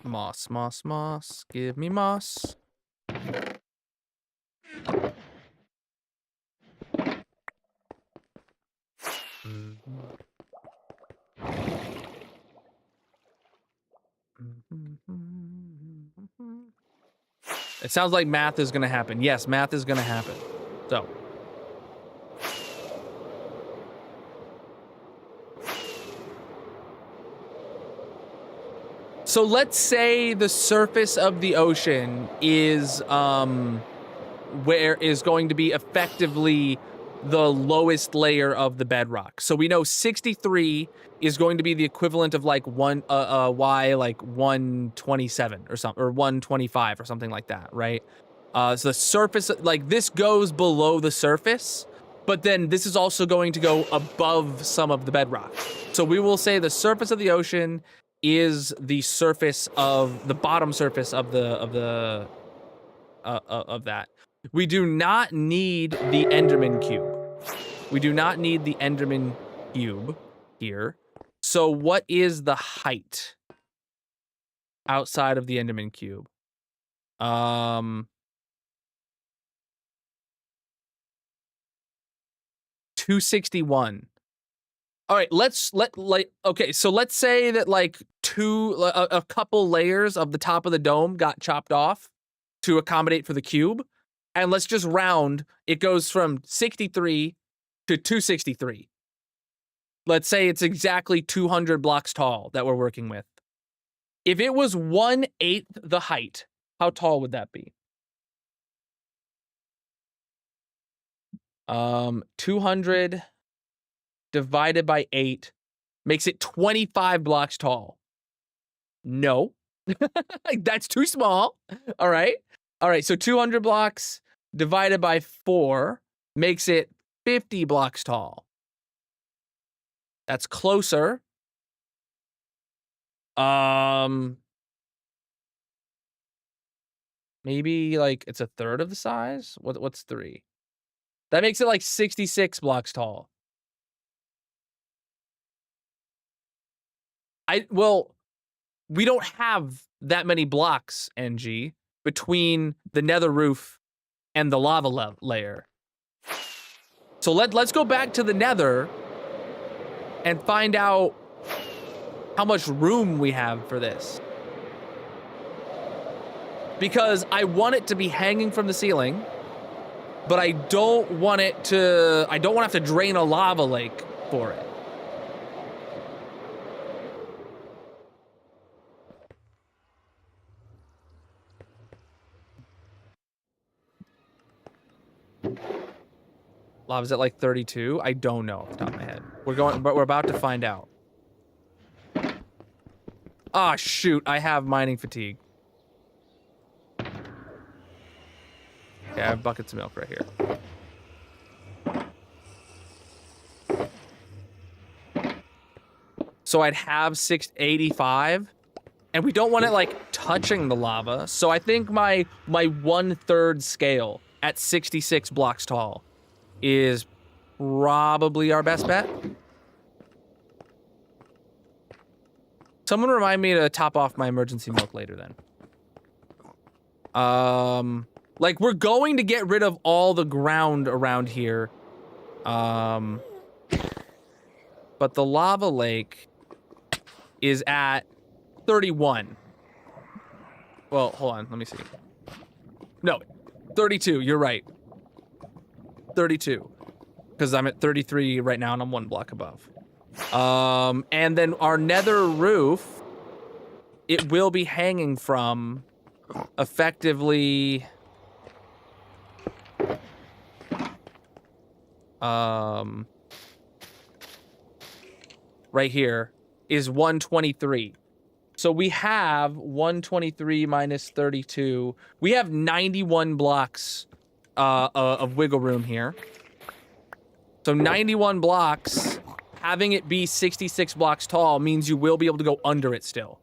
Moss, moss, moss. Give me moss. It sounds like math is going to happen. Yes, math is going to happen. So let's say the surface of the ocean is where is going to be effectively the lowest layer of the bedrock. So we know 63 is going to be the equivalent of like y like 127 or something, or 125 or something like that, right? So the surface, like this goes below the surface, but then this is also going to go above some of the bedrock. So we will say the surface of the ocean is the surface of the bottom surface of that. We do not need the Enderman cube. We do not need the Enderman cube here. So what is the height outside of the Enderman cube? 261. All right, okay, so let's say that like a couple layers of the top of the dome got chopped off to accommodate for the cube, and let's just round. It goes from 63 to 263. Let's say it's exactly 200 blocks tall that we're working with. If it was 1/8 the height, how tall would that be? 200 divided by 8 makes it 25 blocks tall. No. That's too small. All right. So 200 blocks divided by 4 makes it 50 blocks tall. That's closer. Maybe like it's a third of the size. What's 3? That makes it like 66 blocks tall. Well, we don't have that many blocks, NG, between the nether roof and the lava layer. So let's go back to the nether and find out how much room we have for this. Because I want it to be hanging from the ceiling, but I don't want to have to drain a lava lake for it. Lava's at like 32. I don't know off the top of my head. We're about to find out. Ah, shoot. I have mining fatigue. Okay, I have buckets of milk right here. So I'd have 685, and we don't want it like touching the lava. So I think my 1/3 scale at 66 blocks tall is probably our best bet. Someone remind me to top off my emergency milk later then. Like we're going to get rid of all the ground around here. But the lava lake is at 31. Well, hold on, let me see. No, 32, you're right. 32. Because I'm at 33 right now and I'm 1 block above. And then our nether roof, it will be hanging from effectively right here is 123. So we have 123 minus 32. We have 91 blocks of wiggle room here. So 91 blocks, having it be 66 blocks tall means you will be able to go under it still.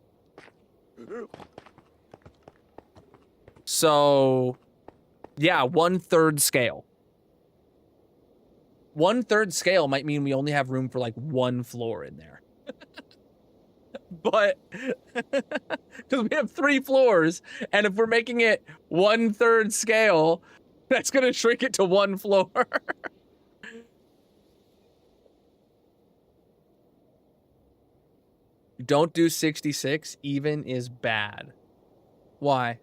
So, yeah, 1/3 scale. 1/3 scale might mean we only have room for like 1 floor in there. But, because we have 3 floors, and if we're making it 1/3 scale, that's going to shrink it to 1 floor. Don't do 66, even is bad. Why?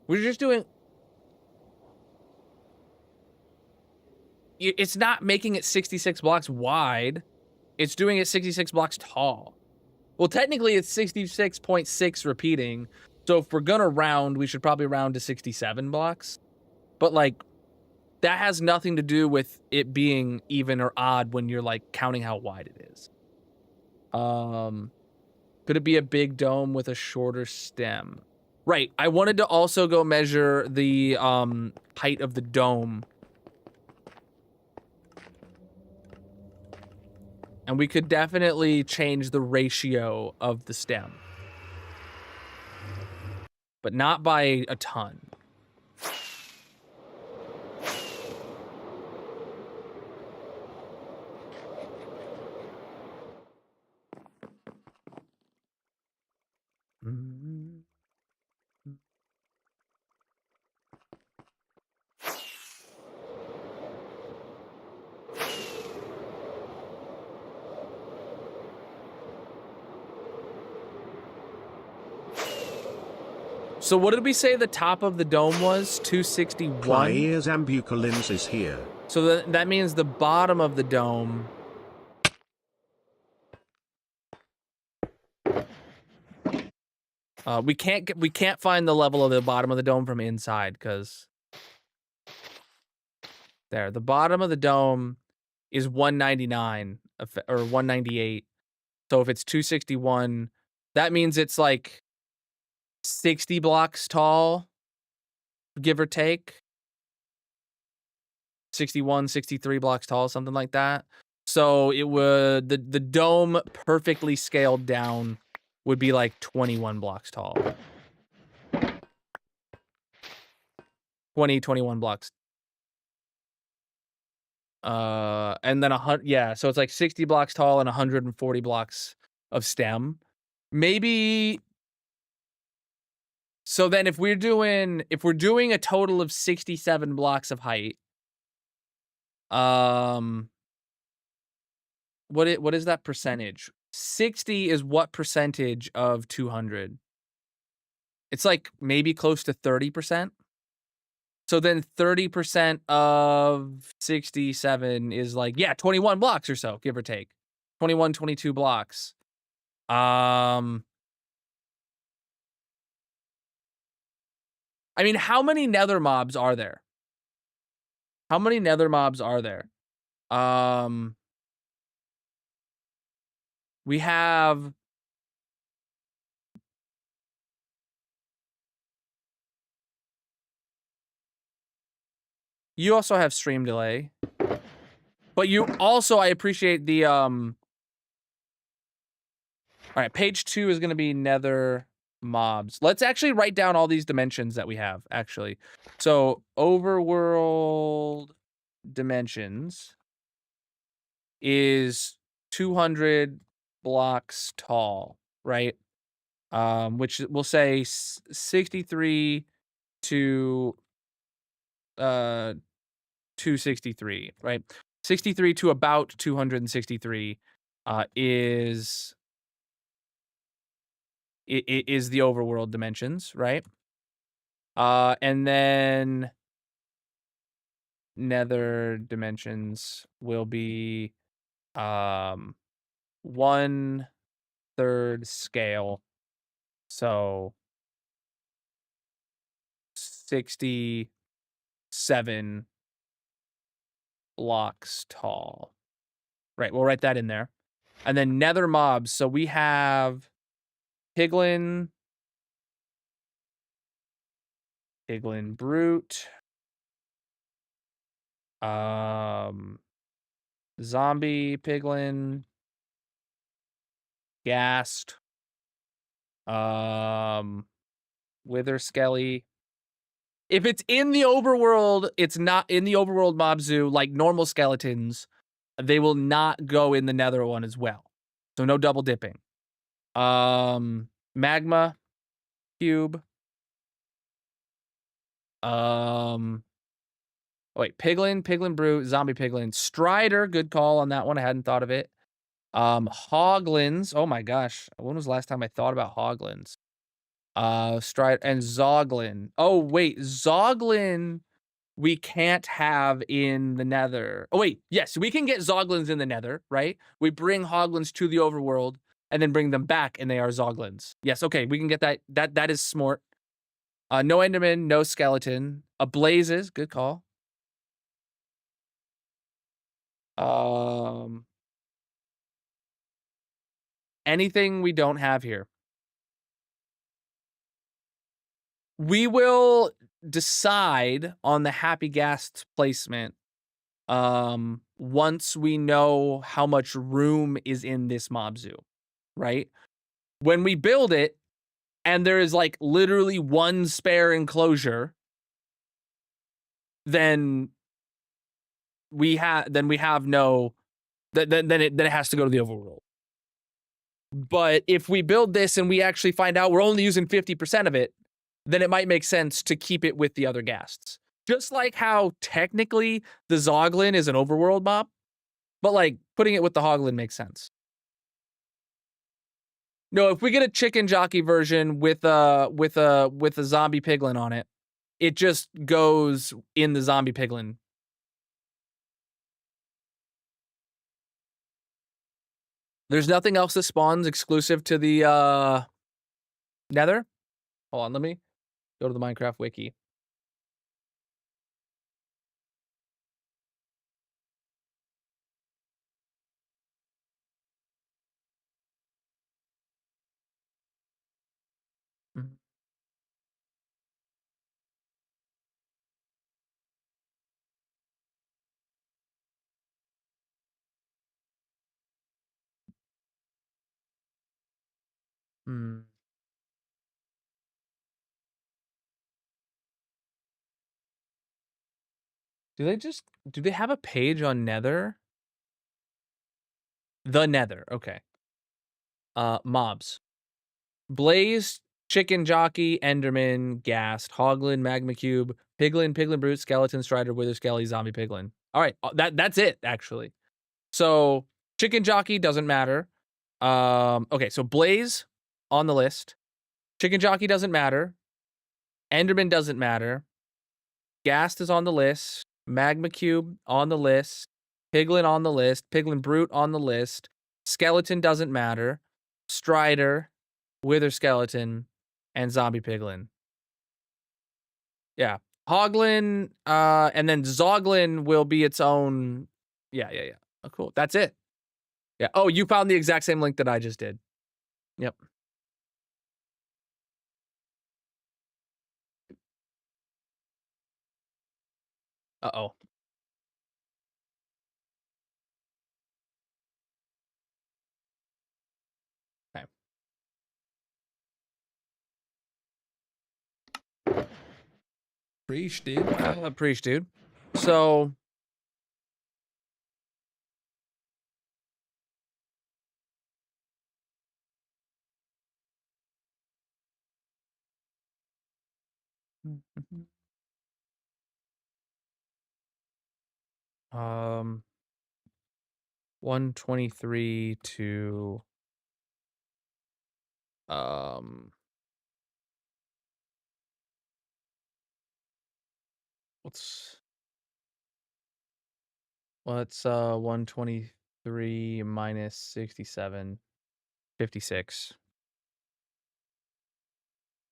We're just doing... It's not making it 66 blocks wide. It's doing it 66 blocks tall. Well, technically it's 66.6 repeating. So if we're gonna round, we should probably round to 67 blocks. But like, that has nothing to do with it being even or odd when you're like counting how wide it is. Could it be a big dome with a shorter stem? Right. I wanted to also go measure the height of the dome. And we could definitely change the ratio of the stem. But not by a ton. So what did we say the top of the dome was? 261? Players Ambucolins is here. So that means the bottom of the dome... we can't find the level of the bottom of the dome from inside, because... There, the bottom of the dome is 199, or 198. So if it's 261, that means it's like 60 blocks tall, give or take. 61, 63 blocks tall, something like that. So it would, the dome perfectly scaled down would be like 21 blocks tall. 21 blocks. And then so it's like 60 blocks tall and 140 blocks of stem. Maybe. So then if we're doing a total of 67 blocks of height, what is that percentage? 60 is what percentage of 200? It's like maybe close to 30%. So then 30% of 67 is like, yeah, 21 blocks or so, give or take. 21, 22 blocks. I mean, how many nether mobs are there? How many nether mobs are there? We have... You also have stream delay. But you also, I appreciate the, All right, page 2 is going to be nether mobs. Let's actually write down all these dimensions that we have, actually. So, overworld dimensions is 200 blocks tall, right? Which we'll say 63 to 263, right? 63 to about 263 is the overworld dimensions, right? And then nether dimensions will be 1/3 scale. So 67 blocks tall. Right, we'll write that in there. And then nether mobs. So we have Piglin Brute, Zombie Piglin, Ghast, Wither Skelly. If it's in the overworld, it's not in the overworld mob zoo, like normal skeletons, they will not go in the nether one as well. So no double dipping. Magma Cube. Wait, Piglin Brute, Zombie Piglin, Strider, good call on that one. I hadn't thought of it. Hoglins. Oh my gosh. When was the last time I thought about Hoglins? Strider and Zoglin. Oh wait, Zoglin we can't have in the nether. Oh wait, yes, we can get Zoglins in the nether, right? We bring Hoglins to the overworld and then bring them back and they are Zoglins. Yes, okay, we can get that. That is smart. No Enderman, no skeleton. A Blazes, good call. Anything we don't have here. We will decide on the happy gas placement once we know how much room is in this mob zoo, right? When we build it and there is like literally one spare enclosure, then we have no then it has to go to the overworld. But if we build this and we actually find out we're only using 50% of it, then it might make sense to keep it with the other ghasts. Just like how technically the Zoglin is an overworld mob, but like putting it with the Hoglin makes sense. No, if we get a chicken jockey version with a zombie piglin on it, it just goes in the zombie piglin. There's nothing else that spawns exclusive to the Nether. Hold on, let me go to the Minecraft wiki. Mhm. Hmm. Do they have a page on Nether? The Nether, okay. Mobs. Blaze, Chicken Jockey, Enderman, Ghast, Hoglin, Magma Cube, Piglin, Piglin Brute, Skeleton, Strider, Wither Skelly, Zombie Piglin. All right, that's it, actually. So, Chicken Jockey doesn't matter. Okay, so Blaze on the list. Chicken Jockey doesn't matter. Enderman doesn't matter. Ghast is on the list. Magma Cube on the list. Piglin on the list. Piglin Brute on the list. Skeleton doesn't matter. Strider, Wither Skeleton, and Zombie Piglin. Yeah. Hoglin, and then Zoglin will be its own. Yeah. Oh, cool. That's it. Yeah. Oh, you found the exact same link that I just did. Yep. Uh-oh. Okay. Preach, dude. Preach, dude. So um 123 to what's 123 minus 67, 56.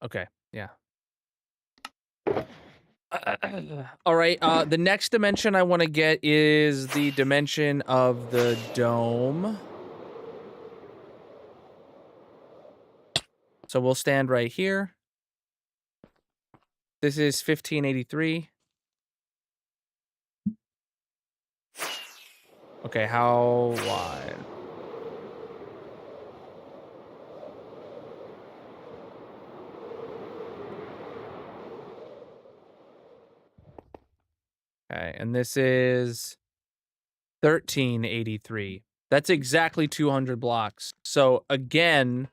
Okay, yeah. All right, the next dimension I want to get is the dimension of the dome. So we'll stand right here. This is 1583. Okay, how wide? Okay, and this is 1383. That's exactly 200 blocks. So again,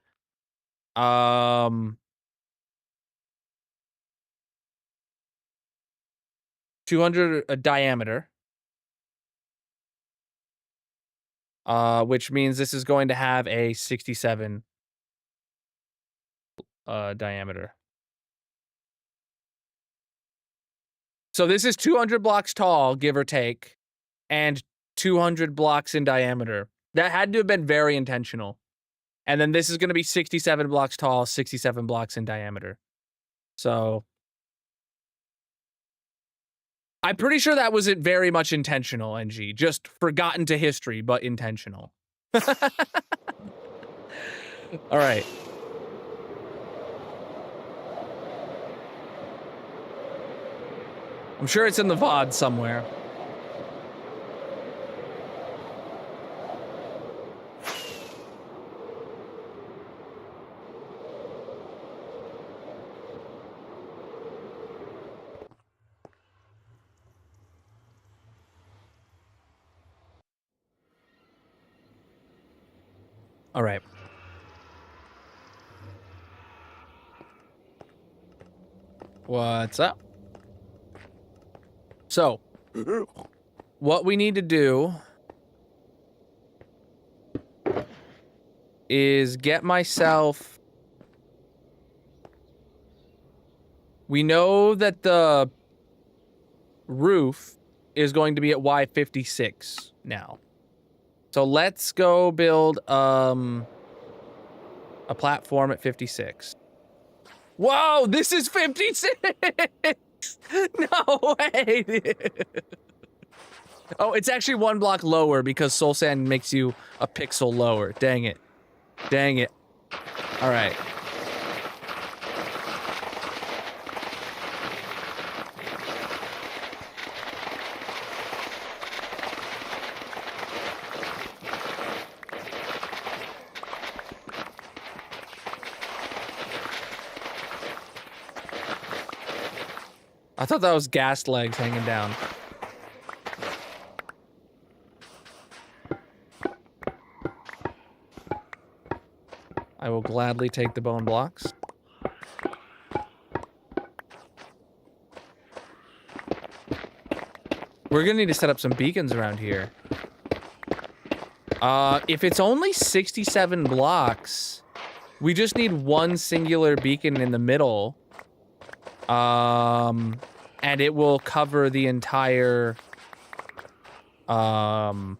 200 a diameter. Which means this is going to have a 67 diameter. So this is 200 blocks tall, give or take, and 200 blocks in diameter. That had to have been very intentional. And then this is going to be 67 blocks tall, 67 blocks in diameter. So I'm pretty sure that was very much intentional, NG. Just forgotten to history, but intentional. All right. I'm sure it's in the VOD somewhere. All right. What's up? So, what we need to do is get myself... We know that the roof is going to be at Y56 now. So let's go build a platform at 56. Whoa, this is 56! No way! Oh, it's actually 1 block lower because Soul Sand makes you a pixel lower. Dang it. Dang it. All right. I thought that was gas legs hanging down. I will gladly take the bone blocks. We're gonna need to set up some beacons around here. If it's only 67 blocks, we just need 1 singular beacon in the middle. And it will cover the entire, it'll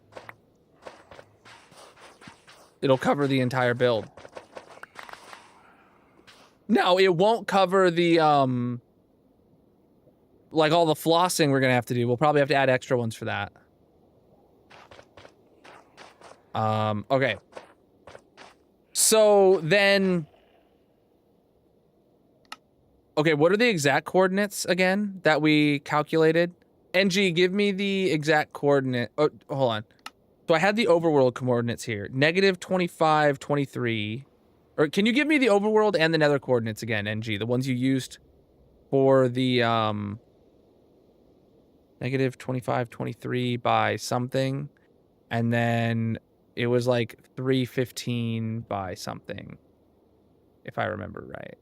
cover the entire build. No, it won't cover the, like all the flossing we're gonna have to do. We'll probably have to add extra ones for that. Okay. So then... Okay, what are the exact coordinates again that we calculated? NG, give me the exact coordinate. Oh, hold on. So I had the overworld coordinates here. -25, 23. Or can you give me the overworld and the nether coordinates again, NG? The ones you used for the, -25, 23 by something. And then it was like 315 by something. If I remember right.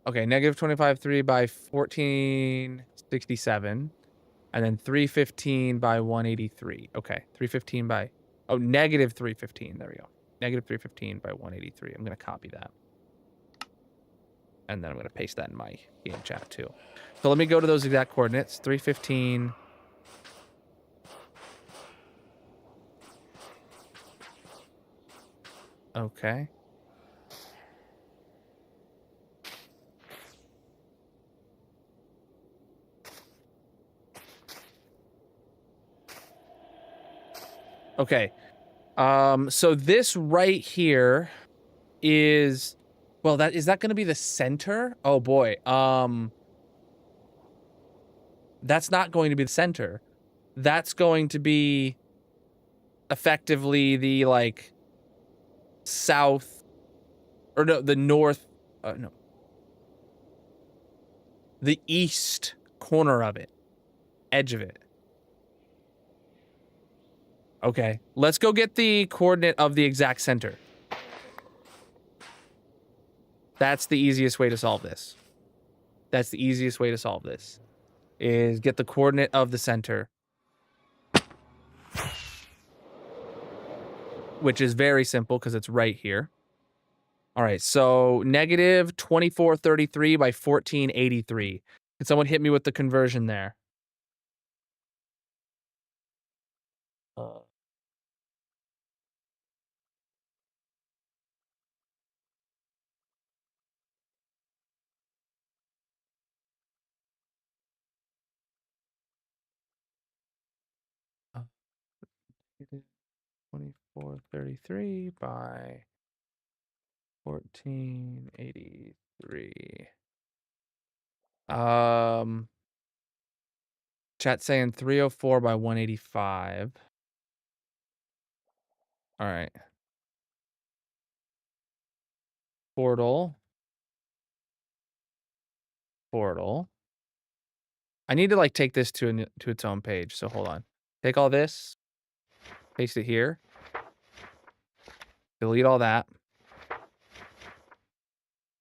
Okay, -25, 3 by 1467. And then 315 by 183. Okay, 315 by... Oh, -315. There we go. -315 by 183. I'm going to copy that. And then I'm going to paste that in my game chat too. So let me go to those exact coordinates. 315... Okay. Okay. So this right here is... Well, is that going to be the center? Oh, boy. That's not going to be the center. That's going to be effectively the, like, south... Or no, the north... no. The east corner of it. Edge of it. Okay, let's go get the coordinate of the exact center. That's the easiest way to solve this. That's the easiest way to solve this. Is get the coordinate of the center. Which is very simple because it's right here. All right, so -2433 by 1483. Can someone hit me with the conversion there? 2433 by 1483. Chat saying 304 by 185. All right. Portal. I need to like take this to its own page. So hold on. Take all this, paste it here, delete all that.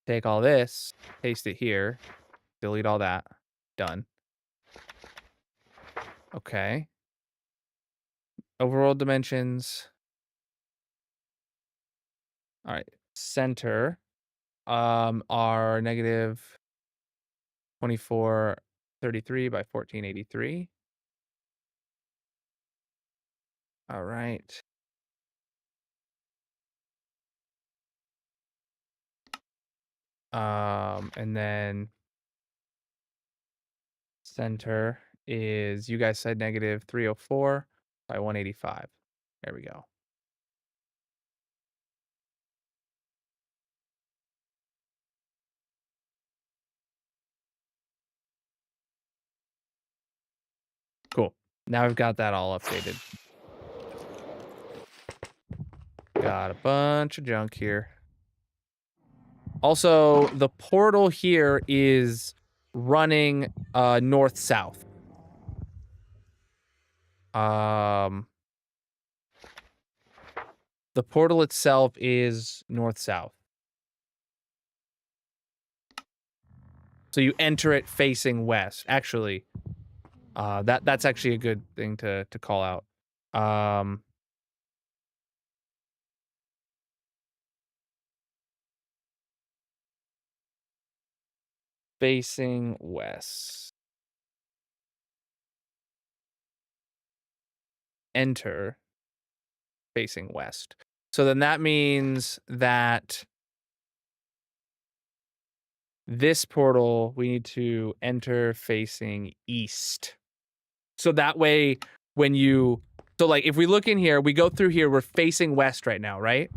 Take all this, paste it here, delete all that. Done. Okay. Overall dimensions. All right. Center are negative 2433 by 1483. All right. And then center is, you guys said negative 304 by 185. There we go. Cool. Now we've got that all updated. Got a bunch of junk here. Also, the portal here is running north-south. The portal itself is north-south. So you enter it facing west. Actually, that's actually a good thing to call out. Facing west. Enter facing west. So then that means that this portal, we need to enter facing east. So that way, when you... So, like, if we look in here, we go through here, we're facing west right now, right?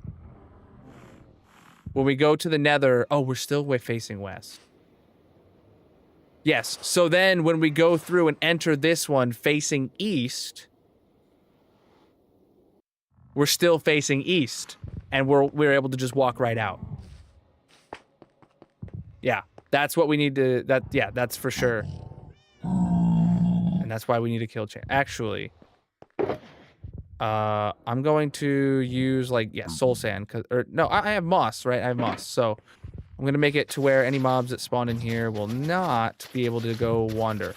When we go to the nether... Oh, we're still facing west. Yes. So then, when we go through and enter this one facing east... We're still facing east. And we're able to just walk right out. Yeah, that's what we need to... Yeah, that's for sure. And that's why we need to kill... Actually... I'm going to use, like, yeah, soul sand. No, I have moss, right? I have moss. So I'm going to make it to where any mobs that spawn in here will not be able to go wander.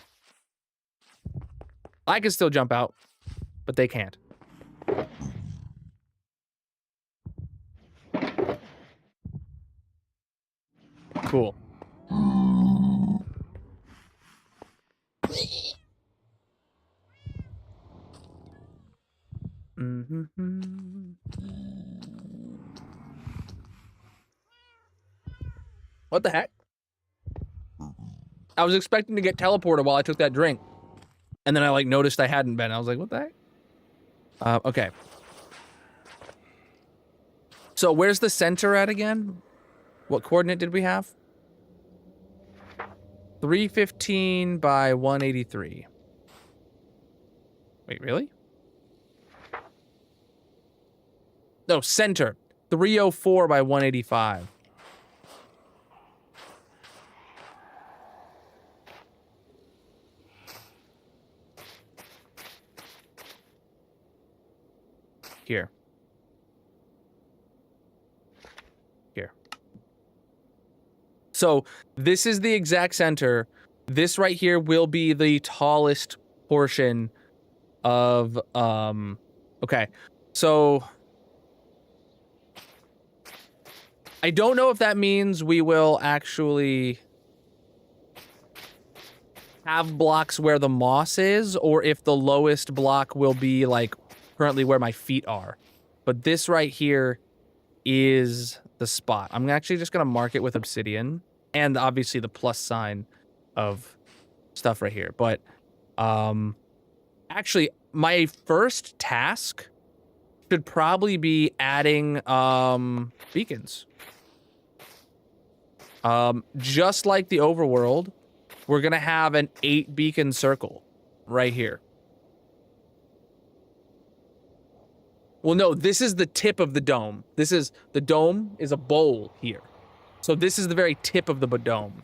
I can still jump out, but they can't. Cool. What the heck? I was expecting to get teleported while I took that drink. And then I, like, noticed I hadn't been. I was like, what the heck? Okay. So where's the center at again? What coordinate did we have? 315 by 183. Wait, really? No, center. 304 by 185. Here. Here. So this is the exact center. This right here will be the tallest portion of, okay. So I don't know if that means we will actually have blocks where the moss is, or if the lowest block will be, like, currently where my feet are. But this right here is the spot. I'm actually just going to mark it with obsidian, and obviously the plus sign of stuff right here. But actually, my first task should probably be adding beacons. Just like the overworld, we're gonna have an 8 beacon circle right here. Well, no, this is the tip of the dome. The dome is a bowl here. So this is the very tip of the dome.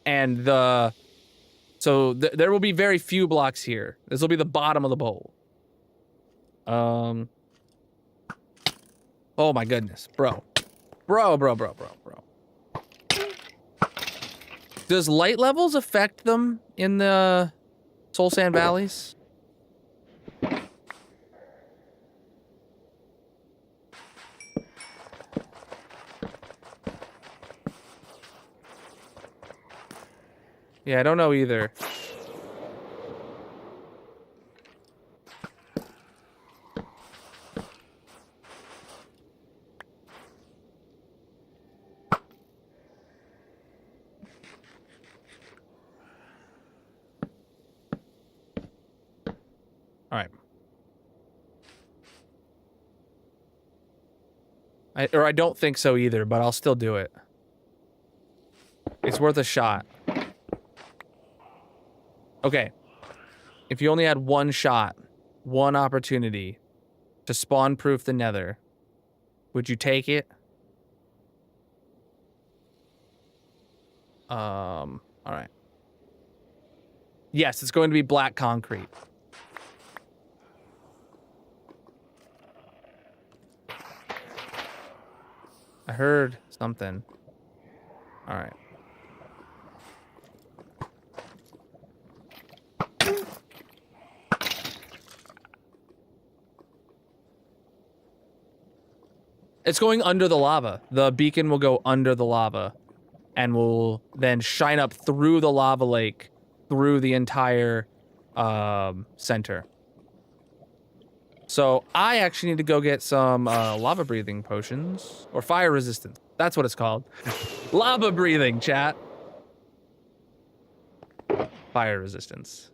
And there will be very few blocks here. This will be the bottom of the bowl. Oh my goodness, bro. Bro. Does light levels affect them in the Soul Sand Valleys? Yeah, I don't know either. All right. I don't think so either, but I'll still do it. It's worth a shot. Okay. If you only had one shot, one opportunity to spawn-proof the Nether, would you take it? All right. Yes, it's going to be black concrete. I heard something. All right. It's going under the lava. The beacon will go under the lava and will then shine up through the lava lake, through the entire center. So I actually need to go get some lava breathing potions or fire resistance. That's what it's called. Lava breathing, chat. Fire resistance.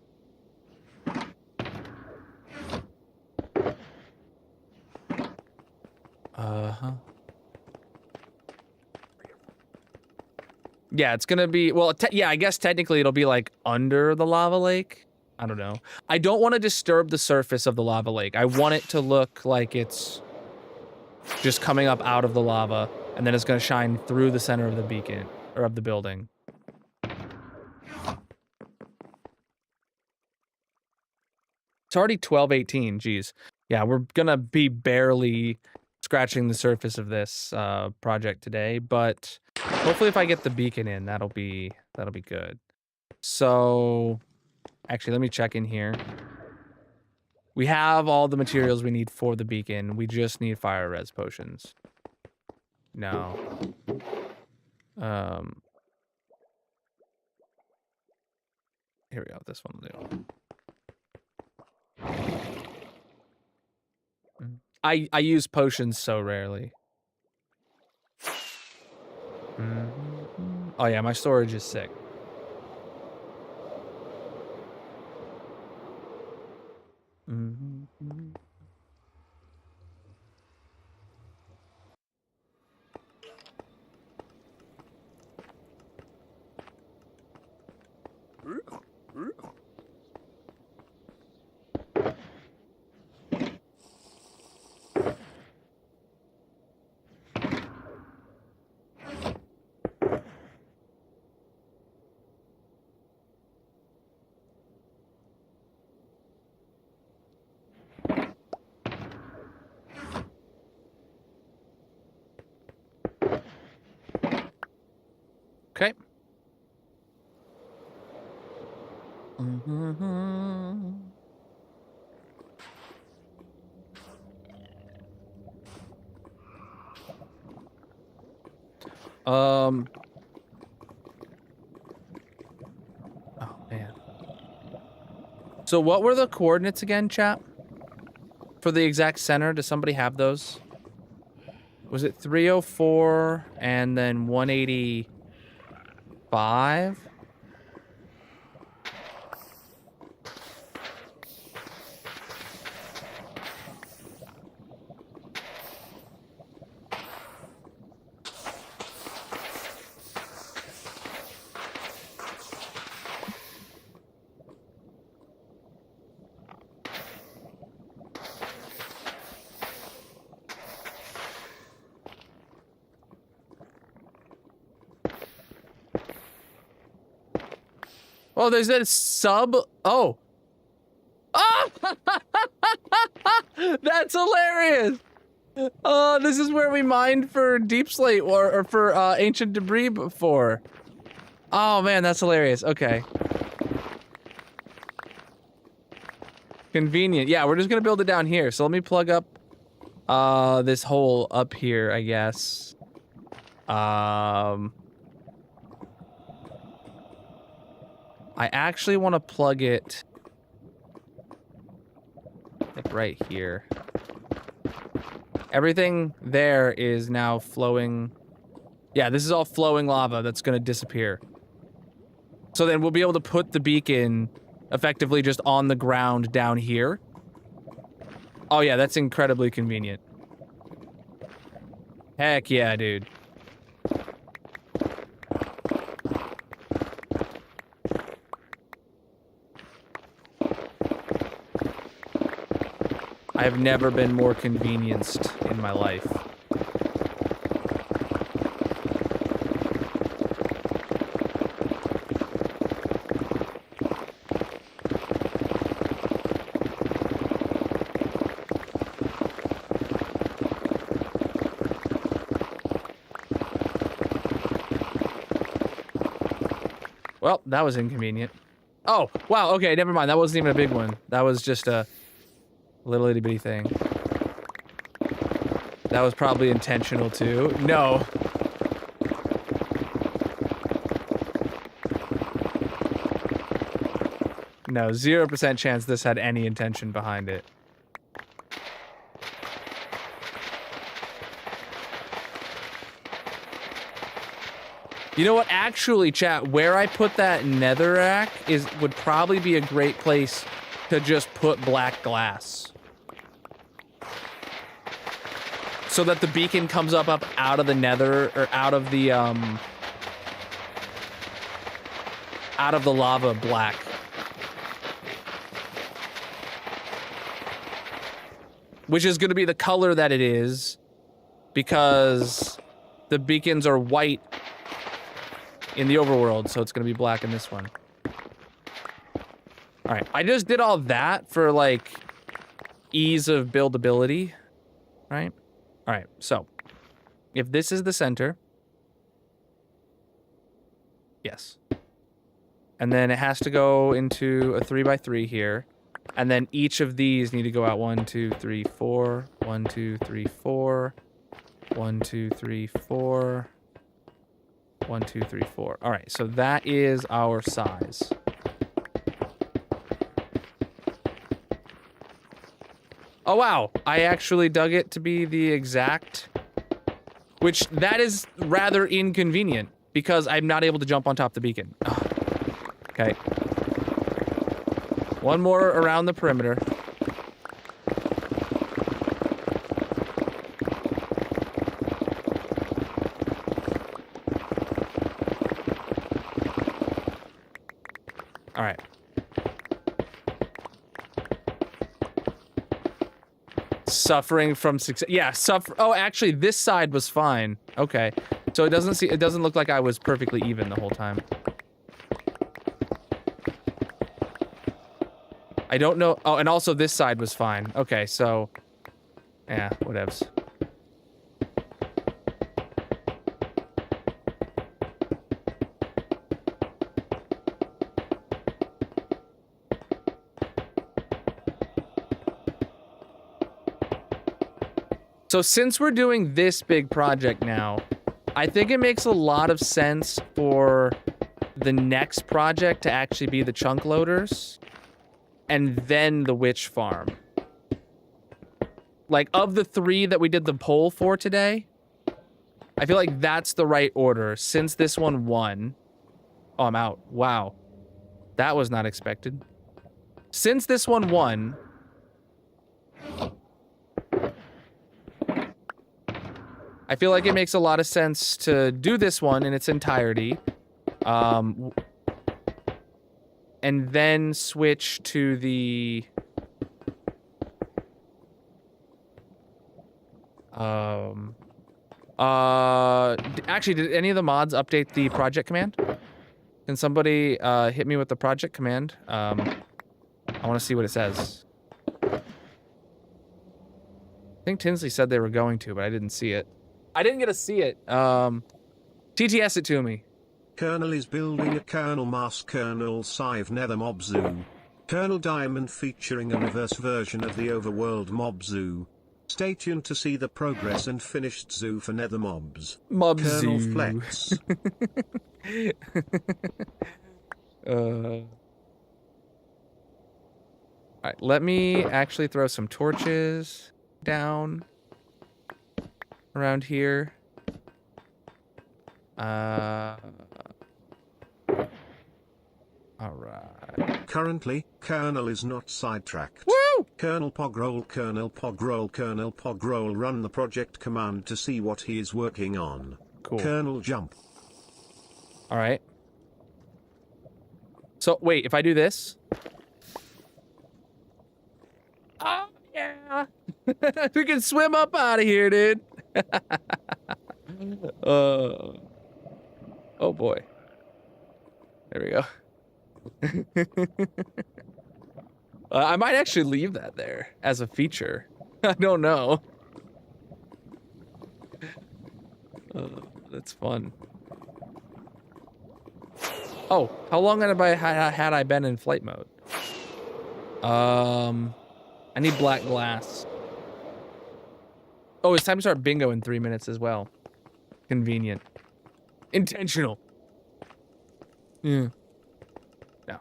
Yeah, it's gonna be, well, yeah, I guess technically it'll be like under the lava lake. I don't know. I don't want to disturb the surface of the lava lake. I want it to look like it's just coming up out of the lava, and then it's gonna shine through the center of the beacon, or of the building. It's already 12:18, geez. Yeah, we're gonna be barely scratching the surface of this project today, but hopefully if I get the beacon in, that'll be good. So, actually, let me check in here. We have all the materials we need for the beacon. We just need fire res potions. No. Here we go. This one will do. I use potions so rarely. Oh yeah, my storage is sick. Okay. Oh man. So what were the coordinates again, chat? For the exact center, does somebody have those? Was it 304 and then 185? Oh, there's that sub. Oh. Oh! That's hilarious. Oh, this is where we mined for deep slate or for ancient debris before. Oh man, that's hilarious. Okay. Convenient. Yeah, we're just gonna build it down here. So let me plug up this hole up here, I guess. I actually want to plug it like right here. Everything there is now flowing. Yeah, this is all flowing lava that's gonna disappear. So then we'll be able to put the beacon effectively just on the ground down here. Oh yeah, that's incredibly convenient. Heck yeah, dude. I have never been more convenienced in my life. Well, that was inconvenient. Oh, wow, okay, never mind. That wasn't even a big one. That was just a little itty bitty thing. That was probably intentional too. No. No, 0% chance this had any intention behind it. You know what? Actually, chat, where I put that netherrack would probably be a great place to just put black glass. So that the beacon comes up out of the nether, or out of the lava black. Which is gonna be the color that it is, because the beacons are white in the overworld, so it's gonna be black in this one. Alright, I just did all that for, like, ease of buildability, right? Alright, so, if this is the center, yes. And then it has to go into a 3x3 here, and then each of these need to go out 1, 2, 3, 4, 1, 2, 3, 4, 1, 2, 3, 4, 1, 2, 3, 4. Alright, so that is our size. Oh wow, I actually dug it to be the exact, which that is rather inconvenient because I'm not able to jump on top of the beacon. Ugh. Okay. One more around the perimeter. All right. Suffering from success. Yeah, oh, actually, this side was fine. Okay. So it doesn't look like I was perfectly even the whole time. I don't know. Oh, and also this side was fine. Okay, so yeah, whatevs. So since we're doing this big project now, I think it makes a lot of sense for the next project to actually be the chunk loaders and then the witch farm. Like, of the 3 that we did the poll for today, I feel like that's the right order since this one won. Oh, I'm out. Wow. That was not expected. Since this one won, I feel like it makes a lot of sense to do this one in its entirety. And then switch to the... actually, did any of the mods update the project command? Can somebody hit me with the project command? I want to see what it says. I think Tinsley said they were going to, but I didn't see it. I didn't get to see it. TTS it to me. Colonel is building a Colonel Mass Colonel Sive Nether Mob Zoo. Colonel Diamond featuring a reverse version of the Overworld Mob Zoo. Stay tuned to see the progress and finished zoo for Nether Mobs. Mob Colonel Zoo. Flex. Alright, let me actually throw some torches down around here. Alright. Currently, Colonel is not sidetracked. Woo! Colonel Pogrole, Colonel Pogrole, Colonel Pogrole, run the project command to see what he is working on. Cool. Colonel jump. Alright. So, wait, if I do this... Oh, yeah! We can swim up out of here, dude! Oh, boy. There we go. I might actually leave that there as a feature. I don't know. That's fun. Oh, how long had I been in flight mode? I need black glass. Oh, it's time to start bingo in 3 minutes as well. Convenient. Intentional. Yeah. No.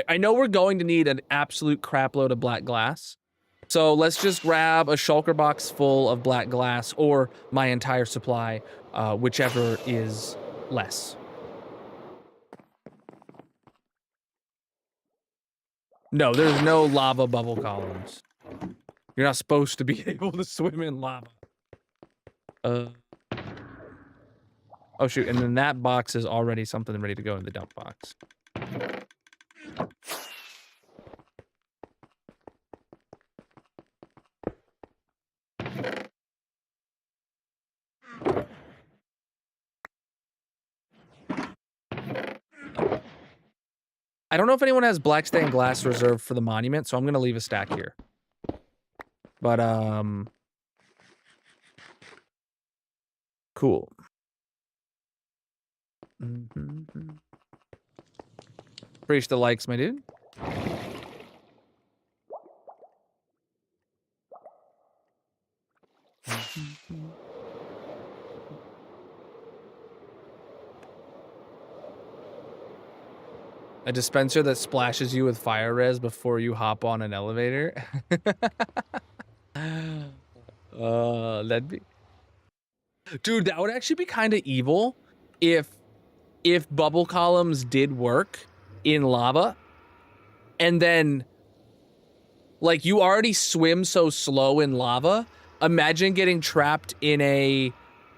I know we're going to need an absolute crap load of black glass. So let's just grab a shulker box full of black glass or my entire supply, whichever is less. No, there's no lava bubble columns. You're not supposed to be able to swim in lava. Oh shoot, and then that box is already something ready to go in the dump box. I don't know if anyone has black stained glass reserved for the monument, so I'm gonna leave a stack here. But, cool. Appreciate the likes, my dude. A dispenser that splashes you with fire res before you hop on an elevator. That'd be... Dude, that would actually be kind of evil if bubble columns did work in lava and then like you already swim so slow in lava. Imagine getting trapped in a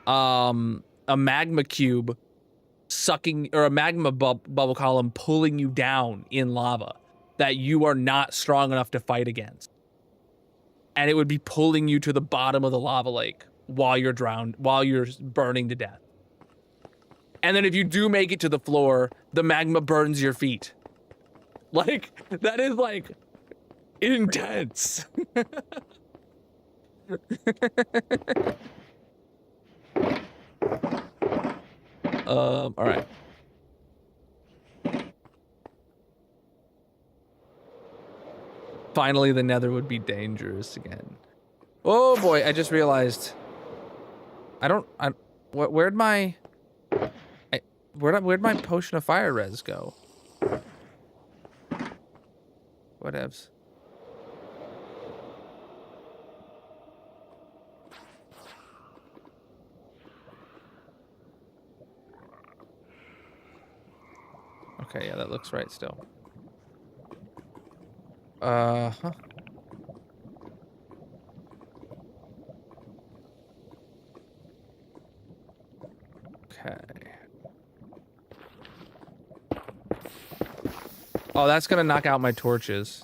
magma cube sucking, or a magma bubble column pulling you down in lava that you are not strong enough to fight against. And it would be pulling you to the bottom of the lava lake while you're drowned, while you're burning to death. And then if you do make it to the floor, the magma burns your feet. Like, that is like intense. All right. Finally, the nether would be dangerous again. Oh boy, I just realized. Where'd my potion of fire res go? Whatevs. Okay, yeah, that looks right still. Huh. Okay. Oh, that's gonna knock out my torches.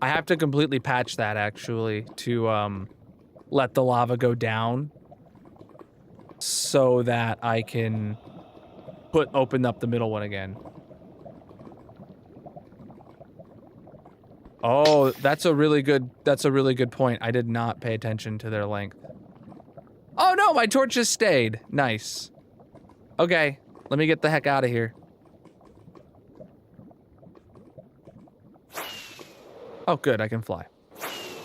I have to completely patch that actually to let the lava go down so that I can open up the middle one again. Oh, that's a really good point. I did not pay attention to their length. Oh no, my torch just stayed. Nice. Okay, let me get the heck out of here. Oh good, I can fly.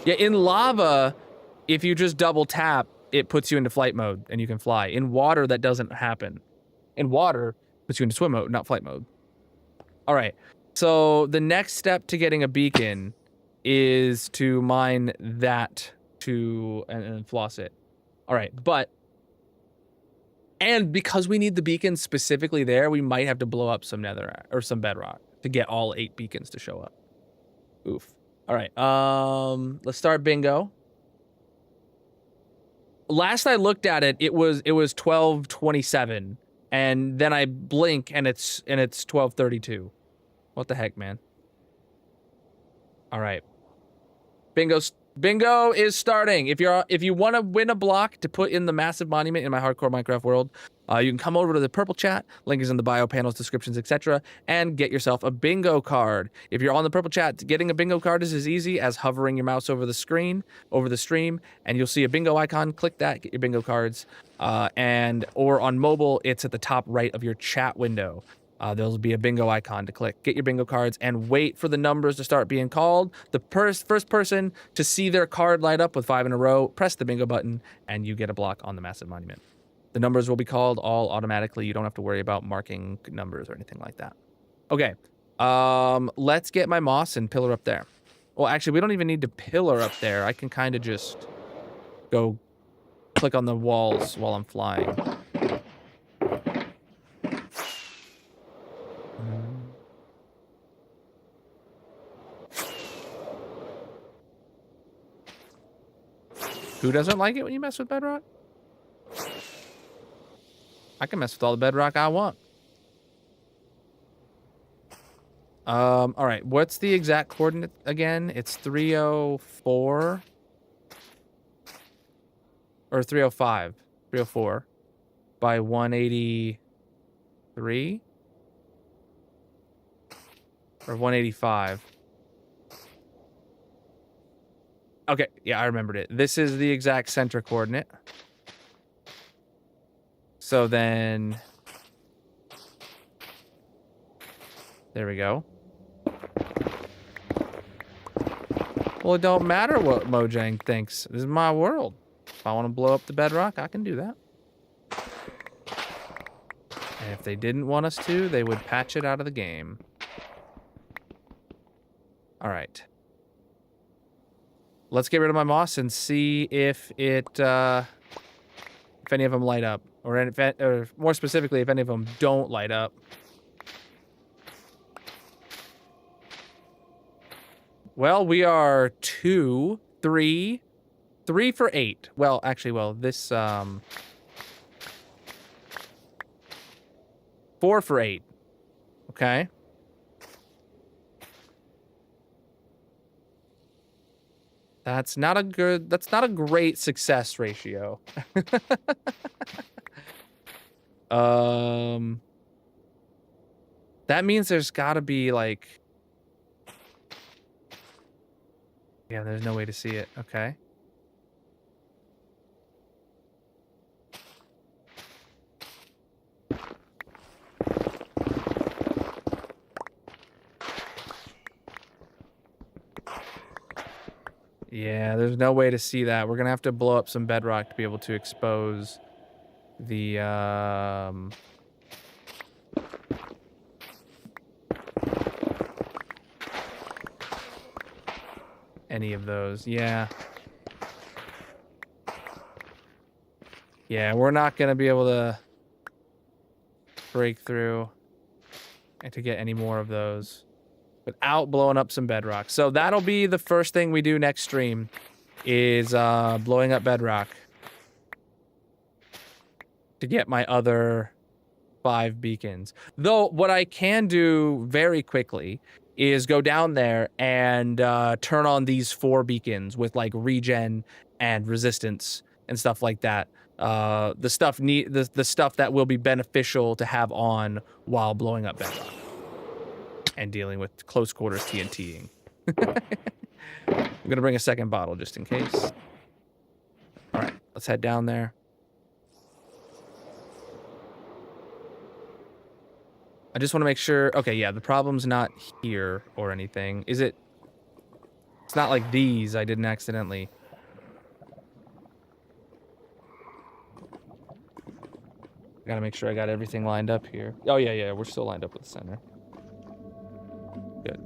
Yeah, in lava, if you just double tap, it puts you into flight mode and you can fly. In water, that doesn't happen. In water, it puts you into swim mode, not flight mode. All right. So the next step to getting a beacon is to mine that and floss it. All right, and because we need the beacon specifically there, we might have to blow up some netherrack or some bedrock to get all 8 beacons to show up. Oof. All right. Let's start bingo. Last I looked at it, it was 12:27, and then I blink and it's 12:32. What the heck, man? All right. Bingo is starting. If you want to win a block to put in the massive monument in my hardcore Minecraft world, you can come over to the purple chat. Link is in the bio panels, descriptions, etc., and get yourself a bingo card. If you're on the purple chat, getting a bingo card is as easy as hovering your mouse over the stream, and you'll see a bingo icon. Click that, get your bingo cards, or on mobile, it's at the top right of your chat window. There'll be a bingo icon to click. Get your bingo cards and wait for the numbers to start being called. The first person to see their card light up with 5 in a row, press the bingo button, and you get a block on the massive monument. The numbers will be called all automatically. You don't have to worry about marking numbers or anything like that. Okay, let's get my moss and pillar up there. Well, actually, we don't even need to pillar up there. I can kind of just go click on the walls while I'm flying. Who doesn't like it when you mess with bedrock? I can mess with all the bedrock I want. All right, what's the exact coordinate again? It's 304 or 305, 304 by 183 or 185. Okay, yeah, I remembered it. This is the exact center coordinate. So then, there we go. Well, it don't matter what Mojang thinks. This is my world. If I want to blow up the bedrock, I can do that. And if they didn't want us to, they would patch it out of the game. All right. Let's get rid of my moss and see if any of them light up, or more specifically, if any of them don't light up. Well, we are 2, 3 for 8. Well, actually, this 4 for 8. Okay. That's not a great success ratio. That means there's gotta be like, yeah, there's no way to see it. Okay. Yeah, there's no way to see that. We're gonna have to blow up some bedrock to be able to expose the any of those. Yeah. Yeah, we're not gonna be able to break through and to get any more of those without blowing up some bedrock. So that'll be the first thing we do next stream, is blowing up bedrock to get my other 5 beacons. Though what I can do very quickly is go down there and turn on these 4 beacons with like regen and resistance and stuff like that. The stuff that will be beneficial to have on while blowing up bedrock and dealing with close quarters TNTing. I'm gonna bring a second bottle just in case. All right, let's head down there. I just want to make sure. Okay, yeah, the problem's not here or anything. Is it? It's not like these. I didn't accidentally. I gotta make sure I got everything lined up here. Oh, yeah, we're still lined up with the center. Good.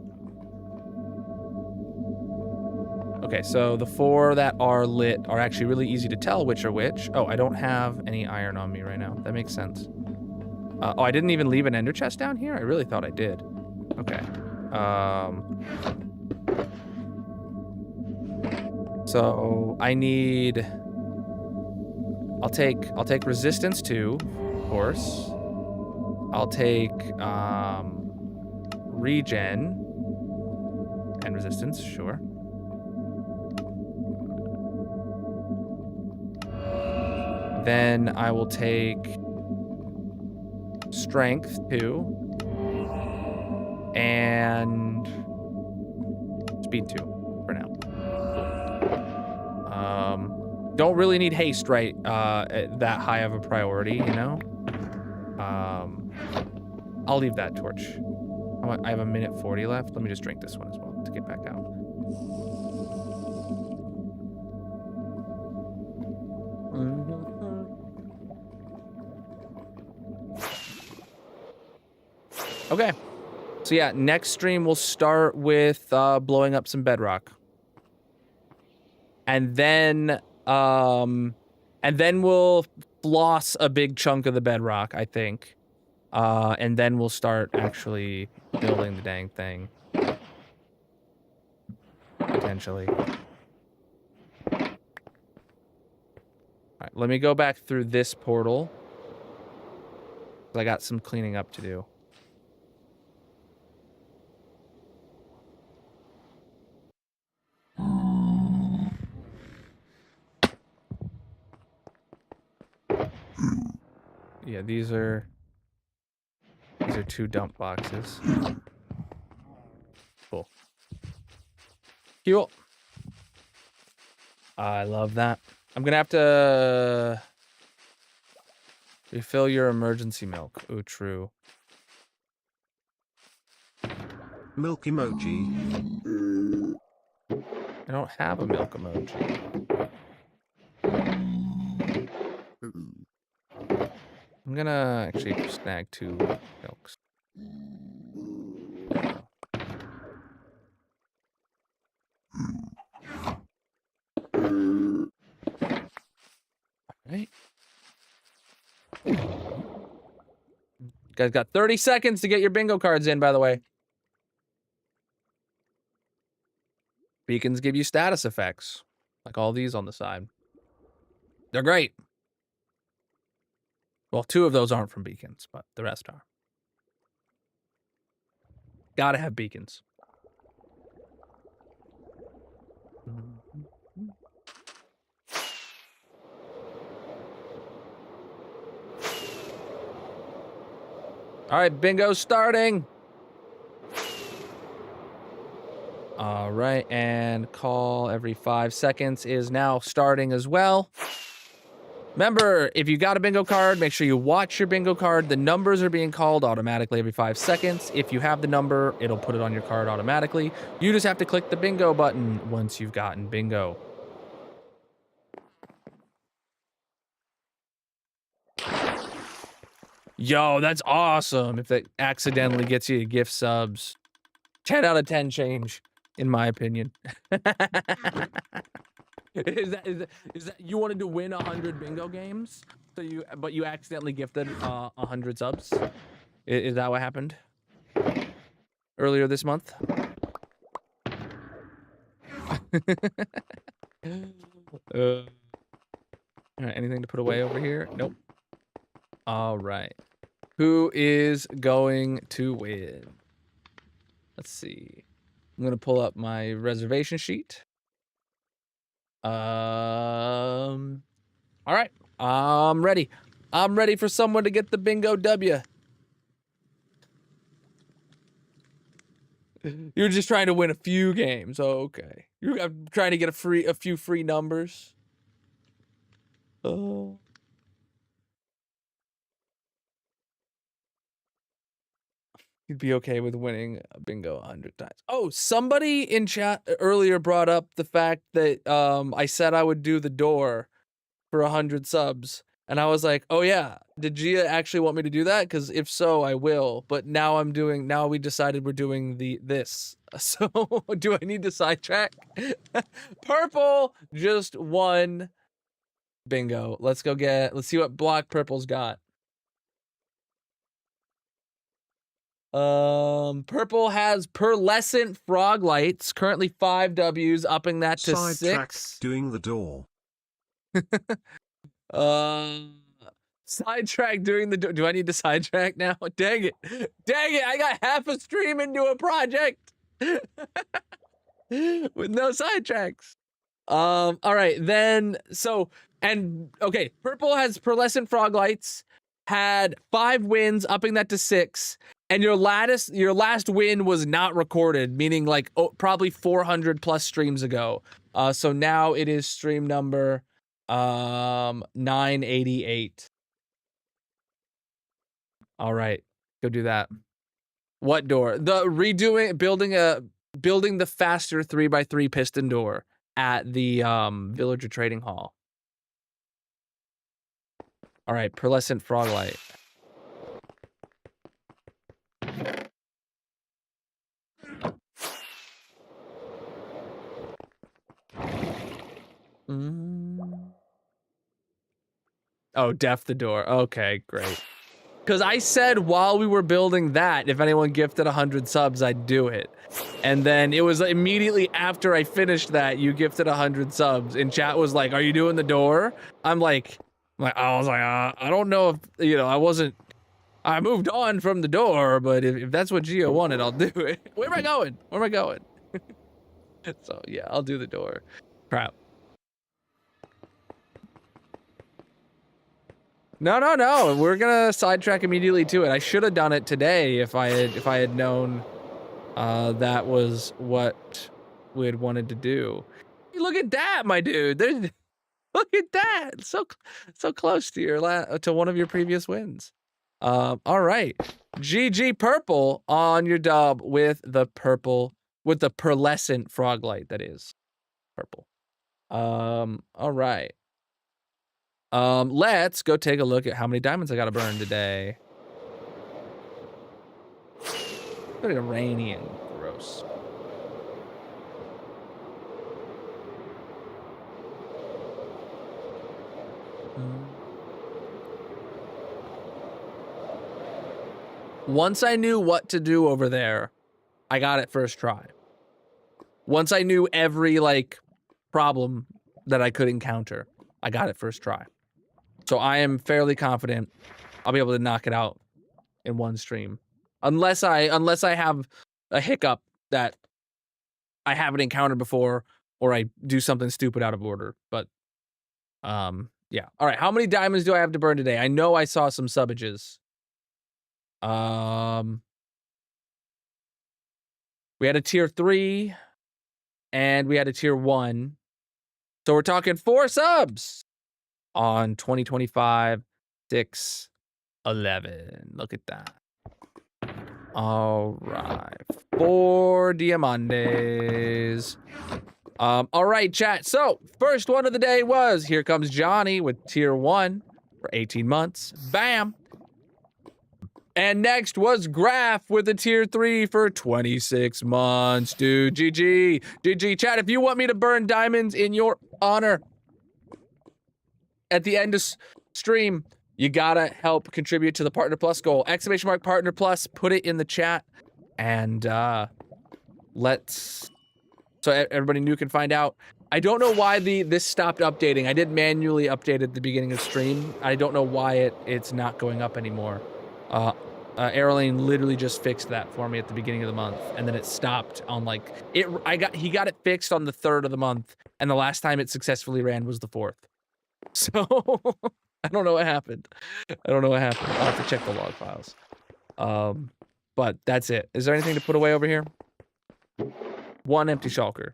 Okay, so the 4 that are lit are actually really easy to tell which are which. Oh, I don't have any iron on me right now. That makes sense. Oh, I didn't even leave an ender chest down here? I really thought I did. Okay. So I need... I'll take resistance 2, of course. I'll take regen and resistance, sure. Then I will take strength 2 and speed 2 for now. Don't really need haste right at that high of a priority, you know? I'll leave that torch. I have a minute 40 left. Let me just drink this one as well to get back out. Okay. So yeah, next stream we'll start with blowing up some bedrock. And then we'll floss a big chunk of the bedrock, I think. And then we'll start actually building the dang thing. Potentially. All right, let me go back through this portal. I got some cleaning up to do. Yeah, these are 2 dump boxes. Cool. Cool. I love that. I'm gonna have to refill your emergency milk. Oh, true. Milk emoji. I don't have a milk emoji. I'm gonna actually snag 2 milks. Alright. You guys got 30 seconds to get your bingo cards in, by the way. Beacons give you status effects, like all these on the side. They're great. Well, 2 of those aren't from beacons, but the rest are. Gotta have beacons. All right, bingo starting. All right, and call every 5 seconds is now starting as well. Remember, if you got a bingo card, make sure you watch your bingo card. The numbers are being called automatically every 5 seconds. If you have the number, it'll put it on your card automatically. You just have to click the bingo button once you've gotten bingo. Yo, that's awesome. If that accidentally gets you gift subs. 10 out of 10 change, in my opinion. Is that you wanted to win 100 bingo games, but you accidentally gifted 100 subs? Is that what happened earlier this month? All right, anything to put away over here? Nope. All right. Who is going to win? Let's see. I'm gonna pull up my reservation sheet. All right. I'm ready. I'm ready for someone to get the bingo W. You're just trying to win a few games. Oh, okay. You're trying to get a few free numbers. Oh. You'd be okay with winning a bingo 100 times. Oh, somebody in chat earlier brought up the fact that I said I would do the door for 100 subs. And I was like, oh yeah, did Gia actually want me to do that? Because if so, I will. But now we decided we're doing this. So do I need to sidetrack? Purple just won bingo. Let's see what block purple's got. Purple has pearlescent frog lights, currently 5 W's, upping that to Sidetrack 6. doing the door. Sidetrack doing the door. Do I need to sidetrack now? Dang it. Dang it. I got half a stream into a project with no sidetracks. All right, then, okay, purple has pearlescent frog lights, had 5 wins, upping that to 6. And your last win was not recorded, meaning like probably 400 plus streams ago. So now it is stream number 988. All right, go do that. What door? Building the faster 3x3 piston door at the Villager Trading Hall. All right, pearlescent frog light. Oh, def the door. Okay, great. Because I said while we were building that, if anyone gifted 100 subs, I'd do it. And then it was immediately after I finished that, you gifted 100 subs. And chat was like, are you doing the door? I was like, I don't know if, I moved on from the door, but if that's what Gio wanted, I'll do it. Where am I going? Where am I going? So yeah, I'll do the door. Crap. No. We're gonna sidetrack immediately to it. I should have done it today if I had known that was what we had wanted to do. Look at that, my dude. Look at that. So close to to one of your previous wins. All right. GG purple on your dub with the pearlescent frog light, that is purple. All right. Let's go take a look at how many diamonds I gotta burn today. Very rainy and gross. Once I knew what to do over there, I got it first try. Once I knew every problem that I could encounter, I got it first try. So I am fairly confident I'll be able to knock it out in one stream. Unless I have a hiccup that I haven't encountered before, or I do something stupid out of order. But yeah. All right, how many diamonds do I have to burn today? I know I saw some subages. We had a tier 3 and we had a tier 1. So we're talking 4 subs on 2025 6/11. Look at that. All right, 4 diamantes. All right, chat. So first one of the day was, here comes Johnny with tier 1 for 18 months. Bam. And next was Graph with a tier 3 for 26 months. Dude, GG. Chat, if you want me to burn diamonds in your honor at the end of stream, you gotta help contribute to the Partner Plus goal. ! Partner Plus, put it in the chat. And so everybody new can find out. I don't know why this stopped updating. I did manually update at the beginning of stream. I don't know why it's not going up anymore. Airlane literally just fixed that for me at the beginning of the month, and then it stopped on like he got it fixed on the 3rd of the month, and the last time it successfully ran was the 4th. So I don't know what happened. I'll have to check the log files. But that's it. Is there anything to put away over here? One empty shulker.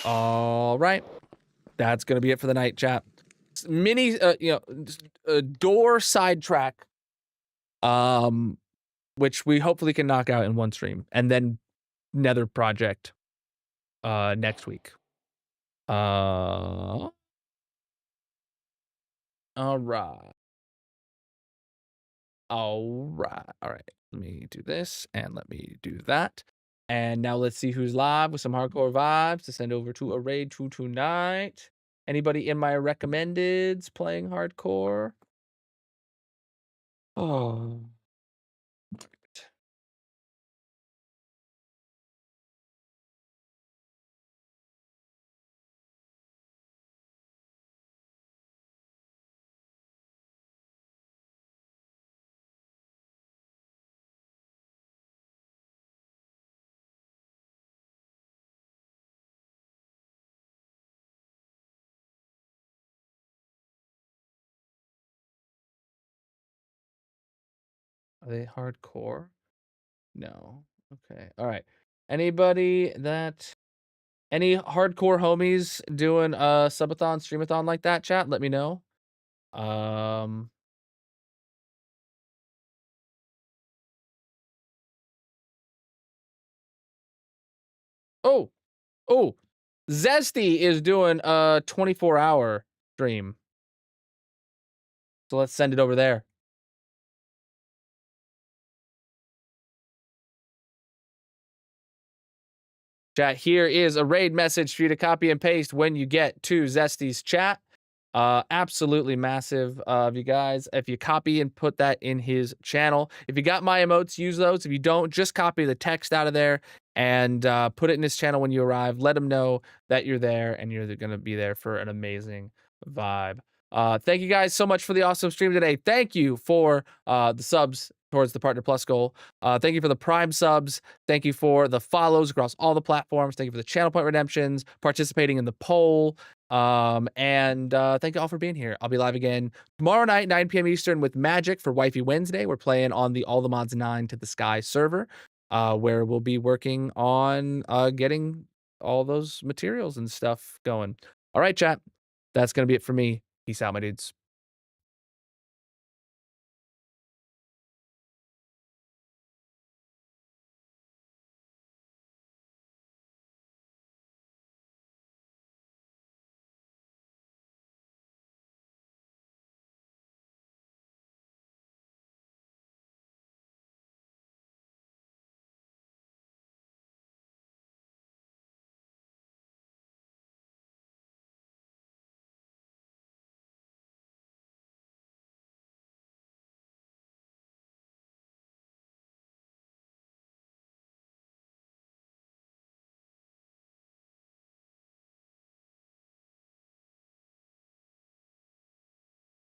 All right. That's gonna be it for the night, chat. Mini, door sidetrack, which we hopefully can knock out in one stream, and then Nether project, next week. All right. All right. Let me do this and let me do that. And now let's see who's live with some hardcore vibes to send over to a raid 2 tonight. Anybody in my recommendeds playing hardcore? Oh. Are they hardcore? No. Okay. All right. Anybody that any hardcore homies doing a subathon, streamathon like that, chat? Let me know. Oh, Zesty is doing a 24-hour stream. So let's send it over there. Chat, here is a raid message for you to copy and paste when you get to Zesty's chat. Absolutely massive of you guys. If you copy and put that in his channel, if you got my emotes, use those. If you don't, just copy the text out of there and put it in his channel when you arrive. Let him know that you're there and you're going to be there for an amazing vibe. Thank you guys so much for the awesome stream today. Thank you for the subs towards the Partner Plus goal. Thank you for the Prime subs. Thank you for the follows across all the platforms. Thank you for the channel point redemptions, participating in the poll. And thank you all for being here. I'll be live again tomorrow night, 9 p.m. Eastern with Magic for Wifey Wednesday. We're playing on the All the Mods 9 to the Sky server, where we'll be working on getting all those materials and stuff going. All right, chat. That's going to be it for me. Peace out, my dudes.